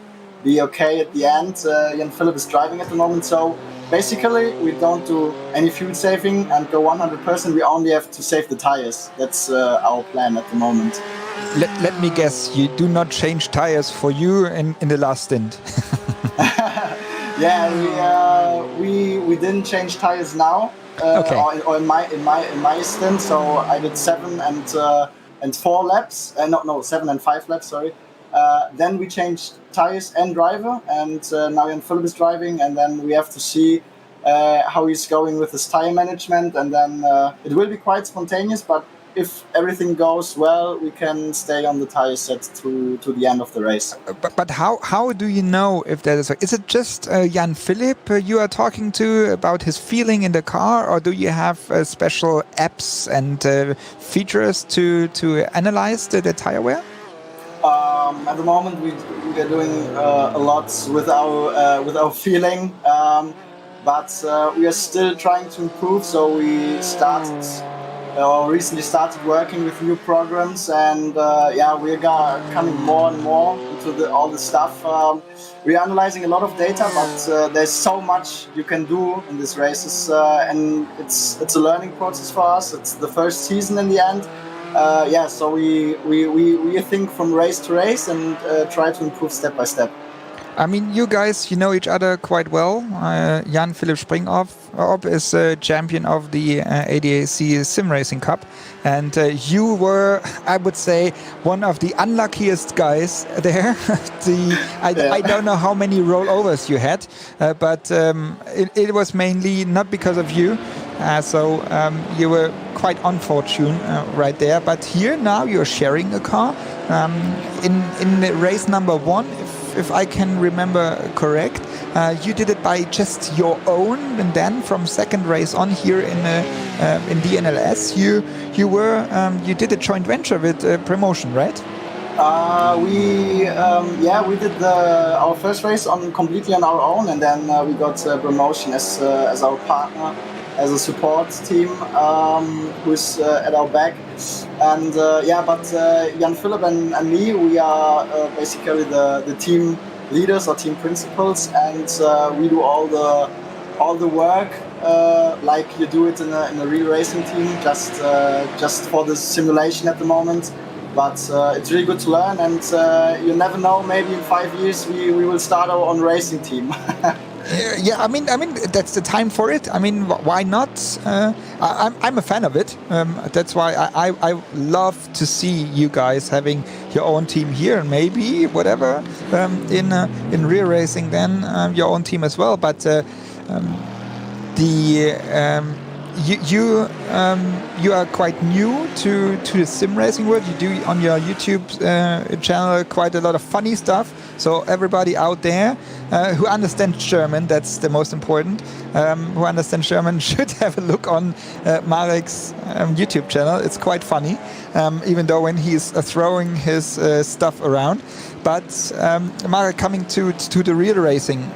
S7: be okay at the end. Jan Philipp is driving at the moment, so basically we don't do any fuel saving and go 100%. We only have to save the tires. That's our plan at the moment.
S1: Let me guess, you do not change tires for you in the last stint.
S7: Yeah, we didn't change tires now.
S1: Okay.
S7: Or in my stint, so I did 7 and 4 laps. No, 7 and 5 laps. Sorry. Then we changed tires and driver, and now Jan Philipp is driving, and then we have to see how he's going with his tire management, and then it will be quite spontaneous, but if everything goes well, we can stay on the tire set to the end of the race.
S1: But how do you know if that is it just Jan Philipp you are talking to about his feeling in the car, or do you have special apps and features to analyze the tire wear?
S7: At the moment, we are doing a lot with our feeling, but we are still trying to improve. So we recently started working with new programs, and we are coming more and more into all the stuff. We are analyzing a lot of data, but there's so much you can do in these races, and it's a learning process for us. It's the first season in the end. So we think from race to race and try to improve step by step.
S1: I mean, you guys, you know each other quite well. Jan-Philipp Springhoff is champion of the ADAC Sim Racing Cup. And you were, I would say, one of the unluckiest guys there. I don't know how many rollovers you had, but it was mainly not because of you. So you were quite unfortunate right there. But here now you're sharing a car. In race number 1, if I can remember correct, you did it by just your own, and then from second race on here in the NLS, you did a joint venture with Promotion, right?
S7: We did our first race completely on our own, and then we got Promotion as our partner, as a support team who's at our back. And Jan-Philipp and me, we are basically the team leaders or team principals, and we do all the work like you do it in a real racing team, just for the simulation at the moment. But it's really good to learn, and you never know, maybe in 5 years we will start our own racing team.
S1: Yeah, I mean, that's the time for it. I mean, why not? I'm a fan of it. That's why I love to see you guys having your own team here, and maybe whatever in real racing, then your own team as well. But you are quite new to the sim racing world. You do on your YouTube channel quite a lot of funny stuff. So everybody out there who understands German, that's the most important, who understands German should have a look on Marek's YouTube channel. It's quite funny, even though when he's throwing his stuff around. But Marek, coming to the real racing,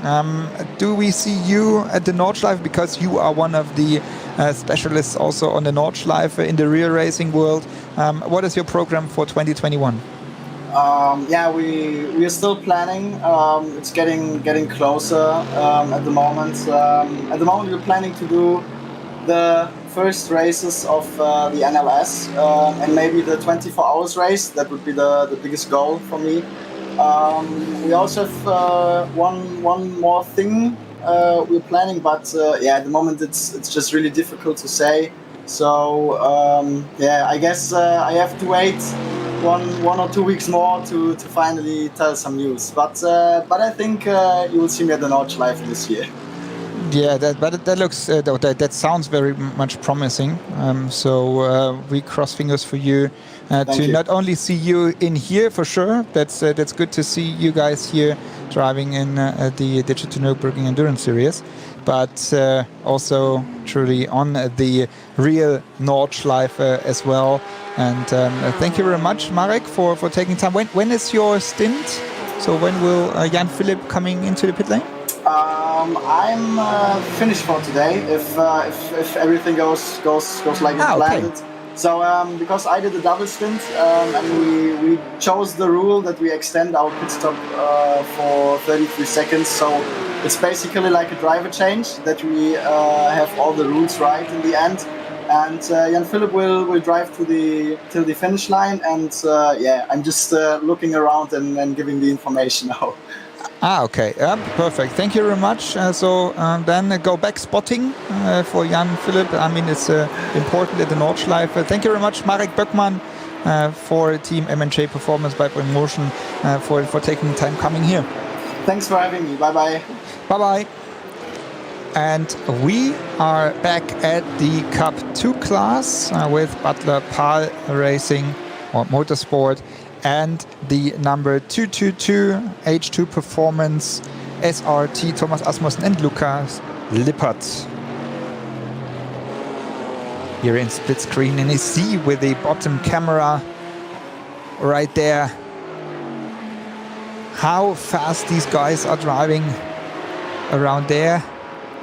S1: do we see you at the Nordschleife, because you are one of the specialists also on the Nordschleife in the real racing world? What is your program for 2021? We are still planning. It's getting closer at the moment. At the moment, we're planning to do the first races of the NLS and maybe the 24 hours race. That would be the biggest goal for me. We also have one more thing we're planning, but at the moment it's just really difficult to say. So I guess I have to wait one or 2 weeks more to finally tell some news. But I think you will see me at the Nordschleife this year. Yeah, that looks that sounds very much promising. So we cross fingers for you to not only see you in here for sure. That's good to see you guys here driving in the Digital Nürburgring Endurance Series, but also truly on the real Nordschleife as well. And thank you very much, Marek, for taking time. When is your stint? So when will Jan-Philipp coming into the pit lane?
S7: I'm finished for today. If everything goes like planned.
S1: Okay.
S7: So because I did a double stint and we chose the rule that we extend our pit stop for 33 seconds. So it's basically like a driver change that we have all the rules right in the end. And Jan-Philipp will drive till the finish line. And I'm just looking around and giving the information now.
S1: Okay. Perfect. Thank you very much. Then go back spotting for Jan-Philipp. I mean, it's important at the Nordschleife. Thank you very much, Marek Böckmann, for Team M&J Performance by Promotion, for taking time coming here.
S7: Thanks for having me. Bye-bye.
S1: Bye-bye. And we are back at the Cup 2 class with Butler Pahl Racing or Motorsport and the number 222 H2 Performance SRT Thomas Asmussen and Lukas Lippert. Here in split screen, and you see with the bottom camera right there how fast these guys are driving around there.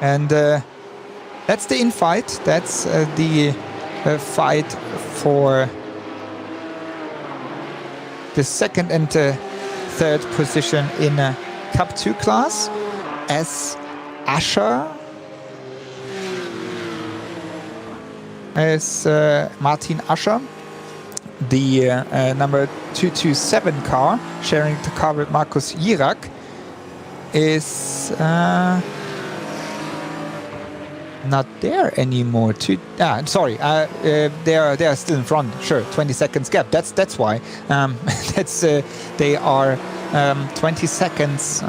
S1: And that's the in-fight. That's the fight for the second and third position in Cup 2 class, as Martin Ascher, the number 227 car, sharing the car with Markus Jirak, is not there anymore. Sorry, they are still in front. Sure, 20 seconds gap. That's why. They are 20 seconds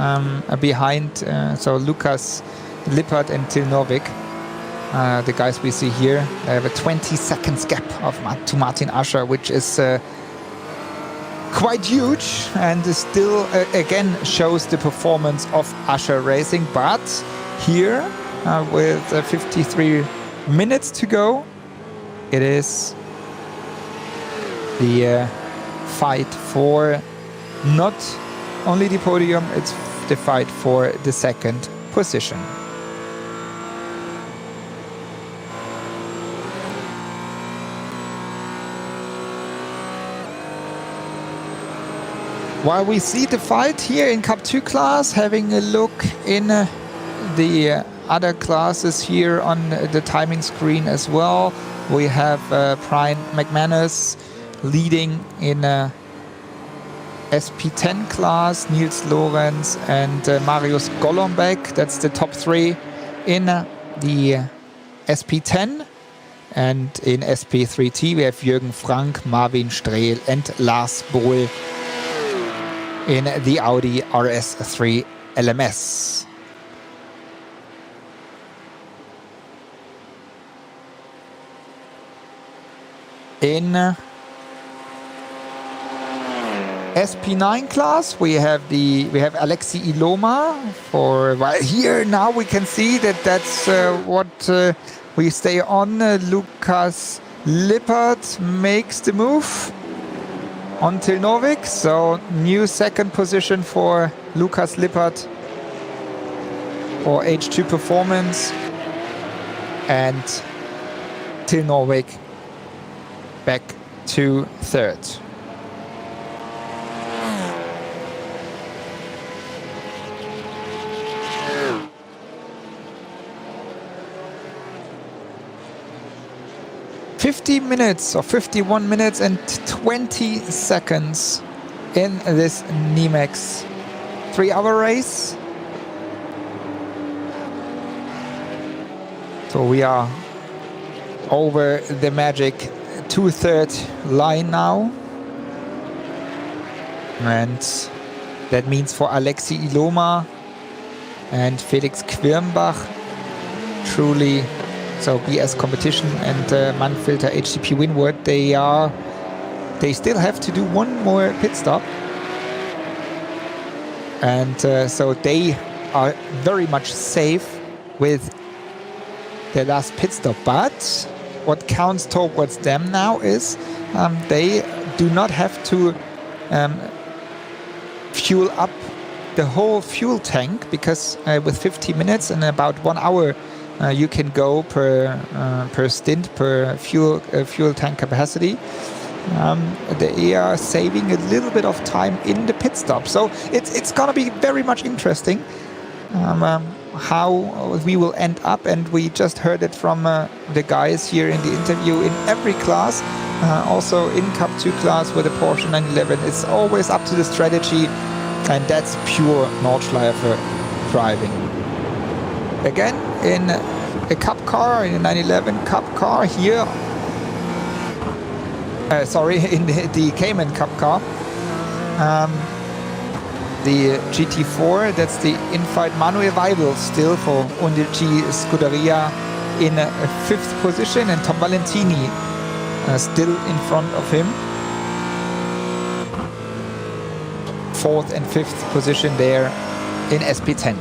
S1: behind. So Lukas Lippert and Till Norvik, the guys we see here, they have a 20 seconds gap to Martin Ascher, which is quite huge, and still again shows the performance of Ascher Racing. But here, with 53 minutes to go, it is the fight for not only the podium, it's the fight for the second position. While we see the fight here in Cup 2 class, having a look in the other classes here on the timing screen as well, we have Brian McManus leading in SP10 class, Niels Lorenz and Marius Golombek. That's the top three in the SP10. And in SP3T we have Jürgen Frank, Marvin Strehl and Lars Bohl in the Audi RS3 LMS. In SP9 class we have Alexei Iloma here now we can see that's what we stay on. Lukas Lippert makes the move on Till Norvik, so new second position for Lukas Lippert for H2 Performance, and Till Norvik back to third. Minutes or 51 minutes and 20 seconds in this NIMEX 3-hour race. So we are over the magic 2/3 line now, and that means for Alexei Iloma and Felix Quirnbach truly. So BS Competition and Mannfilter HTP Windward, they still have to do one more pit stop, and so they are very much safe with their last pit stop. But what counts towards them now is they do not have to fuel up the whole fuel tank, because with 50 minutes and about 1 hour you can go per stint per fuel tank capacity. They are saving a little bit of time in the pit stop, so it's gonna be very much interesting how we will end up. And we just heard it from the guys here in the interview. In every class, also in Cup 2 class with the Porsche 911, it's always up to the strategy, and that's pure Nordschleife driving. Again, in a Cup car, in a 911 Cup car here, in the Cayman Cup car, the GT4, that's the in-fight Manuel Weibel still for Undici Scuderia in 5th position, and Tom Valentini still in front of him. 4th and 5th position there in SP10.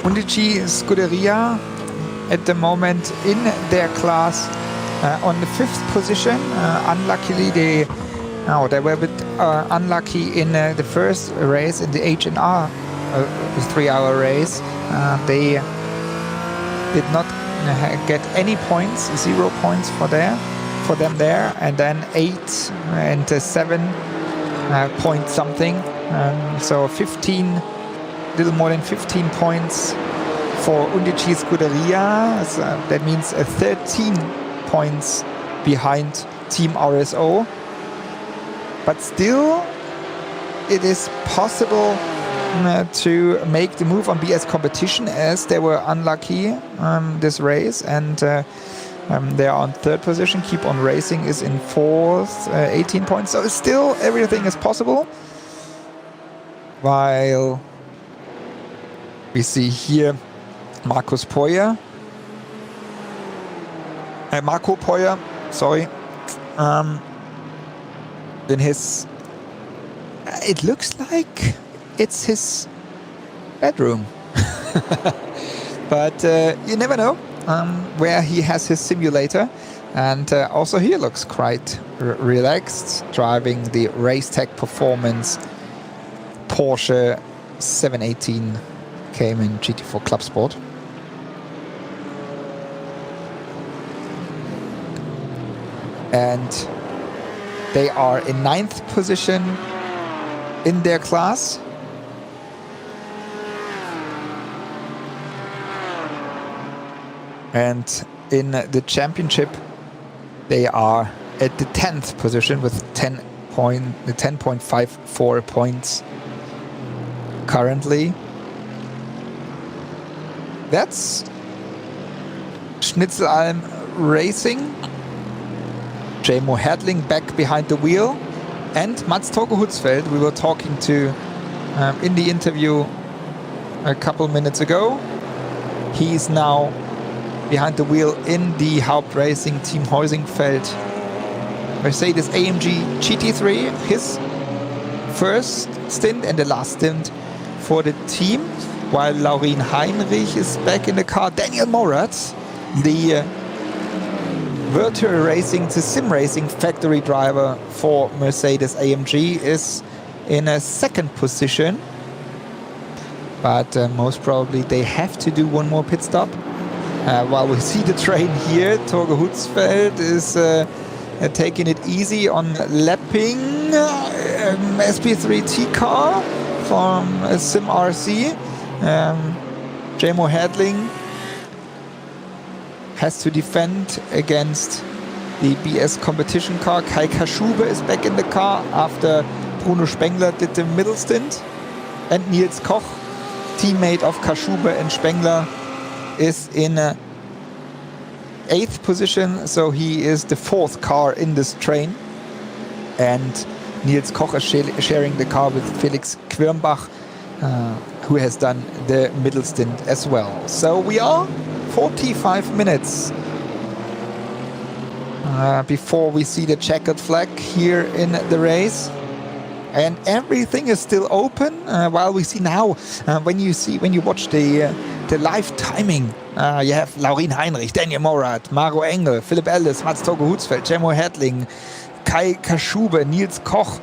S1: Undici Scuderia at the moment in their class on the 5th position. Unluckily, they were a bit unlucky in the first race, in the H&R 3-hour race. They did not get any points, 0 points for them there, and then 8 and 7 point something. So 15, little more than 15 points for Undici Scuderia. So that means 13 points behind Team RSO. But still, it is possible to make the move on BS competition, as they were unlucky this race, and they are on third position. Keep on Racing is in fourth, 18 points. So still everything is possible. While we see here Marco Poyer, sorry, in his, it looks like it's his bedroom. But you never know where he has his simulator. And also here looks quite relaxed, driving the Racetech Performance Porsche 718 Cayman GT4 Club Sport. And they are in 9th position in their class. And in the championship, they are at the 10th position with 10.54 points currently. That's Schnitzelalm Racing. Jamo Hertling back behind the wheel. And Mats Torge Hutzfeld, we were talking to in the interview a couple minutes ago. He's now behind the wheel in the Haupt Racing Team Heusingfeld Mercedes AMG GT3. His first stint and the last stint for the team. While Laurin Heinrich is back in the car. Daniel Morat, the virtual racing to sim racing factory driver for Mercedes AMG, is in a second position. But most probably they have to do one more pit stop. While we see the train here, Torge Hutzfeld is taking it easy on lapping SP3T car from Sim RC. Jamo Hertling has to defend against the BS competition car. Kai Kaschube is back in the car after Bruno Spengler did the middle stint. And Nils Koch, teammate of Kaschube and Spengler, is in 8th position, so he is the 4th car in this train. And Nils Koch is sharing the car with Felix Quirmbach, who has done the middle stint as well. So we are 45 minutes before we see the checkered flag here in the race. And everything is still open. While we see now, when you watch the live timing, you have Laurin Heinrich, Daniel Morat, Maro Engel, Philipp Ellis, Mats Torge Hutzfeld, Jamo Hertling, Kai Kaschube, Nils Koch,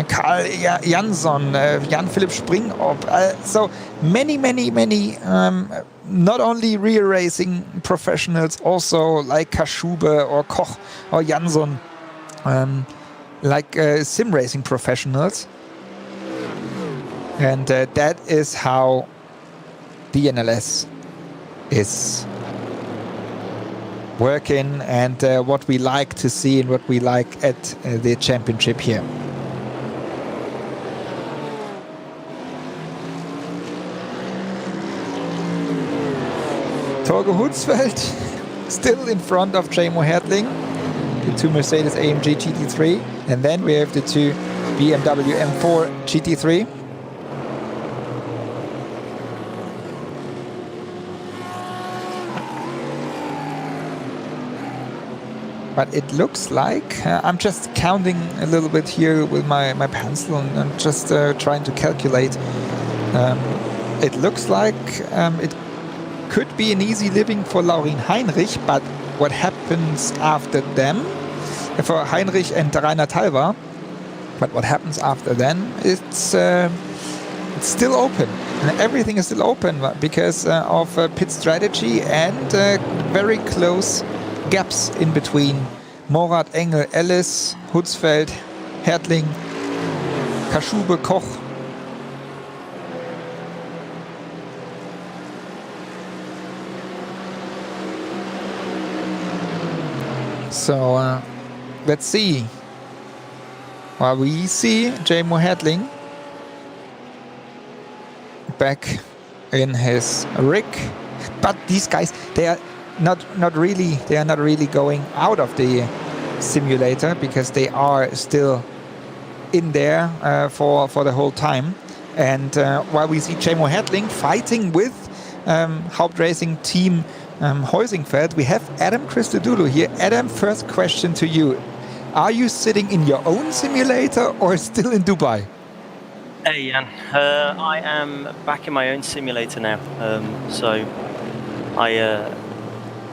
S1: Karl Jansson, Jan-Philipp Springop. So many, not only real racing professionals, also like Kaschube or Koch or Jansson, like sim racing professionals. And that is how the NLS is working, and what we like to see and what we like at the championship here. Torge Hutzfeld still in front of Jamo Hertling, the 2 Mercedes AMG GT3, and then we have the 2 BMW M4 GT3. But it looks like, I'm just counting a little bit here with my pencil and I'm just trying to calculate. It looks like it could be an easy living for Laurin Heinrich, but what happens after them, for Heinrich and Rainer Talva, but what happens after then, it's still open. And everything is still open because of pit strategy and very close gaps in between Morat, Engel, Ellis, Hutzfeld, Hertling, Kaschube Koch. So let's see. Well, we see J-Mo Hedling back in his rig, but these guys, they are not really going out of the simulator because they are still in there for the whole time. And while we see J-Mo Hedling fighting with Hauptracing team Heusingfeld, we have Adam Christodoulou here. Adam, first question to you. Are you sitting in your own simulator or still in Dubai?
S8: Hey Jan, I am back in my own simulator now. So I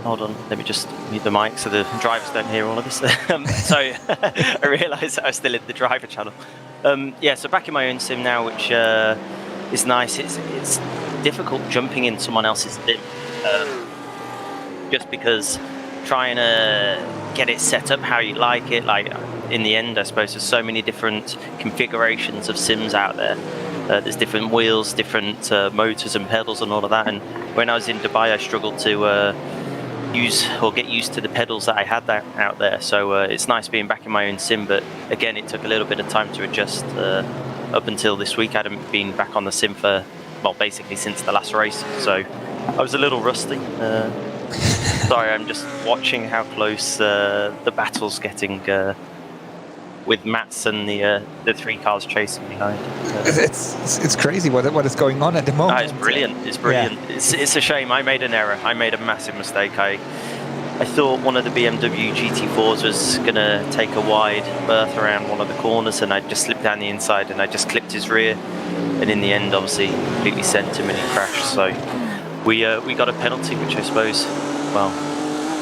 S8: hold on, let me just mute the mic so the drivers don't hear all of this. So I realised that I was still in the driver channel. Yeah, so back in my own sim now, which is nice. It's difficult jumping in someone else's sim, just because trying to get it set up how you like it. Like in the end, I suppose there's so many different configurations of sims out there. There's different wheels, different motors and pedals and all of that. And when I was in Dubai, I struggled to use or get used to the pedals that I had out there. So it's nice being back in my own sim, but again, it took a little bit of time to adjust. Up until this week, I hadn't been back on the sim for, well, basically since the last race. So I was a little rusty. Sorry, I'm just watching how close the battle's getting with Mats and the three cars chasing behind.
S1: It's crazy what is going on at the moment.
S8: It's brilliant. It's brilliant.
S1: Yeah.
S8: It's a shame. I made an error. I made a massive mistake. I thought one of the BMW GT4s was going to take a wide berth around one of the corners, and I just slipped down the inside and I just clipped his rear. And in the end, obviously, completely sent him and he crashed. So we got a penalty, which I suppose, well,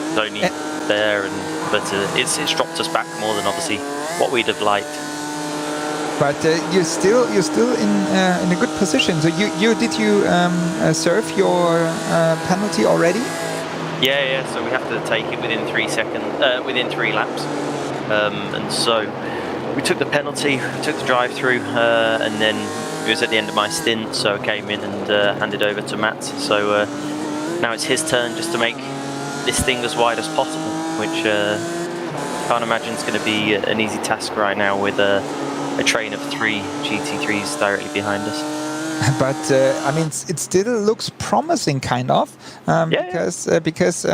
S8: it's only there, but it's dropped us back more than obviously what we'd have liked.
S1: But you're still in a good position. So did you serve your penalty already?
S8: Yeah. So we have to take it within 3 seconds, within 3 laps. And so we took the penalty, took the drive through, and then it was at the end of my stint. So I came in and handed over to Matt. So now it's his turn just to make this thing as wide as possible, which can't imagine it's going to be an easy task right now with a train of 3 GT3s directly behind us.
S1: But I mean, it still looks promising, kind of, because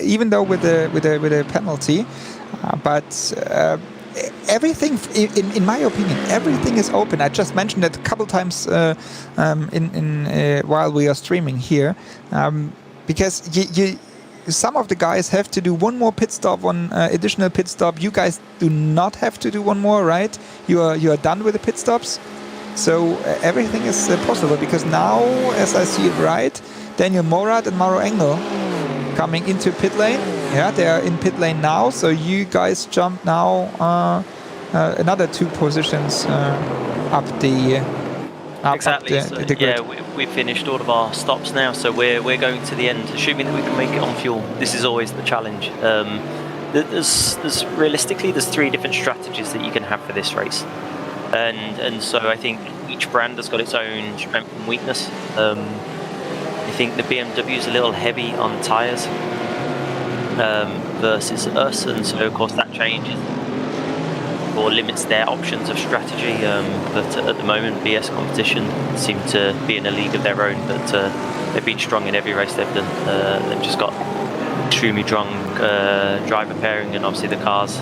S1: even though with a penalty, but everything, in my opinion, everything is open. I just mentioned that a couple times while we are streaming here, because some of the guys have to do one more pit stop, one additional pit stop. You guys do not have to do one more, right? You are done with the pit stops. So everything is possible, because now, as I see it right, Daniel Morad and Mauro Engel coming into pit lane. Yeah, they are in pit lane now. So you guys jump now another 2 positions up the
S8: exactly.
S1: Up
S8: so,
S1: the grid.
S8: yeah, we finished all of our stops now, so we're going to the end, assuming that we can make it on fuel. This is always the challenge. There's realistically 3 different strategies that you can have for this race. And so I think each brand has got its own strength and weakness. I think the BMW is a little heavy on tyres versus us, and so of course that changes or limits their options of strategy. But at the moment, BS Competition seem to be in a league of their own. But they've been strong in every race they've done. They've just got extremely strong driver pairing, and obviously the cars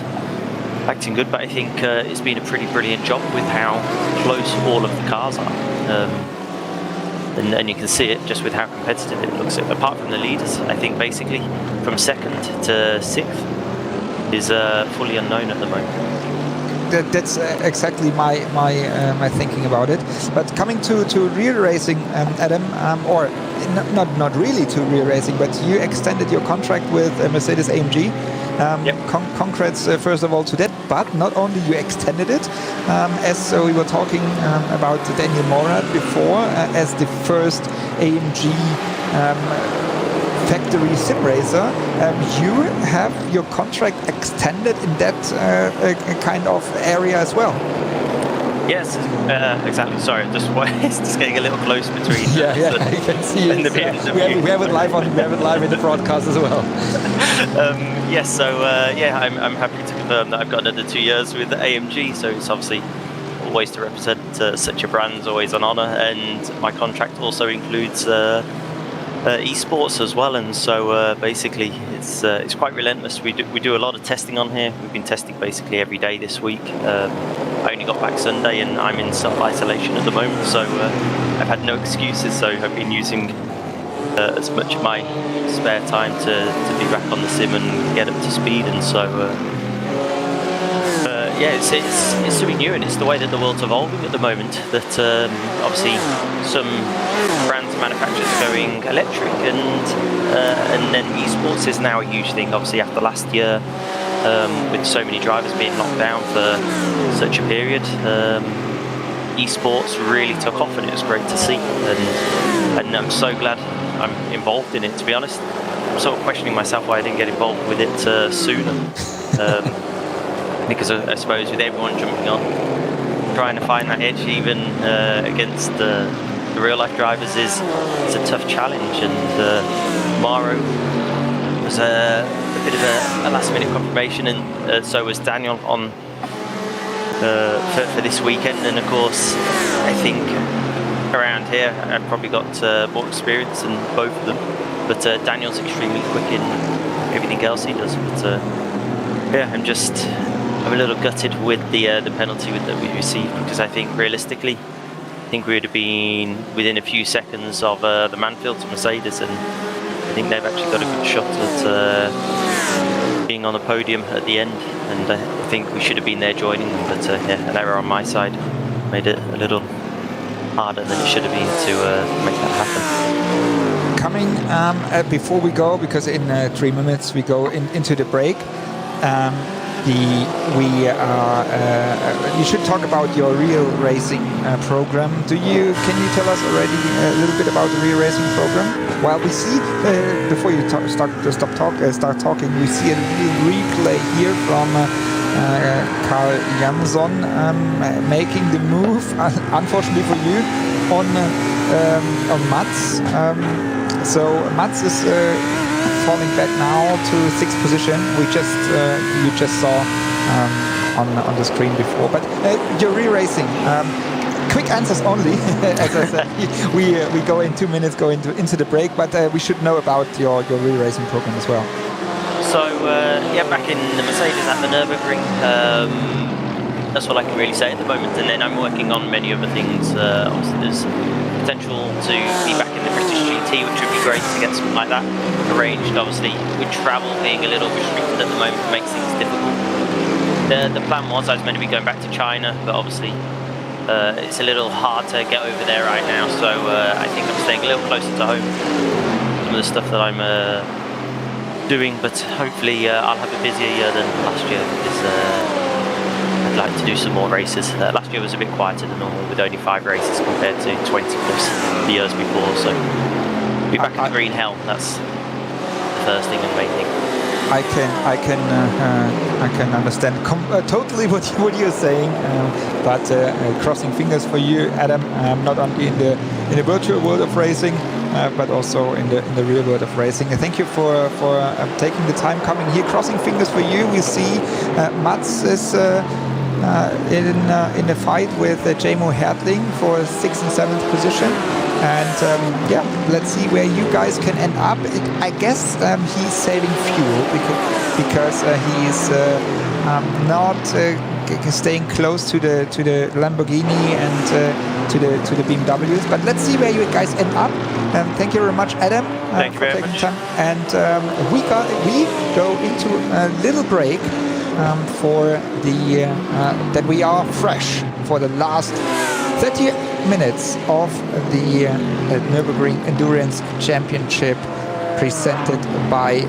S8: acting good, but I think it's been a pretty brilliant job with how close all of the cars are. And you can see it just with how competitive it looks. Apart from the leaders, I think basically from 2nd to 6th is fully unknown at the moment.
S1: That's exactly my thinking about it. But coming to real racing, Adam, or not really to real racing, but you extended your contract with Mercedes AMG.
S8: Yep.
S1: Congrats, first of all, to that. But not only you extended it, as we were talking about Daniel Morad before, as the first AMG factory sim racer, you have your contract extended in that kind of area as well.
S8: Yes, exactly. Sorry, just getting a little close between.
S1: Yeah, you can see
S8: and
S1: it.
S8: the BMW.
S1: We have it live in the broadcast as well.
S8: Yes, so I'm happy to confirm that I've got another 2 years with AMG. So it's obviously always to represent such a brand is always an honour, and my contract also includes esports as well. And so basically, it's quite relentless. We do a lot of testing on here. We've been testing basically every day this week. I only got back Sunday, and I'm in self-isolation at the moment, so I've had no excuses. So I've been using as much of my spare time to be back on the sim and get up to speed. And so it's something new, and it's the way that the world's evolving at the moment. That obviously some brands and manufacturers are going electric, and then esports is now a huge thing. Obviously after last year, with so many drivers being locked down for such a period, esports really took off, and it was great to see. And I'm so glad I'm involved in it. To be honest, I'm sort of questioning myself why I didn't get involved with it sooner. Because I suppose with everyone jumping on, trying to find that edge even against the real life drivers is a tough challenge. And Maro was a bit of a last minute confirmation, and so was Daniel on for this weekend. And of course, I think around here I've probably got more experience than both of them. But Daniel's extremely quick in everything else he does. But I'm a little gutted with the penalty that we received, because I think realistically, we would have been within a few seconds of the Mansfield to Mercedes, and I think they've actually got a good shot at being on the podium at the end, and I think we should have been there joining them. But an error on my side made it a little harder than it should have been to make that happen.
S1: Coming before we go, because in 3 minutes we go into the break. You should talk about your real racing program. Can you tell us already a little bit about the real racing program? While we see before you start talking, we see a little replay here from Carl Jansson making the move, unfortunately for you, on Mats. So Mats is falling back now to 6th position. You just saw on the screen before. But your re-racing, quick answers only. As I said, we go in 2 minutes, into the break. But we should know about your re-racing program as well.
S8: So back in the Mercedes at the Nürburgring. That's what I can really say at the moment. And then I'm working on many other things. Obviously, there's potential to be back in the British GT, which would be great to get something like that arranged. Obviously, with travel being a little restricted at the moment, makes things difficult. The plan was I was meant to be going back to China, but obviously it's a little hard to get over there right now. So I think I'm staying a little closer to home. Some of the stuff that I'm doing, but hopefully I'll have a busier year than last year, because I'd like to do some more races. Last year was a bit quieter than normal, with only 5 races compared to 20 plus the years before. So be back in green hell. That's the first thing and main thing.
S1: I can understand totally what you're saying, but crossing fingers for you, Adam. Not only in the virtual world of racing, but also in the real world of racing. Thank you for taking the time coming here. Crossing fingers for you. We see Mats is in a fight with Jamo Hertling for 6th and 7th position. And let's see where you guys can end up. I guess he's saving fuel because he's not staying close to the Lamborghini and to the BMWs. But let's see where you guys end up. Thank you very much, Adam,
S8: Thank you
S1: for
S8: very
S1: taking
S8: much.
S1: time. And we go into a little break for the that we are fresh for the last 30 minutes of the Nürburgring Endurance Championship, presented by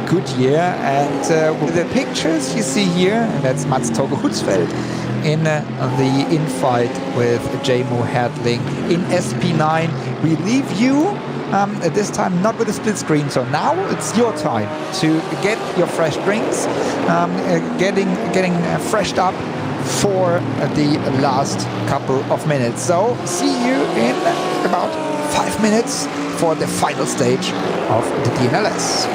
S1: Goodyear. And with the pictures you see here, that's Mats Togo Hutzfeld in the infight with Jamo Hertling in SP9. We leave you this time not with a split screen, so now it's your time to get your fresh drinks, getting freshed up for the last couple of minutes. So see you in about 5 minutes for the final stage of the DMLS.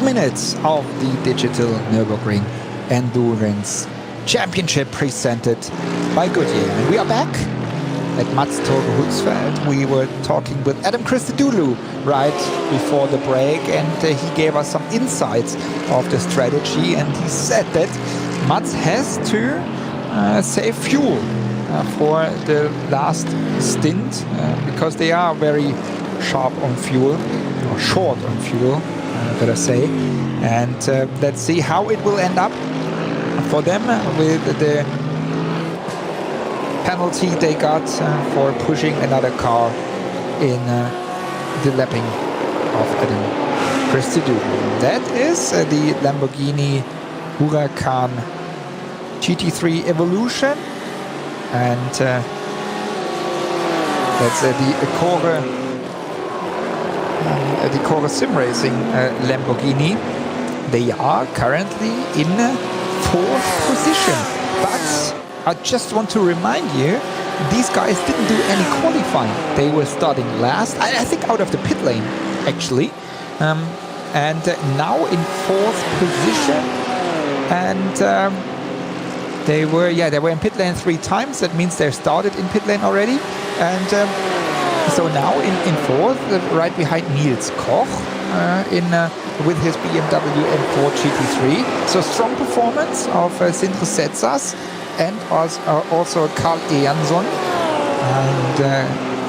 S1: 8 minutes of the digital Nürburgring Endurance Championship presented by Goodyear. And we are back at Matztorge Hutzfeld. We were talking with Adam Christodoulou right before the break, and he gave us some insights of the strategy, and he said that Mats has to save fuel for the last stint because they are very sharp on fuel, or short on fuel, better say. And let's see how it will end up for them with the penalty they got for pushing another car in the lapping of Adam Christodoulou. That is the Lamborghini Huracan GT3 Evolution, and that's the Core Sim Racing Lamborghini. They are currently in 4th position, but I just want to remind you, these guys didn't do any qualifying. They were starting last, I think out of the pit lane, actually. And now in 4th position. And they were in pit lane 3 times. That means they started in pit lane already. And so now in 4th, right behind Niels Koch with his BMW M4 GT3. So strong performance of Sindre Setsas and also Carl Jansson. And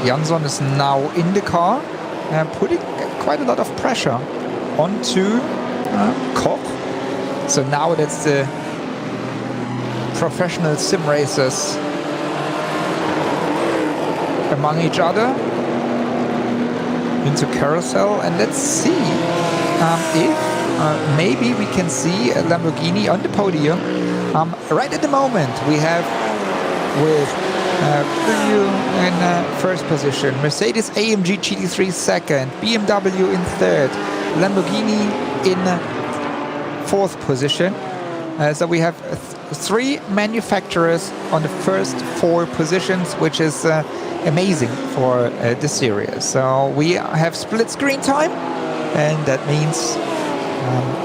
S1: Jansson is now in the car, putting quite a lot of pressure onto Koch. So now that's the professional sim racers among each other into carousel, and let's see if maybe we can see a Lamborghini on the podium. Right at the moment we have with Goodyear in 1st position, Mercedes AMG GT3 2nd, BMW in 3rd, Lamborghini in 4th position. So we have 3 manufacturers on the first 4 positions, which is amazing for this series. So we have split screen time, and that means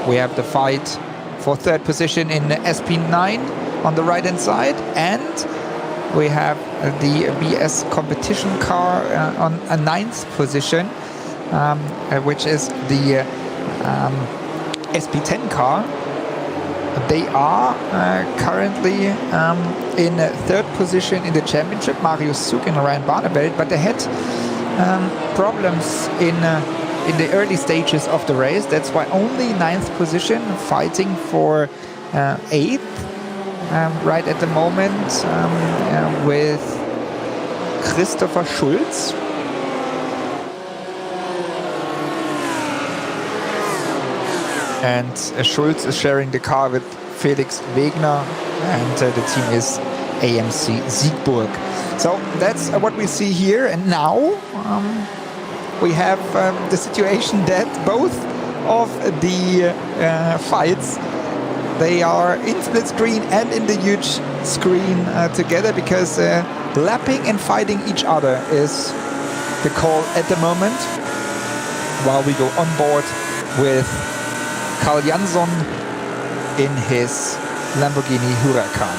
S1: we have the fight for 3rd position in SP9 on the right hand side, and we have the BS competition car on a 9th position, which is the SP10 car. They are currently in 3rd position in the championship, Marius Zug and Ryan Barneveld, but they had problems in the early stages of the race. That's why only 9th position, fighting for 8th right at the moment with Christopher Schulz. And Schulz is sharing the car with Felix Wegner, and the team is AMC Siegburg. So that's what we see here. And now we have the situation that both of the fights, they are in split screen and in the huge screen together, because lapping and fighting each other is the call at the moment, while we go on board with Carl Jansson in his Lamborghini Huracan.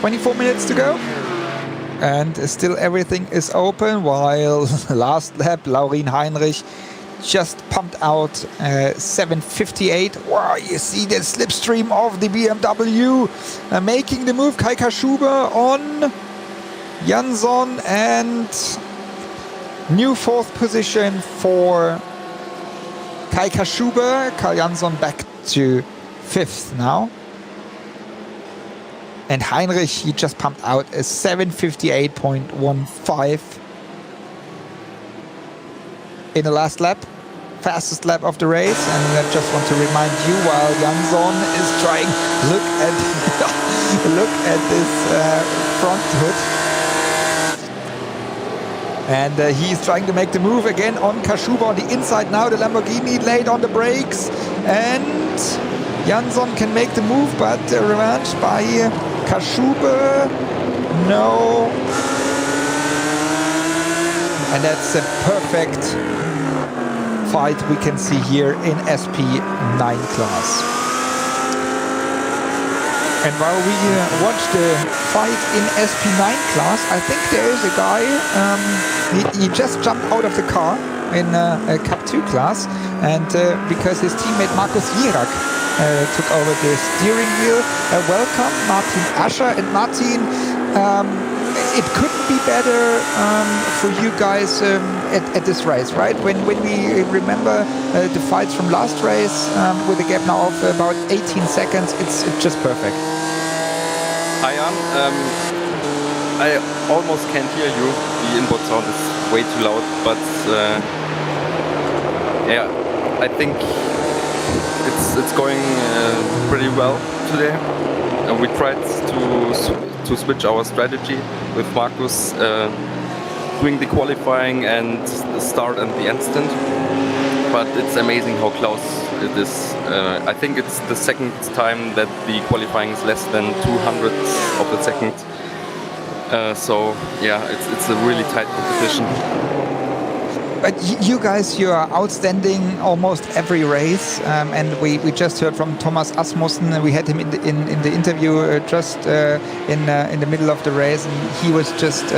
S1: "24 minutes to go, and still everything is open, while last lap Laurin Heinrich just pumped out 7:58. Wow, you see the slipstream of the BMW making the move. Kai Kashuber on Jansson, and new 4th position for Kai Kashuber. Karl Jansson back to 5th now. And Heinrich, he just pumped out a 7:58.15 in the last lap, fastest lap of the race. And I just want to remind you, while Jansson is trying, look at this front hood, and he's trying to make the move again on Kashuba on the inside now. The Lamborghini laid on the brakes, and Jansson can make the move, but reversed by Kaschube. No. And that's a perfect fight we can see here in SP9 class. And while we watch the fight in SP9 class, I think there is a guy, he just jumped out of the car in Cup 2 class, and because his teammate Markus Wierak took over the steering wheel. Welcome, Martin Ascher. And Martin, it couldn't be better for you guys at this race, right? When we remember the fights from last race with a gap now of about 18 seconds, it's just perfect.
S9: Hi, Jan. I almost can't hear you. The input sound is way too loud, but yeah, I think it's going pretty well today. We tried to switch our strategy with Markus doing the qualifying and the start and the end stint, but it's amazing how close it is. I think it's the second time that the qualifying is less than 200ths of a second. So yeah, it's a really tight competition.
S1: But you guys, you are outstanding almost every race, and we just heard from Thomas Asmussen. We had him in the interview just in the middle of the race, and he was just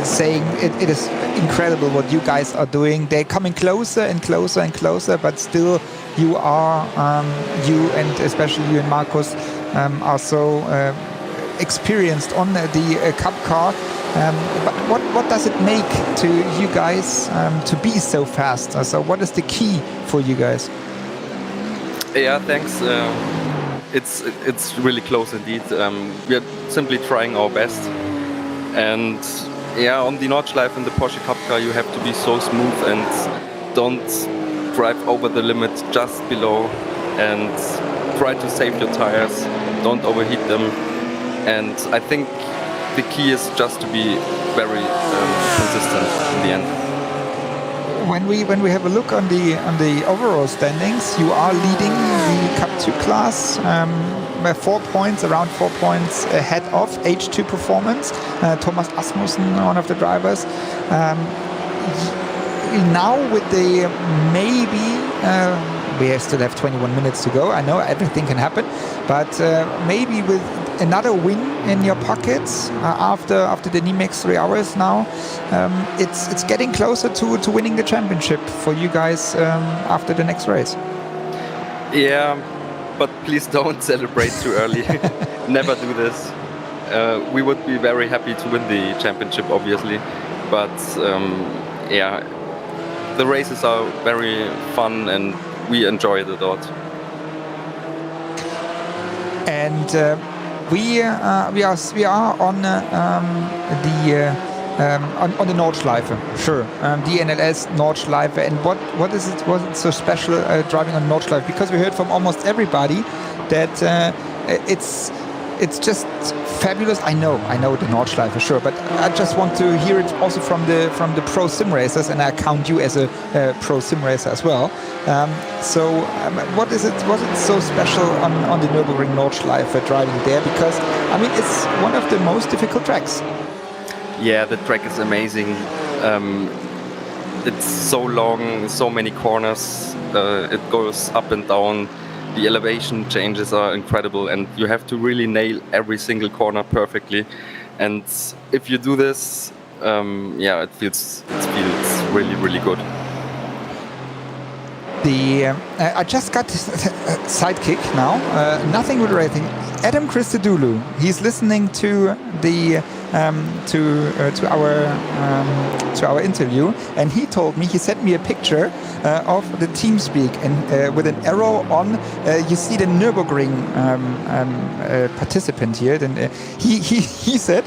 S1: saying it is incredible what you guys are doing. They're coming closer and closer and closer, but still you are you, and especially you and Markus, are so experienced on the Cup car. But what does it make to you guys to be so fast? So what is the key for you guys?
S9: Yeah, thanks. It's really close indeed. We are simply trying our best, and yeah, on the Nordschleife in the Porsche Cup car, you have to be so smooth and don't drive over the limit, just below, and try to save your tires. Don't overheat them, and I think the key is just to be very consistent in the end.
S1: When we have a look on the overall standings, you are leading the Cup 2 class, 4 points, around 4 points ahead of H2 Performance. Thomas Asmussen, one of the drivers. Now with the we still have 21 minutes to go. I know everything can happen, but maybe with another win in your pockets after the NIMEX 3 hours now, it's getting closer to winning the championship for you guys after the next race.
S9: Yeah, but please don't celebrate too early. Never do this. We would be very happy to win the championship, obviously, but yeah, the races are very fun and we enjoy it a lot.
S1: And we are on the Nordschleife, sure, the NLS Nordschleife. And what was it so special driving on Nordschleife? Because we heard from almost everybody that it's just fabulous. I know the Nordschleife, sure, but I just want to hear it also from the pro sim racers, and I count you as a pro sim racer as well. What is it? Was it so special on the Nürburgring Nordschleife driving there? Because I mean, it's one of the most difficult tracks.
S9: Yeah, the track is amazing. It's so long, so many corners. It goes up and down. The elevation changes are incredible, and you have to really nail every single corner perfectly. And if you do this, yeah, it feels really, really good.
S1: I just got sidekick now. Nothing with racing. Adam Christodoulou. He's listening to the to our interview, and he told me, he sent me a picture of the TeamSpeak, and with an arrow on, you see the Nürburgring participant here. Then he said,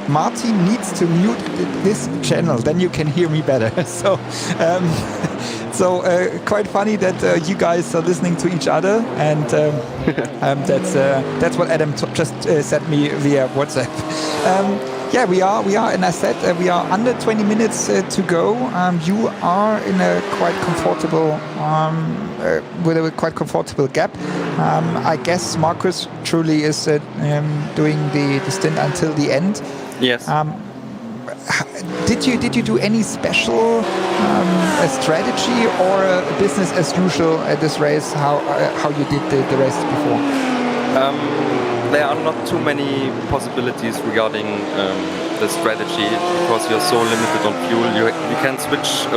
S1: Martin needs to mute this channel, then you can hear me better. So quite funny that you guys are listening to each other, and that's what Adam just sent me via WhatsApp. yeah, we are, and I said we are under 20 minutes to go. You are in a quite comfortable, with a quite comfortable gap. I guess Marcus truly is doing the stint until the end.
S9: Yes.
S1: Did you do any special strategy or business as usual at this race? How you did the races before?
S9: There are not too many possibilities regarding the strategy because you're so limited on fuel. You can switch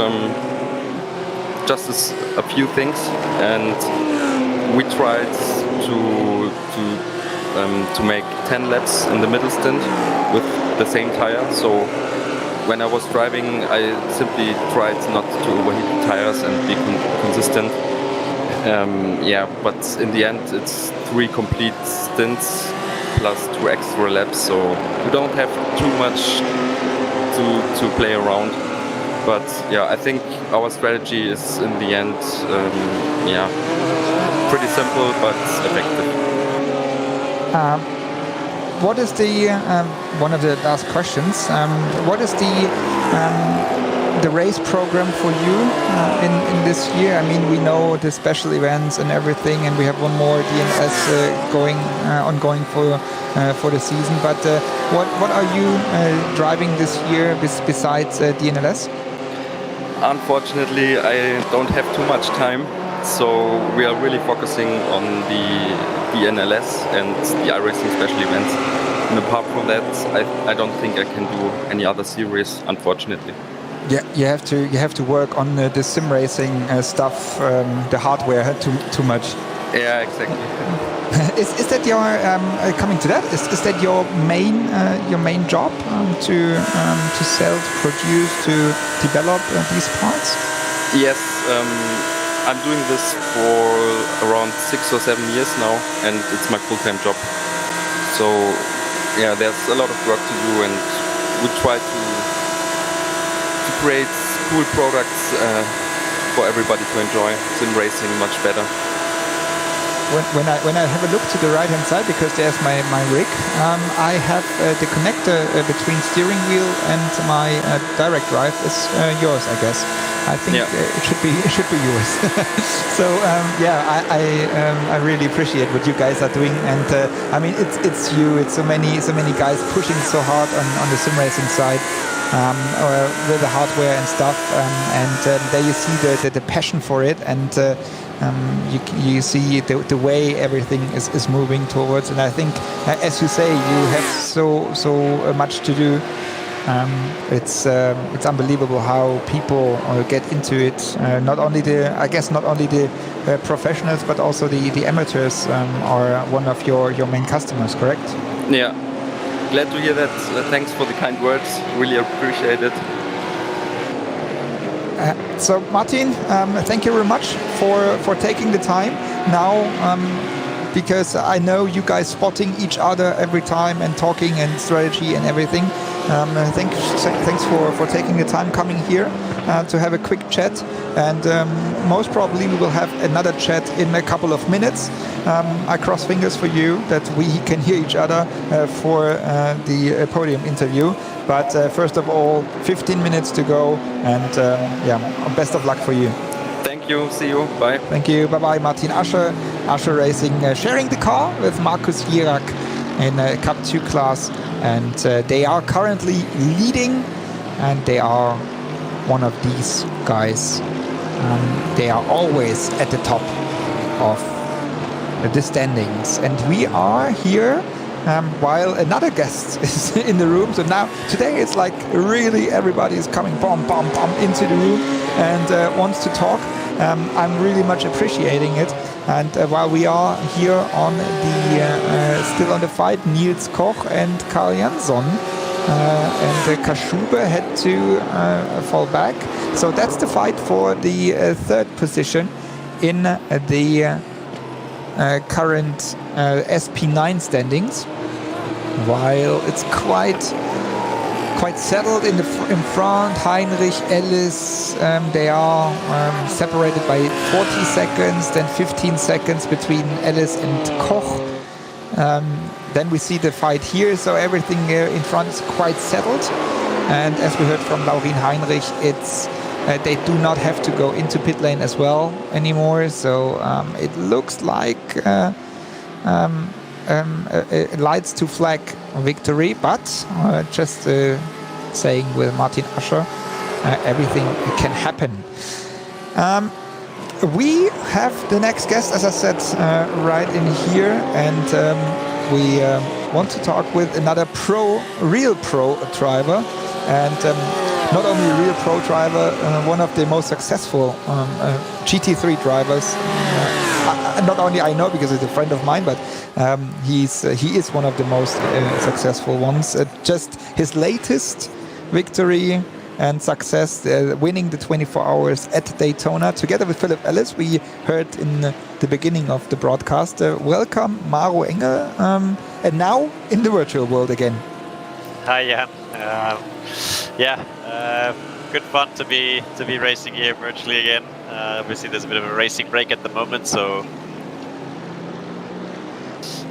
S9: just a few things, and we tried to make 10 laps in the middle stint with the same tire. So when I was driving, I simply tried not to overheat the tires and be consistent. But in the end, it's 3 complete stints plus 2 extra laps, so you don't have too much to play around. But yeah, I think our strategy is in the end, pretty simple but effective.
S1: What is the one of the last questions? What is the race program for you in this year? I mean, we know the special events and everything, and we have one more DNS ongoing for the season. But what are you driving this year besides DNLS?
S9: Unfortunately, I don't have too much time, so we are really focusing on the NLS and the iRacing special events. And apart from that, I don't think I can do any other series, unfortunately.
S1: Yeah, you have to work on the sim racing stuff, the hardware too much.
S9: Yeah, exactly.
S1: Is that your coming to that? Is that your main job to sell, to produce, to develop these parts?
S9: Yes, I'm doing this for around 6 or 7 years now, and it's my full-time job. So yeah, there's a lot of work to do, and we try to create cool products for everybody to enjoy. Sim racing much better.
S1: When I have a look to the right hand side, because there's my rig, I have the connector between steering wheel and my direct drive is yours, I guess. I think it should be yours. So I really appreciate what you guys are doing, and I mean it's you. It's so many guys pushing so hard on the sim racing side. With the hardware and stuff, and there you see the passion for it, and you see the way everything is moving towards. And I think, as you say, you have so much to do. It's unbelievable how people get into it. Not only the professionals, but also the amateurs are one of your main customers. Correct?
S9: Yeah. Glad to hear that. Thanks for the kind words. Really appreciate it.
S1: So Martin, thank you very much for taking the time now, because I know you guys spotting each other every time and talking and strategy and everything. Thanks for taking the time coming here to have a quick chat, and most probably we will have another chat in a couple of minutes. I cross fingers for you that we can hear each other for the podium interview. But first of all, 15 minutes to go, and best of luck for you.
S9: Thank you. See you. Bye.
S1: Thank you. Bye-bye. Martin Ascher, Ascher Racing, sharing the car with Markus Jirak in Cup 2 class. And they are currently leading, and they are one of these guys. They are always at the top of the standings. And we are here while another guest is in the room. So now, today it's like really everybody is coming into the room and wants to talk. I'm really much appreciating it. And while we are here on the still on the fight, Niels Koch and Karl Jansson and Kaschube had to fall back. So that's the fight for the third position in the current SP9 standings. While it's quite settled in front, Heinrich, Ellis, they are separated by 40 seconds, then 15 seconds between Ellis and Koch. then we see the fight here, so everything in front is quite settled. And as we heard from Laurin Heinrich, it's they do not have to go into pit lane as well anymore. So it looks like lights to flag victory, but just saying with Martin Ascher, everything can happen. We have the next guest, as I said, right in here, and we want to talk with another real pro driver, and not only a real pro driver, one of the most successful GT3 drivers. Not only I know because he's a friend of mine, but he is one of the most successful ones. Just his latest victory and success, winning the 24 hours at Daytona together with Philip Ellis. We heard in the beginning of the broadcast. Welcome, Maro Engel, and now in the virtual world again.
S10: Hi, Jan. Good fun to be racing here virtually again. Obviously, there's a bit of a racing break at the moment, so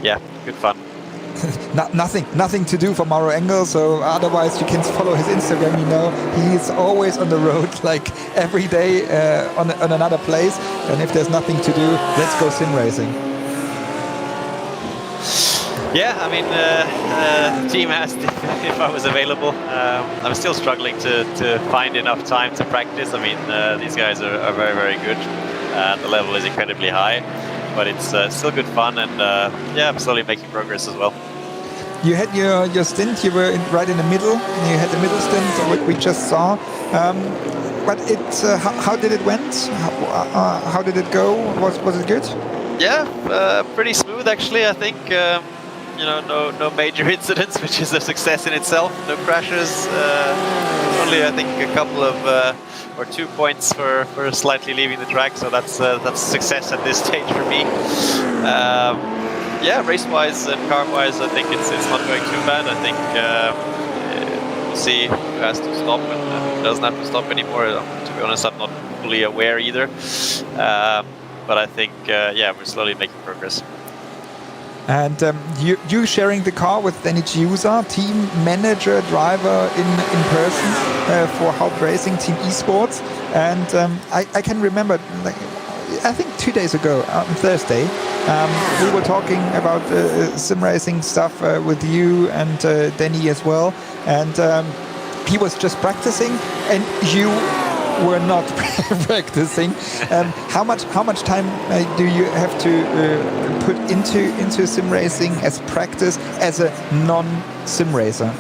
S10: yeah, good fun.
S1: Nothing to do for Maro Engel, so otherwise you can follow his Instagram. You know, he's always on the road, like every day on another place. And if there's nothing to do, let's go sim racing.
S10: Yeah, I mean, team asked if I was available. I'm still struggling to find enough time to practice. I mean, these guys are very, very good. The level is incredibly high, but it's still good fun, and yeah, I'm slowly making progress as well.
S1: You had your stint. You were right in the middle. You had the middle stint, what we just saw. But how did it went? How did it go? Was it good?
S10: Yeah, pretty smooth actually. I think. You know, no major incidents, which is a success in itself. No crashes. Only, I think, a couple of or 2 points for slightly leaving the track. So that's a success at this stage for me. Yeah, race-wise and car-wise, I think it's not going too bad. I think we'll see who has to stop and who doesn't have to stop anymore. To be honest, I'm not fully aware either. But I think, yeah, we're slowly making progress.
S1: And you sharing the car with Danny Giusa, team manager, driver in person for Haupt Racing Team Esports. And I can remember, like, I think 2 days ago, on Thursday, we were talking about sim racing stuff with you and Danny as well. And he was just practicing, and you were not practicing. How much time do you have to put into sim racing as practice as a non-sim racer?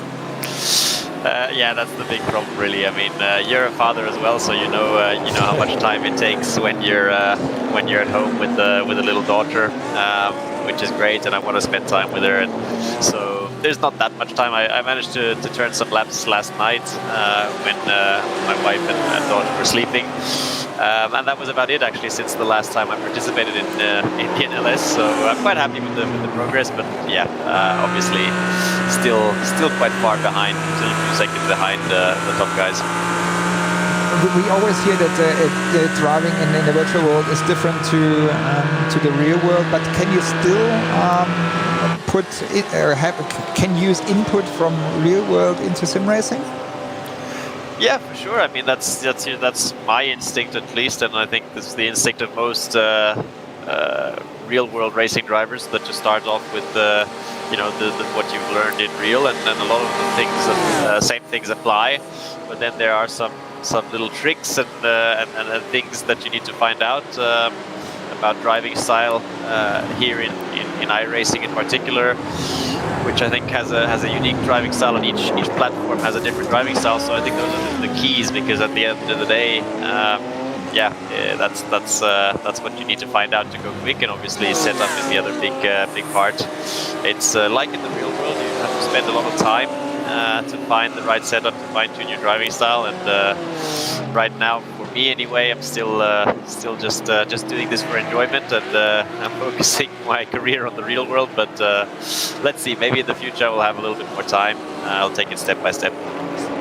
S10: Yeah, that's the big problem, really. I mean, you're a father as well, so you know how much time it takes when you're at home with a little daughter, which is great, and I want to spend time with her. And so there's not that much time. I managed to turn some laps last night when my wife and daughter were sleeping. And that was about it, actually, since the last time I participated in the NLS. So I'm quite happy with the progress, but yeah, obviously still quite far behind, still a few seconds behind the top guys.
S1: We always hear that driving in the virtual world is different to the real world, but can you still can use input from real world into sim racing?
S10: Yeah, for sure. I mean, that's my instinct, at least, and I think this is the instinct of most real-world racing drivers, that to start off with what you've learned in real, and a lot of the things, same things apply. But then there are some little tricks and things that you need to find out about driving style here in iRacing in particular, which I think has a unique driving style, and each platform has a different driving style. So I think those are the keys, because at the end of the day, that's what you need to find out to go quick. And obviously, setup is the other big part. It's like in the real world, you have to spend a lot of time to find the right setup, to fine-tune your driving style. And right now, for me anyway, I'm still just doing this for enjoyment, and I'm focusing my career on the real world. But let's see, maybe in the future I will have a little bit more time. I'll take it step by step.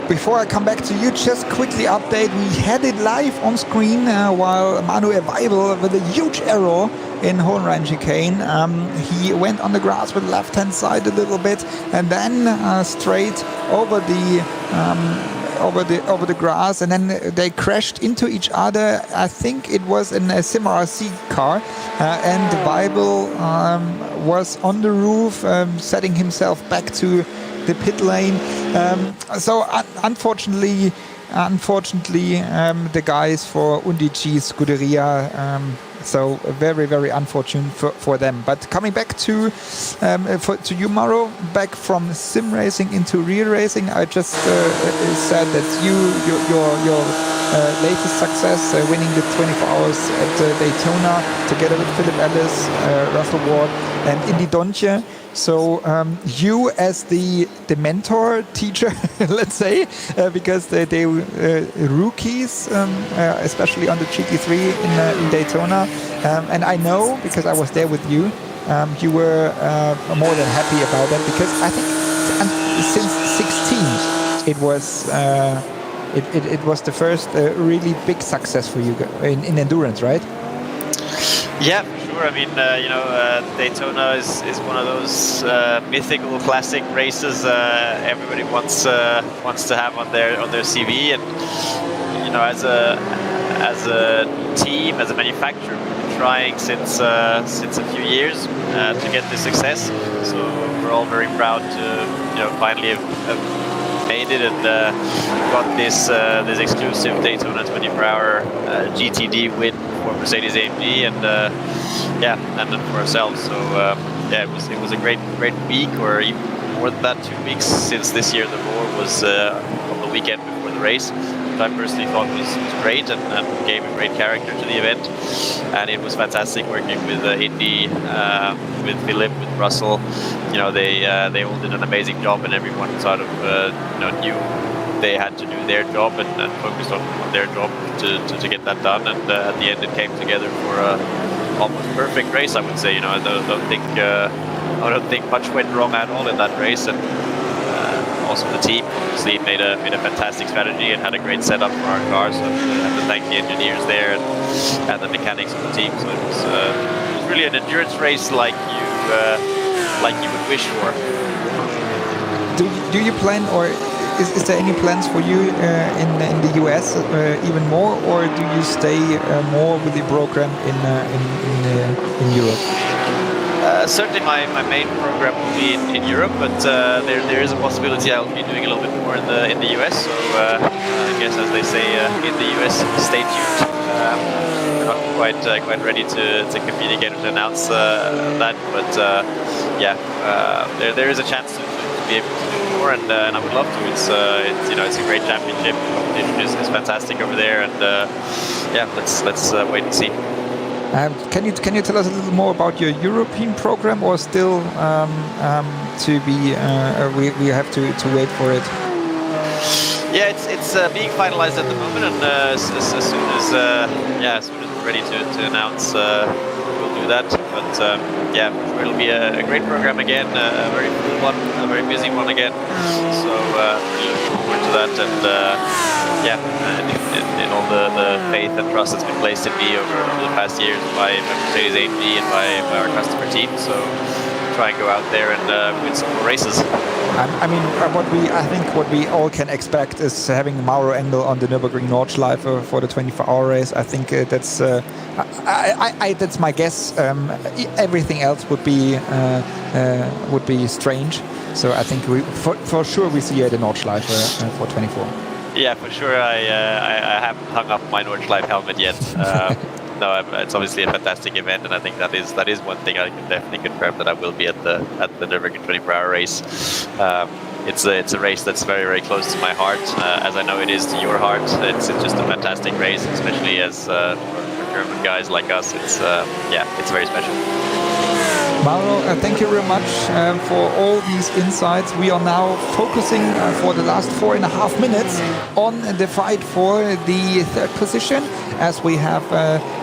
S1: Before I come back to you, just quickly update. We had it live on screen while Manuel Weibel with a huge error in Hohenrhein chicane. He went on the grass with the left-hand side a little bit, and then straight over the grass, and then they crashed into each other. I think it was in a Sim RC car, and Weibel was on the roof, setting himself back to the pit lane. So unfortunately, the guys for Undici Scuderia, so very, very unfortunate for them. But coming back to you, Mauro, back from sim racing into real racing, I just said that your latest success, winning the 24 hours at Daytona together with Philip Ellis, Russell Ward, and Indy Dontje. So you as the mentor teacher, let's say, because they rookies, especially on the GT3 in Daytona, and I know because I was there with you, you were more than happy about that, because I think since 16 it was the first really big success for you in endurance, right?
S10: Yeah, for sure. I mean, Daytona is one of those mythical classic races everybody wants to have on their CV, and as a team, as a manufacturer, we've been trying since a few years to get this success. So we're all very proud to finally have made it and got this exclusive Daytona 24-hour GTD win for Mercedes-AMG, and and then for ourselves. So it was a great week, or even more than that, 2 weeks, since this year the Roar was on the weekend before the race, which I personally thought was great and gave a great character to the event. And it was fantastic working with Indy, with Philip, with Russell. They all did an amazing job, and everyone sort of knew they had to do their job and focused on their job to get that done. And at the end, it came together for a almost perfect race, I would say. I don't think much went wrong at all in that race. And also the team obviously made a fantastic strategy and had a great setup for our cars. So I have to thank the engineers there and the mechanics of the team. So it was really an endurance race like you would wish for.
S1: Do you plan, or is there any plans for you in the US even more, or do you stay more with the program in Europe?
S10: Certainly my main program will be in Europe, but there is a possibility I'll be doing a little bit more in the US. So I guess, as they say in the US, stay tuned. We're not quite ready to communicate or to announce that, but there is a chance to be able to do more, and I would love to. It's a great championship. The competition is fantastic over there, and let's wait and see.
S1: Can you tell us a little more about your European program, or still to be we have to wait for it?
S10: Yeah, it's being finalized at the moment, and as soon as we're ready to announce, we'll do that. But it'll be a great program again, a very cool one, a very busy one again. So really looking forward to that, and in all the faith and trust that's been placed in me over the past years by Mercedes-AMG and by our customer team. So try and go out there and win some more races.
S1: I mean, what we all can expect is having Mauro Engel on the Nürburgring Nordschleife for the 24-hour race. I think that's that's my guess. Everything else would be strange. So I think for sure we see you at the Nordschleife for 24.
S10: Yeah, for sure. I haven't hung up my Nordschleife helmet yet. No, it's obviously a fantastic event, and I think that is one thing I can definitely confirm, that I will be at the Nürburgring 24-hour race. It's a race that's very, very close to my heart, as I know it is to your heart. It's just a fantastic race, especially as for German guys like us. It's very special.
S1: Mauro, thank you very much for all these insights. We are now focusing for the last 4.5 minutes on the fight for the third position, as we have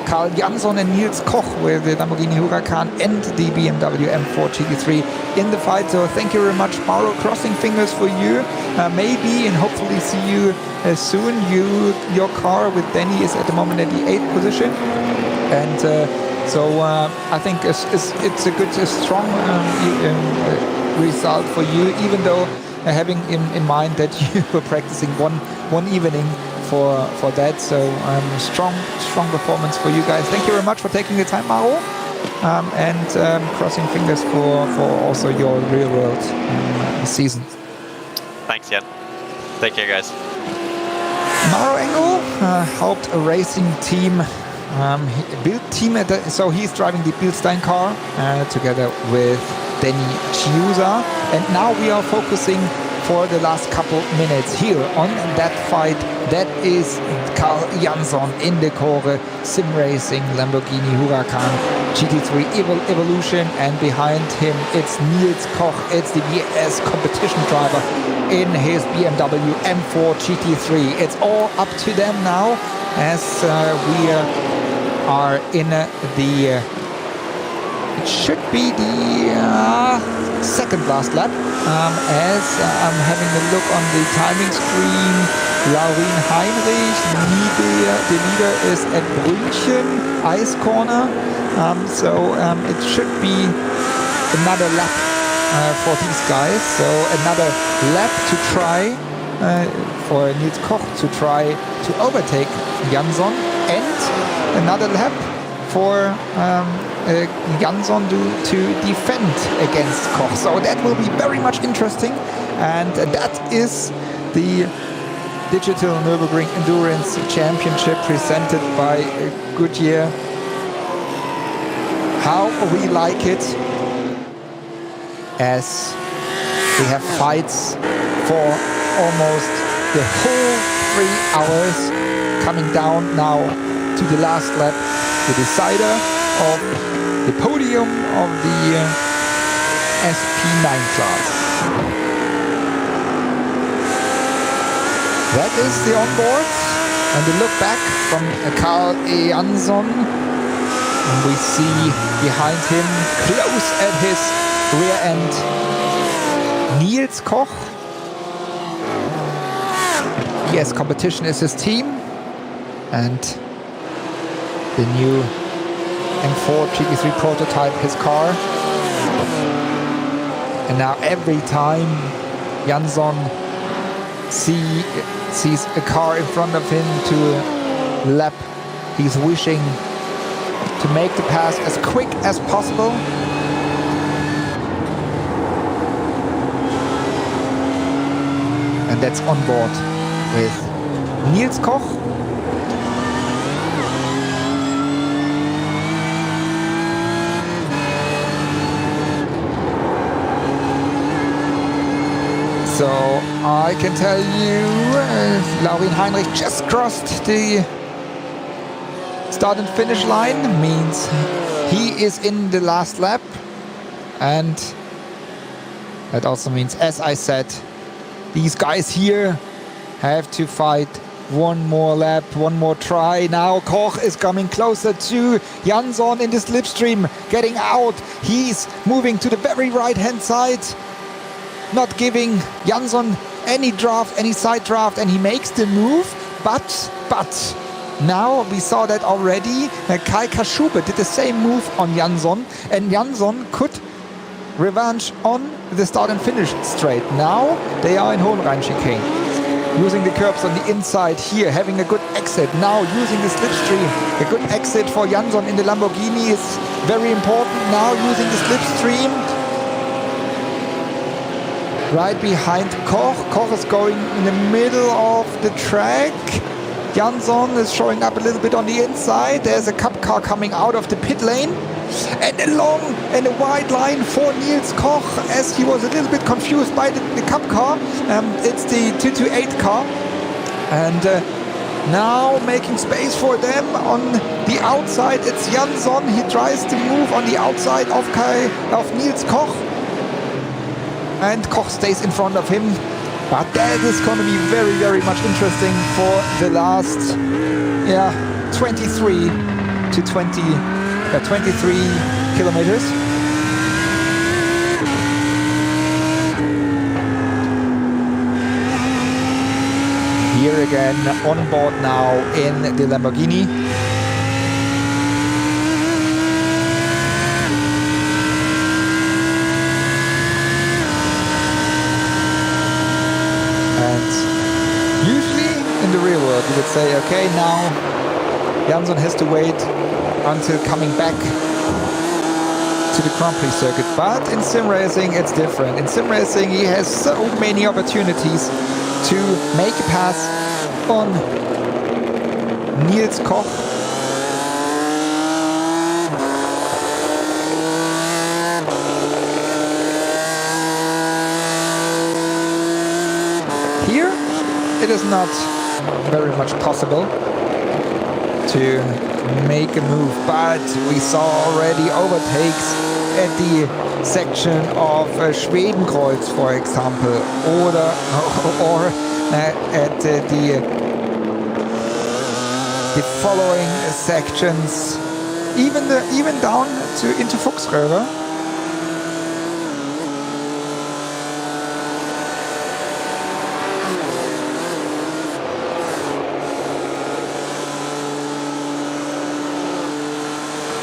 S1: Karl Jansson and Nils Koch with the Lamborghini Huracan and the BMW M4 GT3 in the fight. So thank you very much, Mauro. Crossing fingers for you. Maybe and hopefully see you soon. Your car with Danny is at the moment at the 8th position. And So I think it's a good, strong result for you, even though having in mind that you were practicing one evening for that. So strong performance for you guys. Thank you very much for taking the time, Maro, and crossing fingers for also your real world season.
S10: Thanks, Jan. Take care, guys.
S1: Maro Engel helped a racing team. Build team, so he's driving the Bilstein car together with Danny Chiusa, and now we are focusing for the last couple minutes here on that fight. That is Carl Jansson in the Core Sim Racing Lamborghini Huracan GT3 Evolution, and behind him it's Nils Koch. It's the BS competition driver in his BMW M4 GT3. It's all up to them now as we are in the it should be the second last lap, as I'm having a look on the timing screen. Laurin Heinrich, the leader, is at Brünchen, Ice Corner, so it should be another lap for these guys. So another lap to try for Nils Koch to try to overtake Jansson, and another lap for Jansson to defend against Koch. So that will be very much interesting, and that is the Digital Nürburgring Endurance Championship presented by Goodyear. How we like it, as we have fights for almost the whole 3 hours, coming down now to the last lap, the decider of the podium of the SP9 class. That is the onboard, and a look back from Carl Jansson, and we see behind him, close at his rear end, Nils Koch. Yes, competition is his team, and the new M4 GT3 prototype, his car. And now every time Jansson sees a car in front of him to lap, he's wishing to make the pass as quick as possible. And that's on board with Nils Koch. So I can tell you, Laurin Heinrich just crossed the start and finish line, means he is in the last lap, and that also means, as I said, these guys here have to fight one more lap, one more try. Now Koch is coming closer to Jansson in the slipstream, getting out. He's moving to the very right hand side, not giving Jansson any draft, any side draft, and he makes the move, but now we saw that already. Kai Kaschube did the same move on Jansson, and Jansson could revenge on the start and finish straight. Now they are in Hohenrhein chicane, using the curbs on the inside here, having a good exit. Now using the slipstream, a good exit for Jansson in the Lamborghini is very important. Now using the slipstream, right behind Koch. Koch is going in the middle of the track. Jansson is showing up a little bit on the inside. There's a cup car coming out of the pit lane. And a long and a wide line for Nils Koch, as he was a little bit confused by the cup car. It's the 228 car. And now making space for them on the outside. It's Jansson. He tries to move on the outside of Nils Koch. And Koch stays in front of him. But that is going to be very, very much interesting for the last 23 kilometers. Here again, on board now in the Lamborghini. the real world, you would say, okay, now Jansson has to wait until coming back to the Grand Prix circuit. But in sim racing, it's different. In sim racing, he has so many opportunities to make a pass on Niels Koch. Here, it is not very much possible to make a move, but we saw already overtakes at the section of Schwedenkreuz, for example, or at the following sections, even down into Fuchsröhre.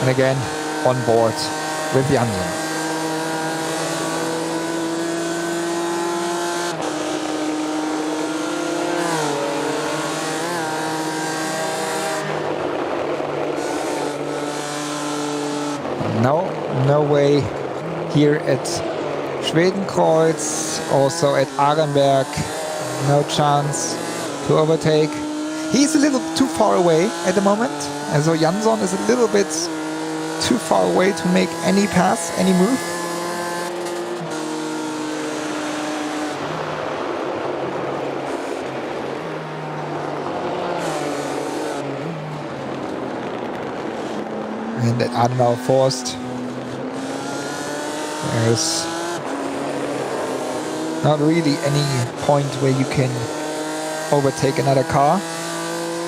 S1: And again, on board with Jansson. No way here at Schwedenkreuz, also at Arenberg, no chance to overtake. He's a little too far away at the moment, and so Jansson is a little bit too far away to make any pass, any move. And at Adenauer Forst, there's not really any point where you can overtake another car.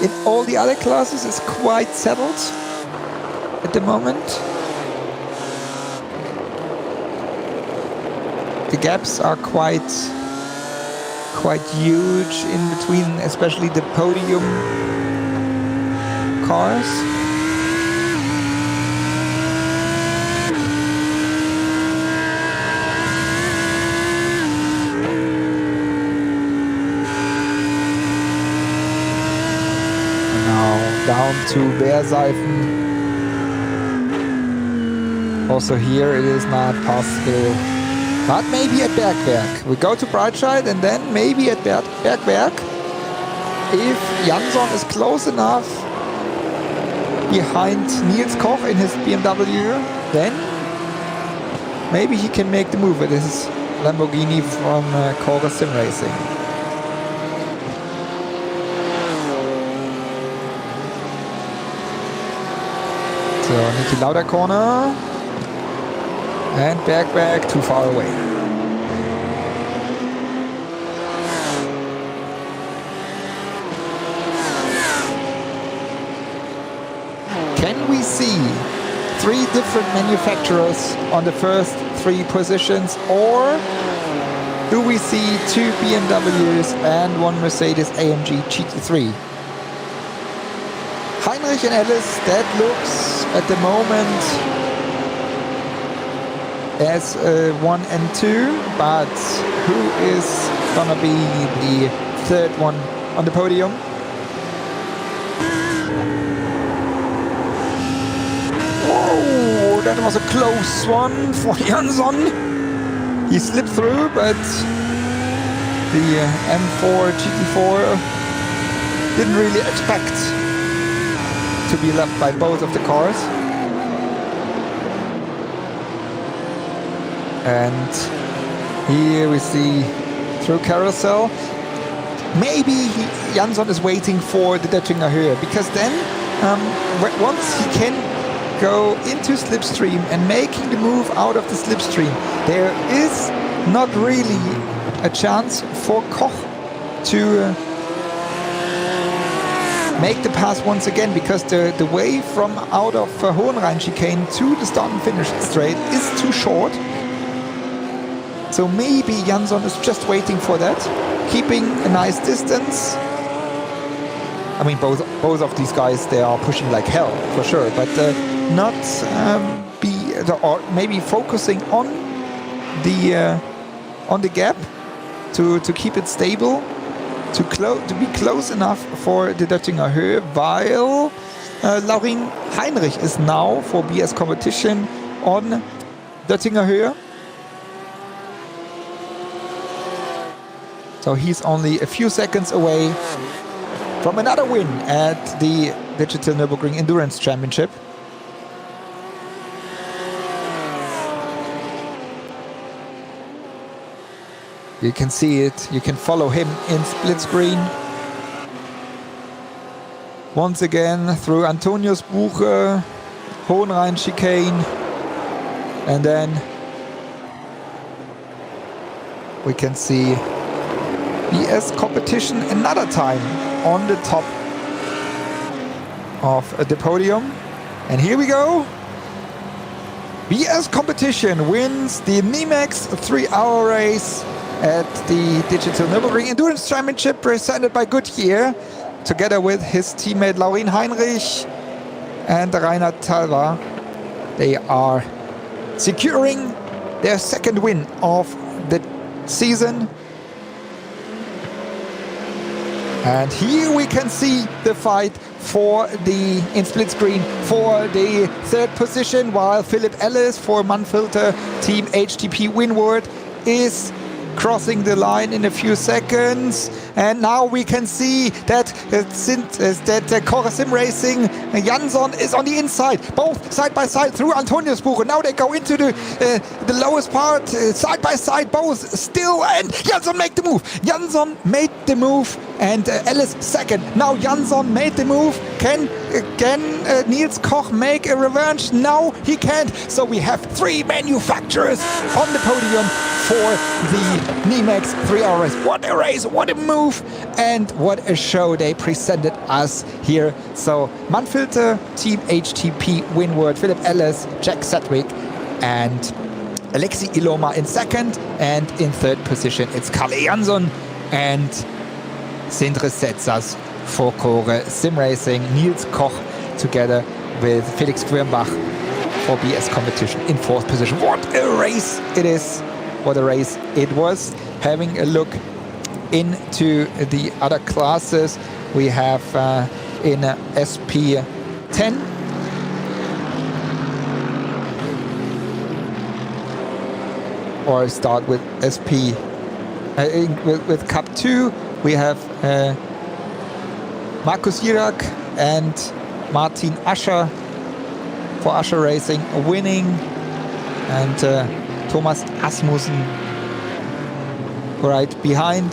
S1: In all the other classes, it's quite settled at the moment. The gaps are quite huge in between, especially the podium cars. Now down to Beerseifen. Also here it is not possible, but maybe at Bergwerk. We go to Breitscheid and then maybe at Bergwerk. If Jansson is close enough behind Niels Koch in his BMW, then maybe he can make the move with his Lamborghini from Cora Sim Racing. So Niki Lauda corner. And Bergwerk too far away. Can we see 3 different manufacturers on the first 3 positions, or do we see 2 BMWs and 1 Mercedes AMG GT3? Heinrich and Ellis, that looks at the moment as 1 and 2, but who is gonna be the 3rd one on the podium? Oh, that was a close one for Jansson. He slipped through, but the M4 GT4 didn't really expect to be left by both of the cars. And here we see through carousel. Maybe Jansson is waiting for the Döttinger Höhe, because then once he can go into slipstream and making the move out of the slipstream, there is not really a chance for Koch to make the pass once again, because the way from out of Hohenrhein chicane to the start and finish straight is too short. So maybe Jansson is just waiting for that, keeping a nice distance. I mean, both of these guys, they are pushing like hell for sure, but not or maybe focusing on the gap to keep it stable, to be close enough for the Döttinger Höhe, while Laurin Heinrich is now for BS competition on Döttinger Höhe. So he's only a few seconds away from another win at the Digital Nürburgring Endurance Championship. You can see it, you can follow him in split screen. Once again through Antonius Buche, Hohenrhein chicane, and then we can see BS competition another time on the top of the podium. And here we go. BS competition wins the NIMEX 3-hour race at the Digital Nürburgring Endurance Championship presented by Goodyear, together with his teammate Laurin Heinrich and Reinhard Talva. They are securing their second win of the season. And here we can see the fight in split screen for the third position, while Philip Ellis for Manfilter Team HTP Windward is crossing the line in a few seconds. And now we can see that Core Sim Racing Jansson is on the inside, both side by side through Antonius Buche. Now they go into the lowest part, side by side, both still, and Jansson made the move. Jansson made the move, and Ellis second. Now Jansson made the move. Can Niels Koch make a revenge? No, he can't. So we have three manufacturers on the podium for the NIMEX 3-hour race. What a race, what a move, and what a show they presented us here. So Manfilter, Team HTP Windward, Philip Ellis, Jack Sedgwick, and Alexi Iloma in second, and in third position it's Kalle Jansson and Sindre Setsas for Core Sim Racing, Niels Koch together with Felix Quirnbach for BS competition in fourth position. What a race it is! What a race it was. Having a look into the other classes, we have in SP10 or start with SP with Cup 2, we have Markus Jirak and Martin Ascher for Ascher Racing winning, and Thomas Asmussen right behind,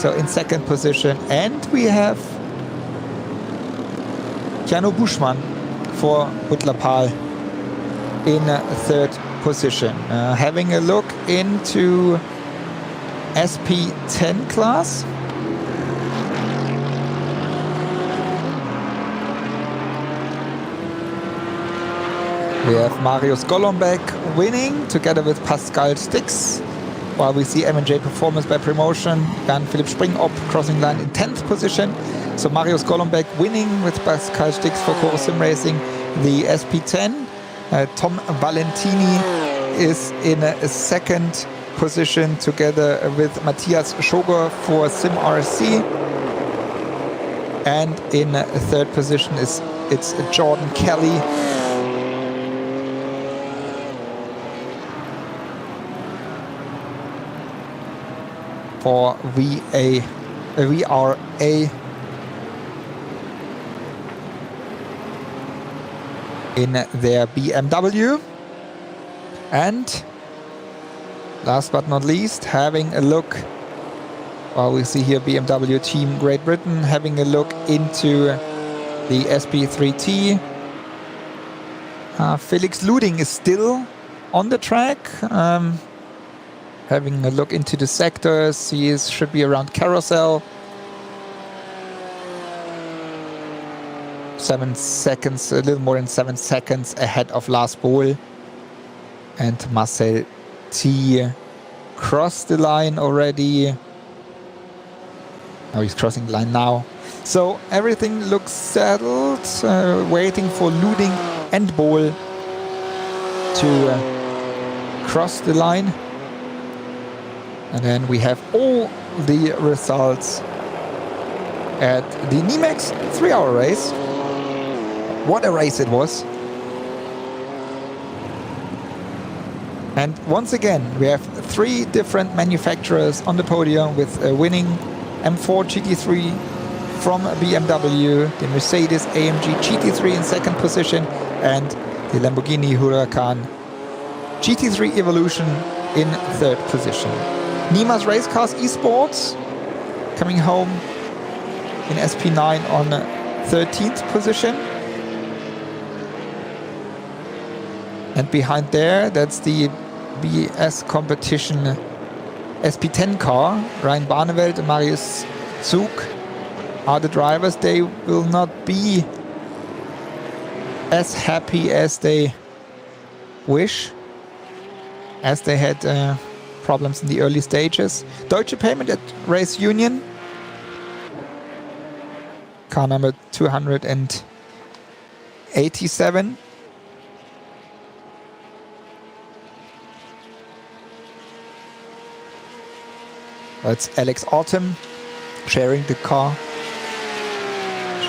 S1: so in second position. And we have Keanu Buschmann for Uttlapal in third position. Having a look into SP10 class, we have Marius Golombek winning together with Pascal Stix, while we see M&J Performance by Promotion and Philipp Springop crossing line in 10th position. So Marius Golombek winning with Pascal Stix for Core Sim Racing the SP10. Tom Valentini is in a second position together with Matthias Schoger for Sim RC. And in third position it's Jordan Kelly for VRA in their BMW. And last but not least, having a look, well, we see here BMW Team Great Britain having a look into the SP3T. Felix Luding is still on the track. Having a look into the sectors, he should be around Carousel. 7 seconds, a little more than 7 seconds ahead of Lars Bohl. And Marcel T crossed the line already. Oh, he's crossing the line now. So everything looks settled. Waiting for Luding and Bohl to cross the line. And then we have all the results at the NIMEX 3-hour race. What a race it was. And once again, we have 3 different manufacturers on the podium with a winning M4 GT3 from BMW, the Mercedes AMG GT3 in second position, and the Lamborghini Huracan GT3 Evolution in third position. Nima's Race Cars Esports coming home in SP9 on 13th position. And behind there, that's the BS competition SP10 car. Ryan Barneveld and Marius Zug are the drivers. They will not be as happy as they wish, as they had problems in the early stages. Deutsche Payment at Race Union. Car number 287. That's Alex Autumn sharing the car.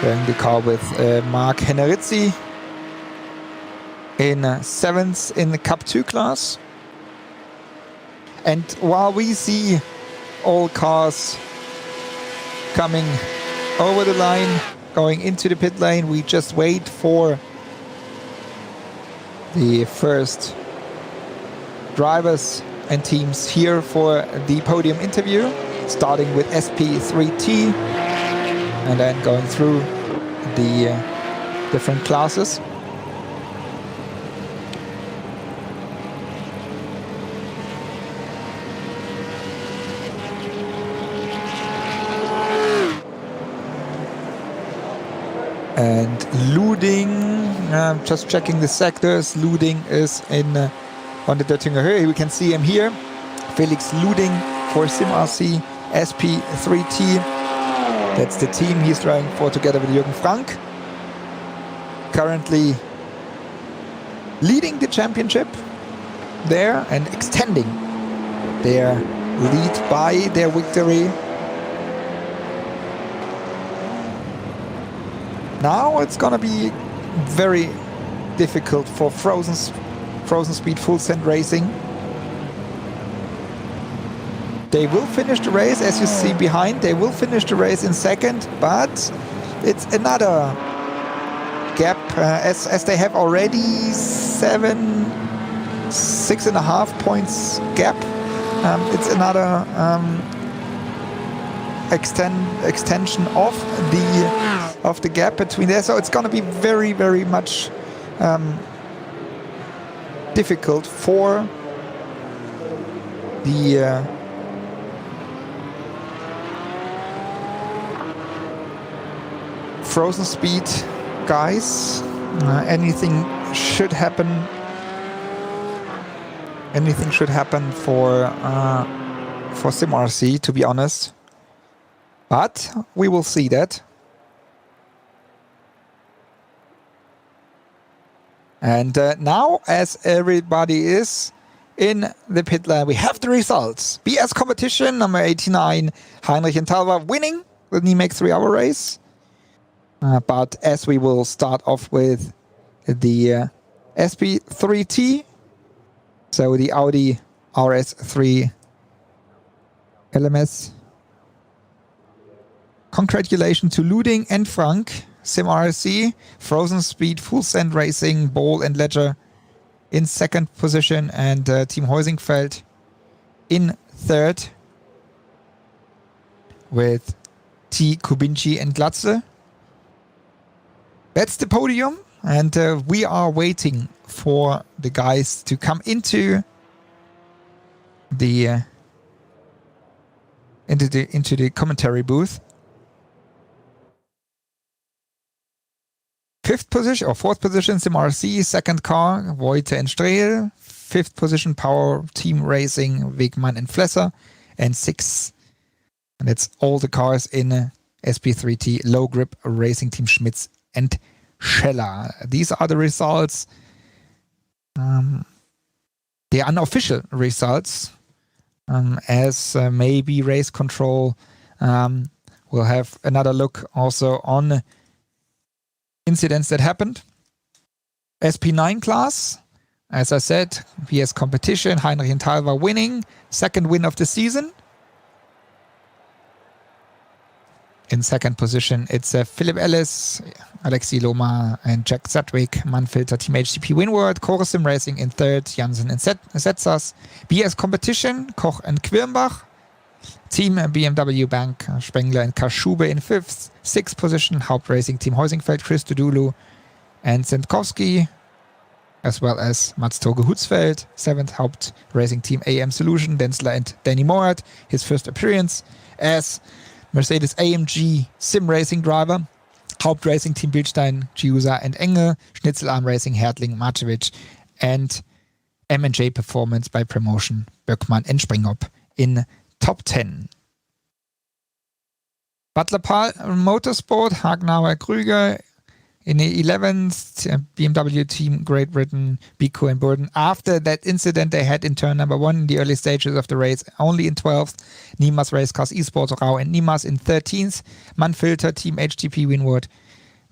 S1: Sharing the car with Mark Hennerizzi in 7th in the Cup 2 class. And while we see all cars coming over the line, going into the pit lane, we just wait for the first drivers and teams here for the podium interview, starting with SP3T and then going through the different classes. And Luding, just checking the sectors. Luding is in on the Döttinger Höhe. We can see him here. Felix Luding for SimRC SP3T. That's the team he's driving for together with Jürgen Frank. Currently leading the championship there and extending their lead by their victory. Now it's gonna be very difficult for Frozen Speed Full Send Racing. They will finish the race, as you see behind. They will finish the race in second, but it's another gap as they have already 6.5 points gap. It's another extension of the gap between there. So it's going to be very, very much difficult for the Frozen Speed guys. Anything should happen. Anything should happen for SimRC, to be honest. But we will see that. And now, as everybody is in the pit lane, we have the results. BS competition, number 89, Heinrich and Talva winning the NIMEX 3-hour race. But as we will start off with the SP3T, so the Audi RS3 LMS. Congratulations to Luding and Frank, SimRC, Frozen Speed, Full Send Racing, Bohl and Ledger in second position, and Team Heusingfeld in third with T. Kubinci and Glatze. That's the podium, and we are waiting for the guys to come into the commentary booth. Fourth position, SimRC, second car, Voite and Strehl. Fifth position, Power Team Racing, Wegmann and Flesser. And sixth, and that's all the cars in SP3T, Low Grip Racing Team Schmitz and Scheller. These are the results, the unofficial results as maybe race control. We'll have another look also on incidents that happened. SP9 class, as I said, PS competition, Heinrich and Talva winning, second win of the season. In second position, it's Philip Ellis, Alexi Loma, and Jack Sedgwick. Manfilter Team HTP Winward. Chorus Sim Racing in third, Jansen and Setzers. BS Competition, Koch and Quirnbach. Team BMW Bank, Spengler and Kaschube in fifth. Sixth position, Haupt Racing Team Heusingfeld, Chris Dudulu and Sendkowski, as well as Mats Toge Hutzfeld. Seventh, Haupt Racing Team AM Solution, Denzler and Danny Morat. His first appearance as Mercedes AMG Sim Racing driver. Haupt Racing Team Bildstein, Giusa and Engel. Schnitzelarm Racing, Hertling, Marcevic. And M&J Performance by Promotion, Böckmann and Springop in top 10. Butler Paul Motorsport, Hagnauer Krüger in the 11th, BMW team Great Britain, Biko and Burden. After that incident they had in turn number 1 in the early stages of the race, only in 12th. Nimas Racecars Esports Rau and Nimas in 13th. Manfilter Team HTP Winward,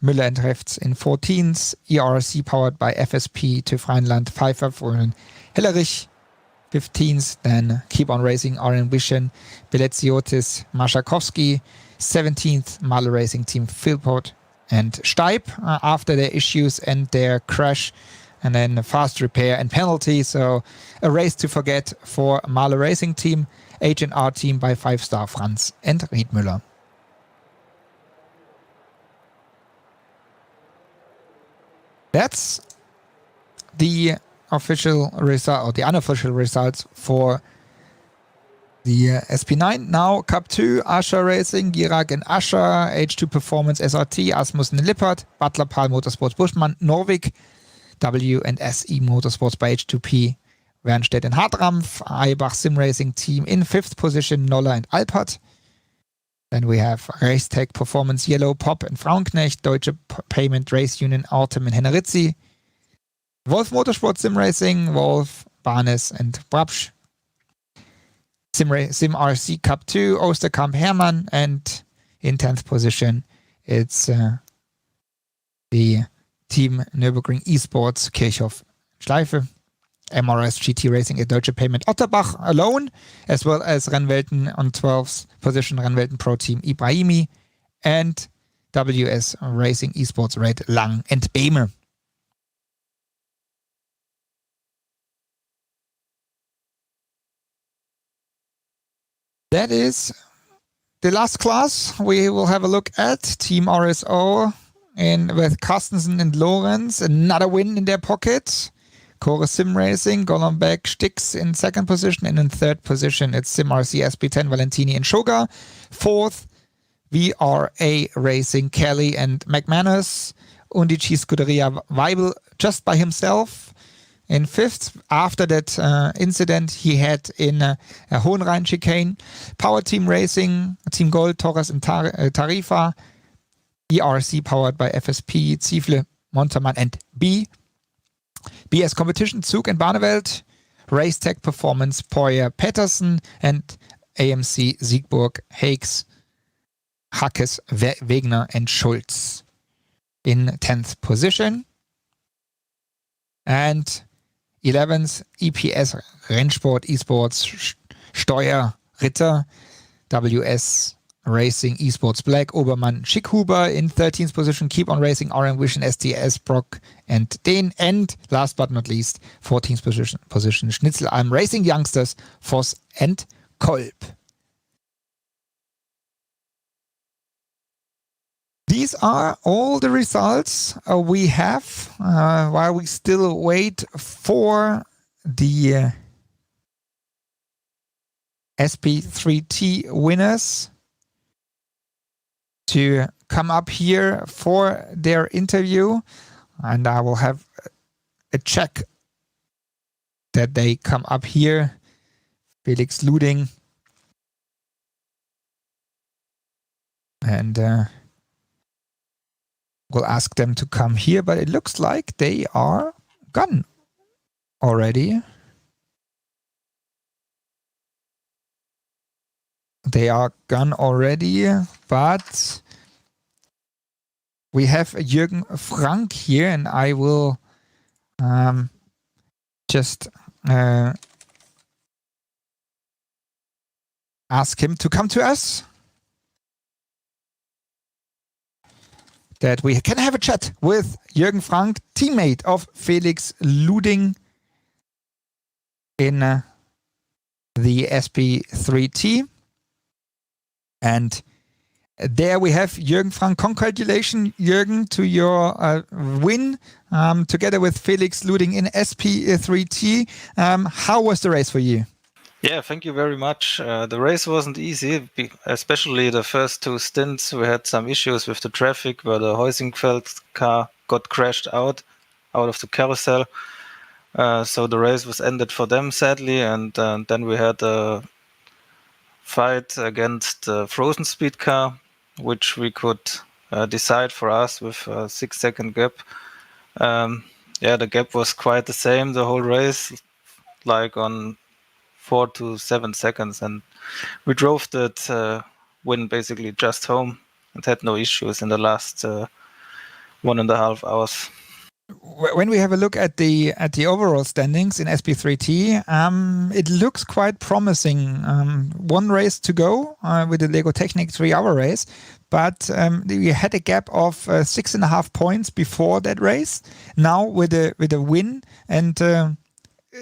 S1: Müller and Refts in 14th. ERC powered by FSP TÜV Rheinland, Pfeiffer for Hellerich 15th. Then Keep On Racing, Oren Wischen, Beleziotis, Maszakowski 17th. MAHLE Racing Team Philpott and Steib after their issues and their crash, and then a fast repair and penalty. So a race to forget for MAHLE Racing Team. H&R team by 5-star Franz and Riedmüller. That's the official result, or the unofficial results for the SP9. Now Cup 2, Ascher Racing, Girak and Ascher, H2 Performance SRT, Asmussen and Lippert, Butler Paul Motorsports Buschmann, Norvik, W and SE Motorsports by H2P, Wernstedt and Hartrampf, Eibach Sim Racing Team in 5th position, Noller and Alpert. Then we have Racetech Performance Yellow, Pop and Frauenknecht, Deutsche Payment Race Union Autumn and Henneritzi, Wolf Motorsport Sim Racing, Wolf, Barnes and Brabsch. Sim RC Cup 2, Osterkamp Hermann, and in 10th position, it's the Team Nürburgring Esports Kirchhoff Schleife, MRS GT Racing at Deutsche Payment Otterbach alone, as well as Rennwelten on 12th position, Rennwelten Pro Team Ibrahimi, and WS Racing Esports Red Lang and Behme. That is the last class. We will have a look at Team RSO with Carstensen and Lorenz. Another win in their pocket. Chorus Sim Racing, Golombek, Stix in 2nd position, and in 3rd position it's Sim RC SP10, Valentini and Sugar. 4th, VRA Racing, Kelly and McManus. Undici Scuderia Weibel just by himself. In 5th, after that incident he had in Hohenrhein chicane. Power Team Racing, Team Gold, Torres and Tarifa. ERC powered by FSP, Ziefle, Montermann and B. BS Competition, Zug and Barneveld. Racetech Performance, Poyer, Pettersen, and AMC Siegburg, Hakes, Hackes, Wegner and Schulz in 10th position. And 11th, EPS Rennsport Esports Steuer Ritter, WS Racing Esports Black, Obermann Schickhuber in 13th position, Keep On Racing, Orange Vision, STS Brock and Den, and last but not least, 14th position Schnitzelalm Racing Youngsters, Voss and Kolb. These are all the results we have while we still wait for the SP3T winners to come up here for their interview, and I will have a check that they come up here. Felix Luding and we'll ask them to come here, but it looks like they are gone already. They are gone already, but we have Jürgen Frank here, and I will just ask him to come to us, that we can have a chat with Jürgen Frank, teammate of Felix Luding in the SP3T. And there we have Jürgen Frank. Congratulations, Jürgen, to your win together with Felix Luding in SP3T. How was the race for you?
S11: Yeah, thank you very much. The race wasn't easy, especially the first two stints. We had some issues with the traffic where the Heusingfeld car got crashed out of the carousel. So the race was ended for them, sadly. And then we had a fight against the Frozen Speed car, which we could decide for us with a 6-second gap. Yeah, the gap was quite the same the whole race, like on 4 to 7 seconds, and we drove that win basically just home and had no issues in the last 1.5 hours.
S1: When we have a look at the overall standings in SP3T, it looks quite promising. One race to go with the Lego Technic 3-hour race, but we had a gap of 6.5 points before that race. Now with a win and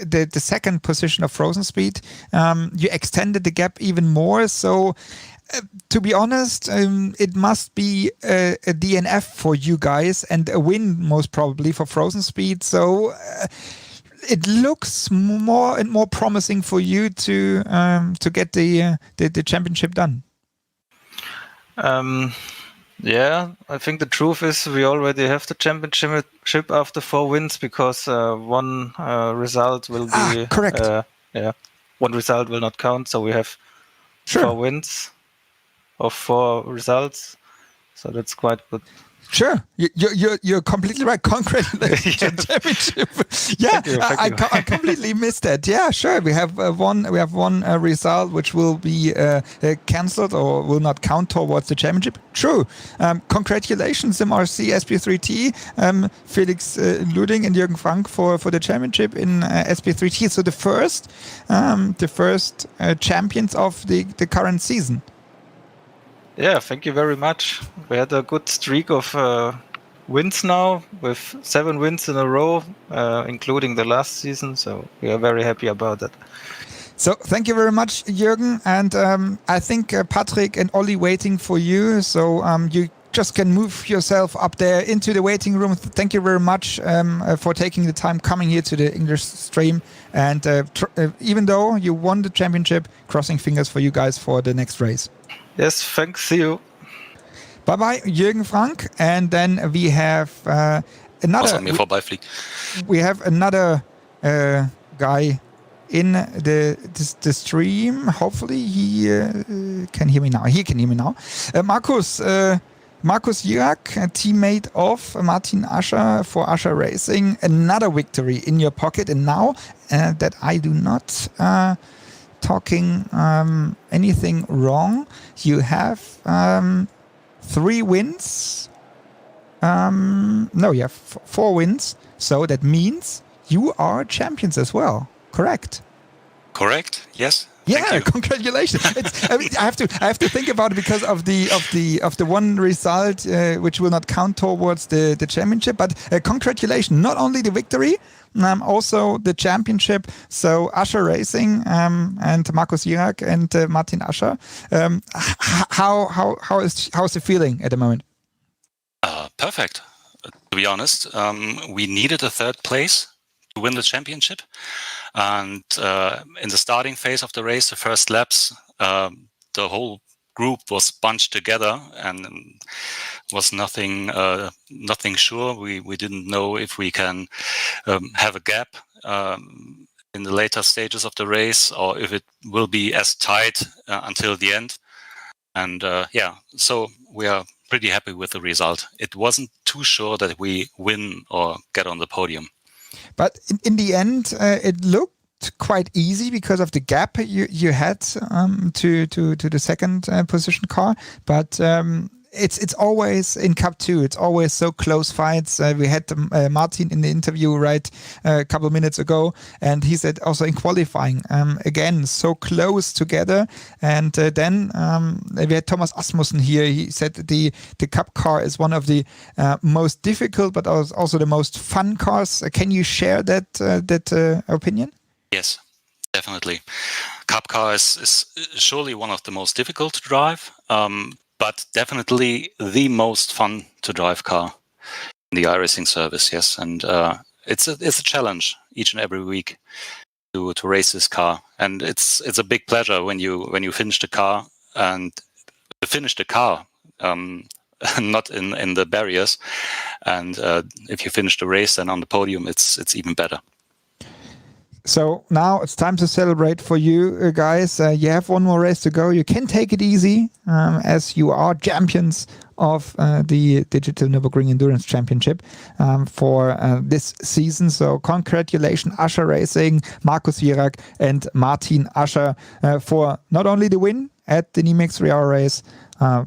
S1: the second position of Frozen Speed, you extended the gap even more. So to be honest, it must be a DNF for you guys and a win most probably for Frozen Speed. So it looks more and more promising for you to get the championship done.
S11: Yeah, I think the truth is we already have the championship after 4 wins, because one result will be
S1: correct.
S11: One result will not count, so we have 4 wins of 4 results, so that's quite good.
S1: Sure, you're completely right. Congratulations, championship. Yeah,
S11: Thank you.
S1: I completely missed that. Yeah, sure. We have one result which will be cancelled or will not count towards the championship. True. Congratulations, MRC SP3T, Felix Luding and Jürgen Frank for the championship in SP3T. So the first champions of the current season.
S11: Yeah, thank you very much. We had a good streak of wins now, with 7 wins in a row, including the last season. So we are very happy about that.
S1: So thank you very much, Jürgen. And I think Patrick and Ollie waiting for you. So you just can move yourself up there into the waiting room. Thank you very much for taking the time coming here to the English stream. And even though you won the championship, crossing fingers for you guys for the next race.
S11: Yes, thanks. See you.
S1: Bye-bye, Jürgen Frank. And then we have another... We have another guy in the stream. Hopefully he can hear me now. He can hear me now. Markus Jirak, a teammate of Martin Ascher for Ascher Racing. Another victory in your pocket. And now that I do not... talking anything wrong, you have 3 wins. No, you have 4 wins. So that means you are champions as well. Correct?
S12: Correct. Yes.
S1: Yeah, congratulations! I have to think about it because of the one result which will not count towards the championship. But congratulations! Not only the victory, also the championship. So Ascher Racing and Markus Jirak and Martin Ascher. How's the feeling at the moment?
S12: Perfect. To be honest, we needed a 3rd place to win the championship. And in the starting phase of the race, the first laps, the whole group was bunched together and was nothing sure. We didn't know if we can have a gap in the later stages of the race, or if it will be as tight until the end. And so we are pretty happy with the result. It wasn't too sure that we win or get on the podium.
S1: But in the end, it looked looked quite easy because of the gap you had to the second position car, but it's always in Cup 2. It's always so close fights. We had Martin in the interview a couple of minutes ago, and he said also in qualifying, again, so close together. And then we had Thomas Asmussen here. He said the Cup car is one of the most difficult, but also the most fun cars. Can you share that opinion?
S12: Yes, definitely. Cup car is surely one of the most difficult to drive. But definitely the most fun to drive car in the iRacing service, yes. And it's a challenge each and every week to race this car, and it's a big pleasure when you finish the car and finish the car, not in the barriers, and if you finish the race then on the podium, it's even better.
S1: So now it's time to celebrate for you guys. You have one more race to go. You can take it easy as you are champions of the Digital Nürburgring Endurance Championship for this season. So congratulations, Ascher Racing, Markus Jirak and Martin Ascher for not only the win at the NIMEX 3-hour race,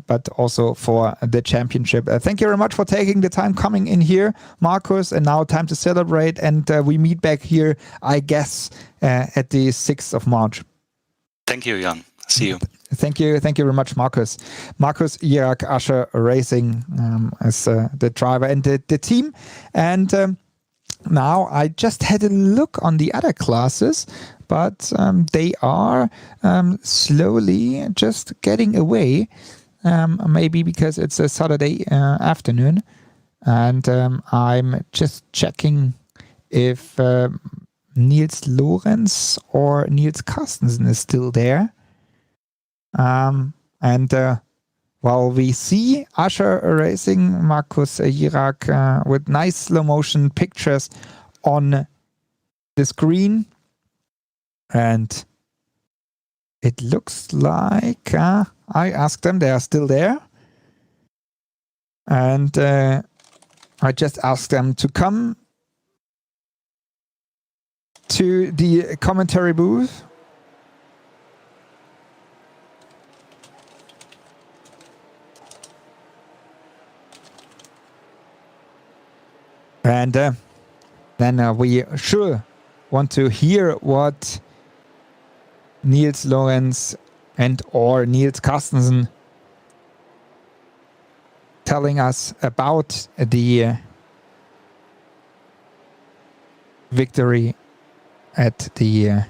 S1: but also for the championship. Thank you very much for taking the time coming in here, Markus. And now time to celebrate. And we meet back here, I guess, at the 6th of March.
S12: Thank you, Jan. See you.
S1: Thank you very much, Markus. Markus Jirak, Ascher Racing as the driver and the team. And now I just had a look on the other classes, but they are slowly just getting away. Maybe because it's a Saturday afternoon, and I'm just checking if Nils Lorenz or Nils Carstensen is still there. While we see Ascher Racing, Markus Jirak with nice slow motion pictures on the screen, and it looks like I asked them, they are still there. And I just asked them to come to the commentary booth. And then we sure want to hear what Nils Lorenz and or Nils Carstensen telling us about the victory at the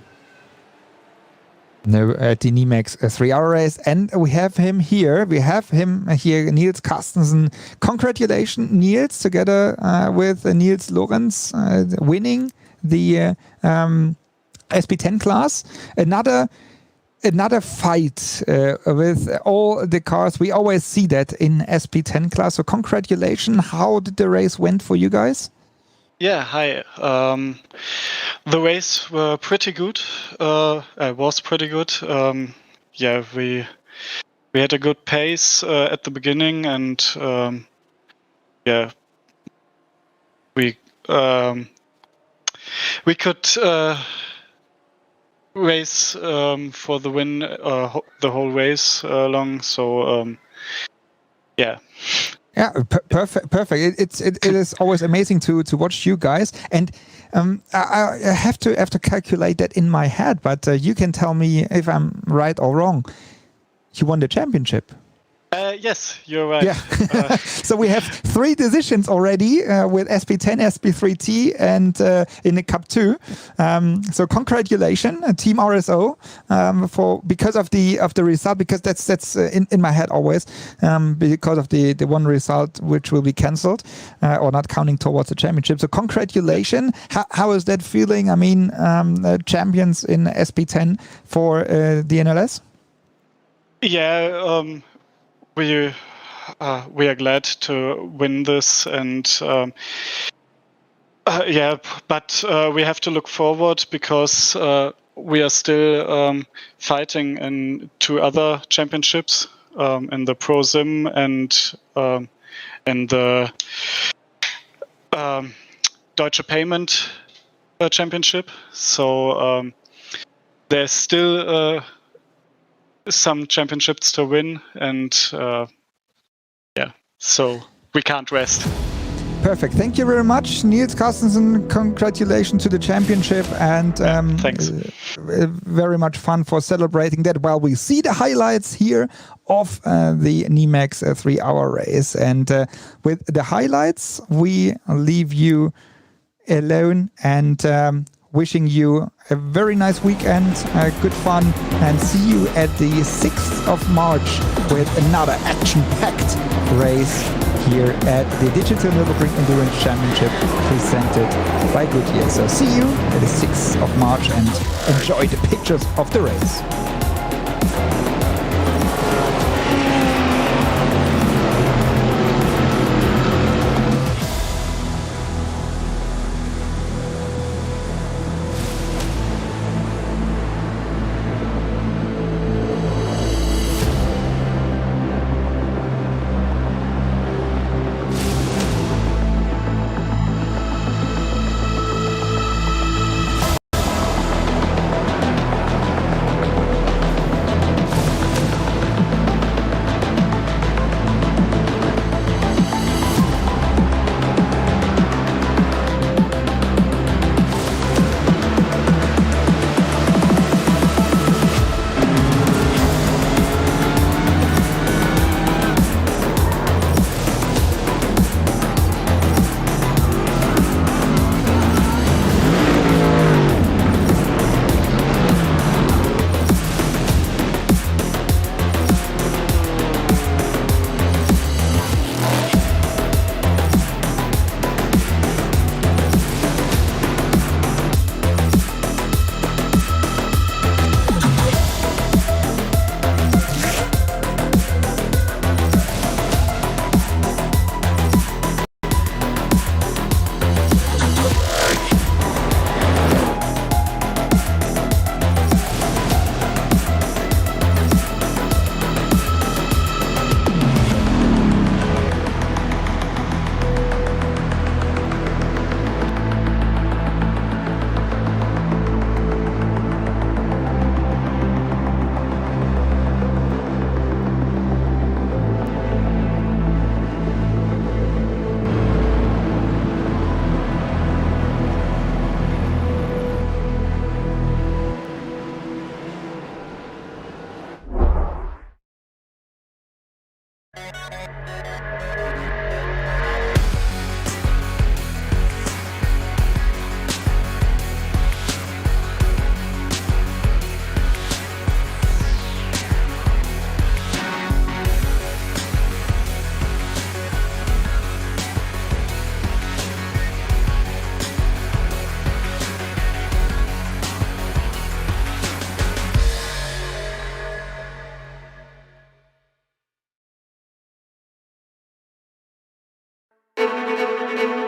S1: NIMEX 3-hour race. And we have him here. Nils Carstensen. Congratulations, Nils, together with Nils Lorenz winning the SP10 class. Another fight with all the cars. We always see that in SP10 class. So congratulations. How did the race went for you guys?
S13: Yeah, hi. The race were pretty good. Was pretty good. Yeah, we had a good pace at the beginning, and yeah, we could race for the win the whole race long. So yeah.
S1: Yeah, perfect. It is always amazing to watch you guys, and I have to calculate that in my head. But you can tell me if I'm right or wrong. You won the championship.
S13: Yes, you're right.
S1: Yeah. So we have 3 decisions already with SP10, SP3T, and in the Cup 2. So congratulations, Team RSO, because of the result. Because that's in my head always because of the one result which will be cancelled or not counting towards the championship. So congratulations. How is that feeling? I mean, champions in SP10 for the NLS.
S13: Yeah. We are glad to win this, and yeah, but we have to look forward because we are still fighting in 2 other championships, in the Pro Sim and in the Deutsche Payment championship. So there's still some championships to win, and so we can't rest.
S1: Perfect. Thank you very much, Niels Carstensen. Congratulations to the championship, and
S13: thanks.
S1: Very much fun for celebrating that while we see the highlights here of the NIMEX 3-hour race. And with the highlights, we leave you alone and wishing you a very nice weekend, good fun, and see you at the 6th of March with another action-packed race here at the Digital Nürburgring Endurance Championship presented by Goodyear. So see you at the 6th of March and enjoy the pictures of the race.
S14: Thank you.